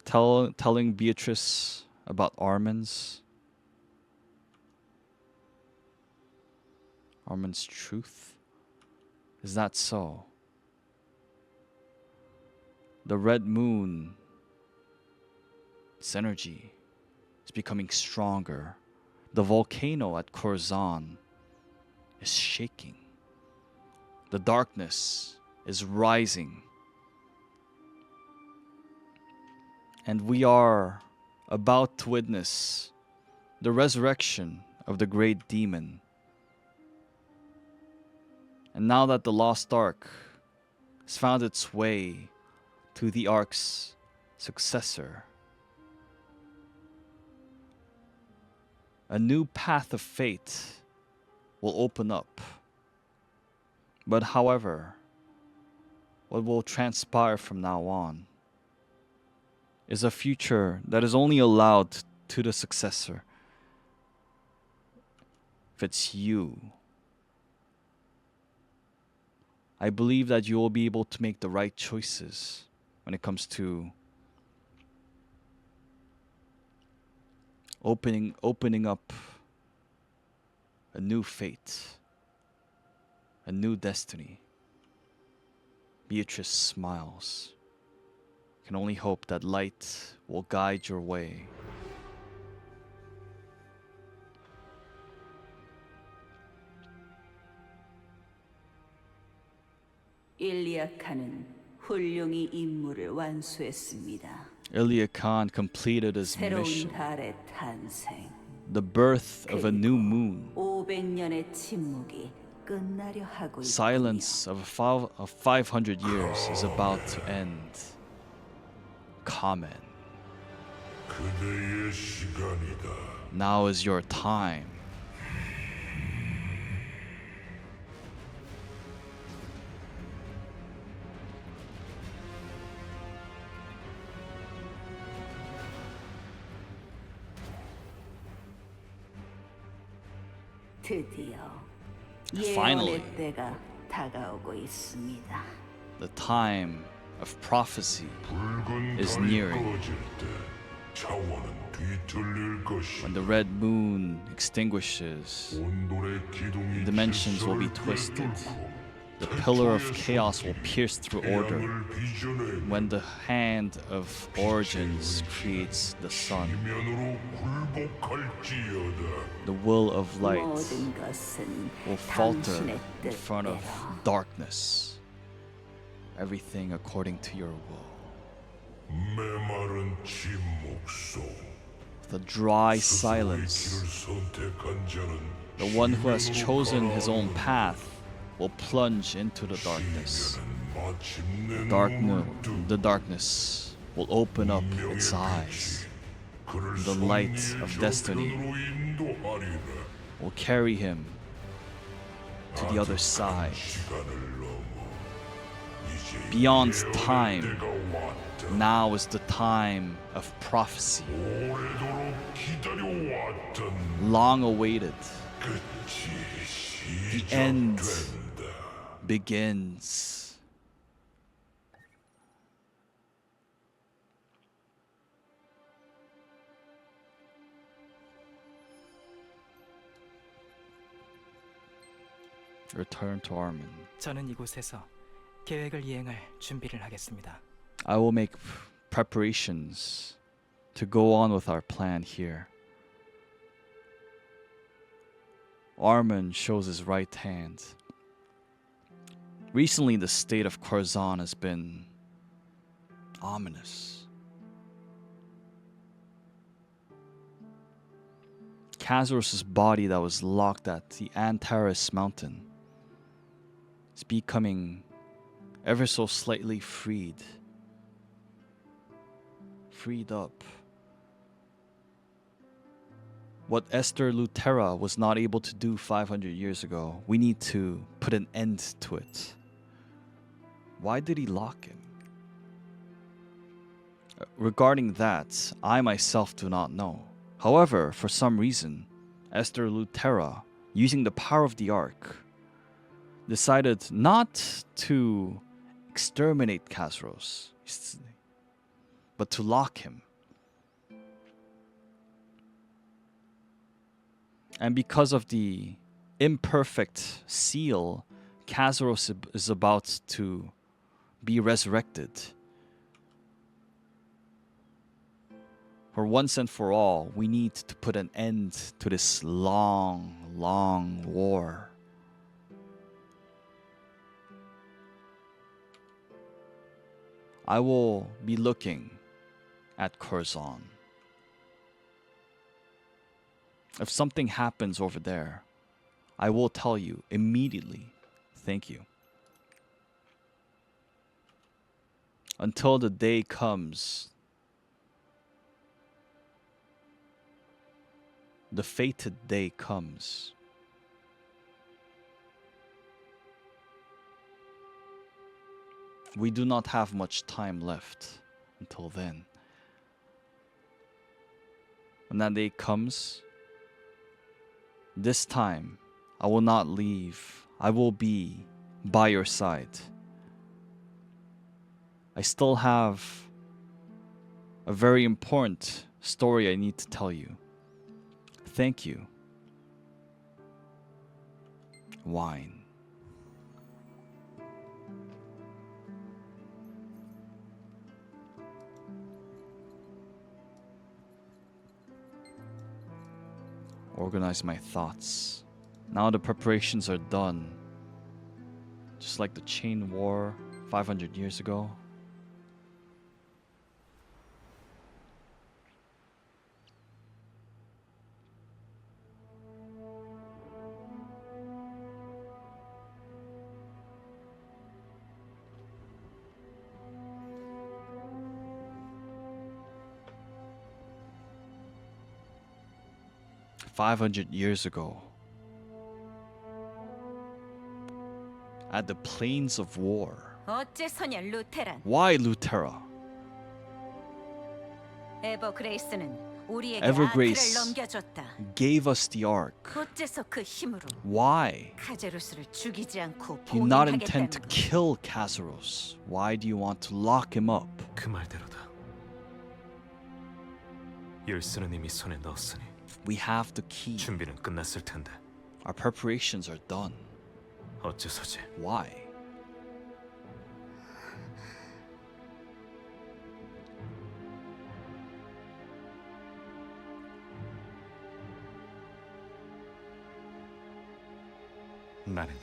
Telling Beatrice about Armin's truth. Is that so? The red moon, its energy is becoming stronger. The volcano at Khorzan is shaking. The darkness is rising. And we are about to witness the resurrection of the great demon. And now that the Lost Ark has found its way to the Ark's successor. A new path of fate will open up. But however, what will transpire from now on is a future that is only allowed to the successor. If it's you, I believe that you will be able to make the right choices when it comes to opening up a new fate, a new destiny. Beatrice smiles. Can only hope that light will guide your way. 일리아 칸은 훌륭히 임무를 완수했습니다. Ilya Khan completed his 새로운 mission. 달의 탄생. The birth of a new moon. 500년의 침묵이 끝나려 하고 있군요. Silence of 500 years is about to end. Kamen. 그대의 시간이다. Now is your time. 드디어 Finally. 예언의 때가 다가오고 있습니다. The time of prophecy 붉은 is 달이 nearing. 꺼질 때 차원은 뒤틀릴 것이. When the red moon extinguishes, 온돌의 기둥이 dimensions will be 질서를 twisted. 꿰뚫고 The pillar of 태초의 chaos will 손길이 pierce through order. 태양을 빚어내고 When the hand of origins creates the sun, 지면으로 굴복할지어다. the will of light 모든 것은 will falter 당신의 in front of 뜻대로. darkness. Everything according to your will. 메마른 침묵 속 The dry 스스로의 silence, 길을 선택한 자는 the one who has 지면으로 chosen his own 가라앉는다. path will plunge into the darkness. 마침내 The darkness will open up its eyes. The light of destiny will carry him to the other side. Beyond time, now is the time of prophecy. Long awaited, the end begins. Return to Armin. 저는 이곳에서 계획을 이행할 준비를 하겠습니다. I will make preparations to go on with our plan here. Armin shows his right hand. Recently, the state of Khorasan has been ominous. Khazros' body that was locked at the Antares mountain is becoming ever so slightly freed up. What Esther Lutera was not able to do 500 years ago, we need to put an end to it. Why did he lock him? Regarding that, I myself do not know. However, for some reason, Esther Lutera, using the power of the Ark, decided not to exterminate Khazros, but to lock him. And because of the imperfect seal, Khazros is about to be resurrected. For once and for all, we need to put an end to this long, long war. I will be looking at Khorasan. If something happens over there, I will tell you immediately. Thank you. Until the day comes. The fated day comes. We do not have much time left until then. When that day comes, this time I will not leave. I will be by your side. I still have a very important story I need to tell you. Thank you. Wine. Organize my thoughts. Now the preparations are done. Just like the chain war 500 years ago. $500 ago, at the plains of war. 어째서냐, 루테란? Why Lutera? 에버그레이스는 우리에게 Evergrace 아트를 넘겨줬다. gave us the Ark. 어째서 그 힘으로 Why? 카제루스를 죽이지 않고 Do you not intend to 봉인하겠다는 kill Kazaros? Why do you want to lock him up? 그 말대로다. 열쇠는 이미 손에 넣었으니 We have the key. 준비는 끝났을 텐데 Our preparations are done. 어째서지? Why? 나는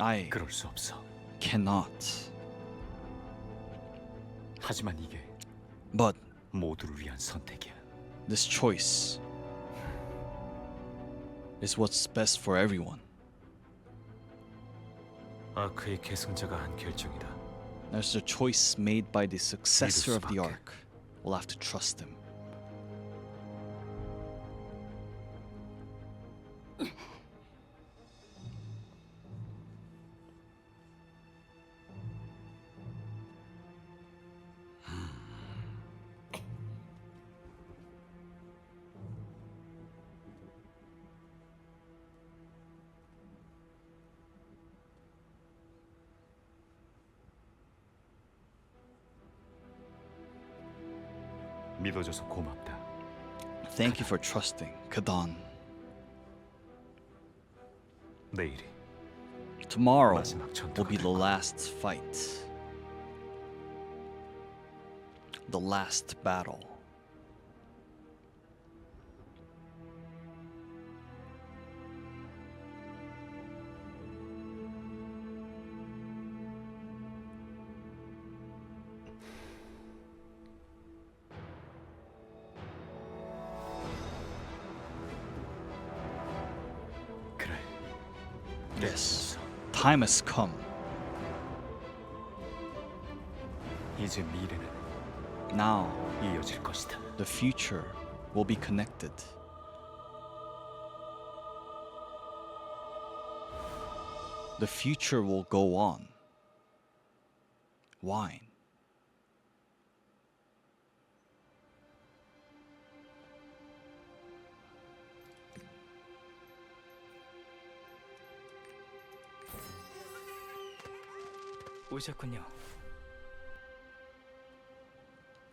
I 그럴 수 없어. cannot. 하지만 이게 But 모두를 위한 선택이야. this choice is what's best for everyone. 아크의 계승자가 한 결정이다. There's a choice made by the successor of the 수밖에. Ark. We'll have to trust him. 믿어줘서 고맙다. Thank you for trusting, Kadan. 내일이 Tomorrow 마지막 will be 전투가 the 될 거야. last fight. The last battle. 그래. Yes. Time has come. 이제 미래는 Now, 이어질 것이다. the future will be connected. The future will go on. Wine. 오셨군요.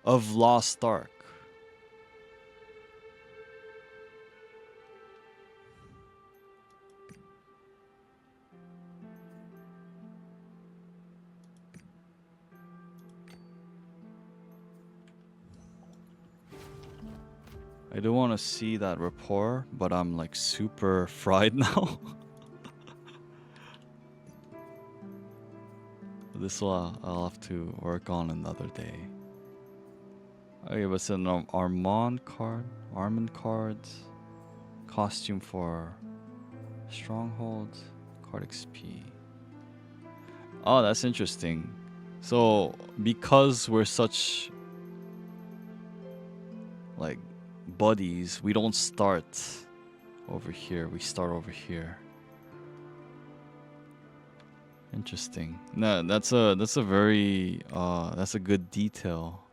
Of Lost Ark. I do want to see that rapport, but I'm like super fried now. This will I'll have to work on another day. Okay, but it's an Armand card, costume for Stronghold, card XP. Oh, that's interesting. So because we're such like buddies, we don't start over here. We start over here. Interesting. No, that's a very that's a good detail.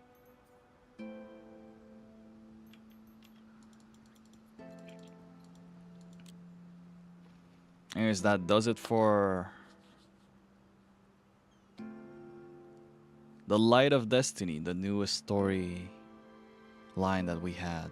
Anyways, that does it for The Light of Destiny, the newest story line that we had.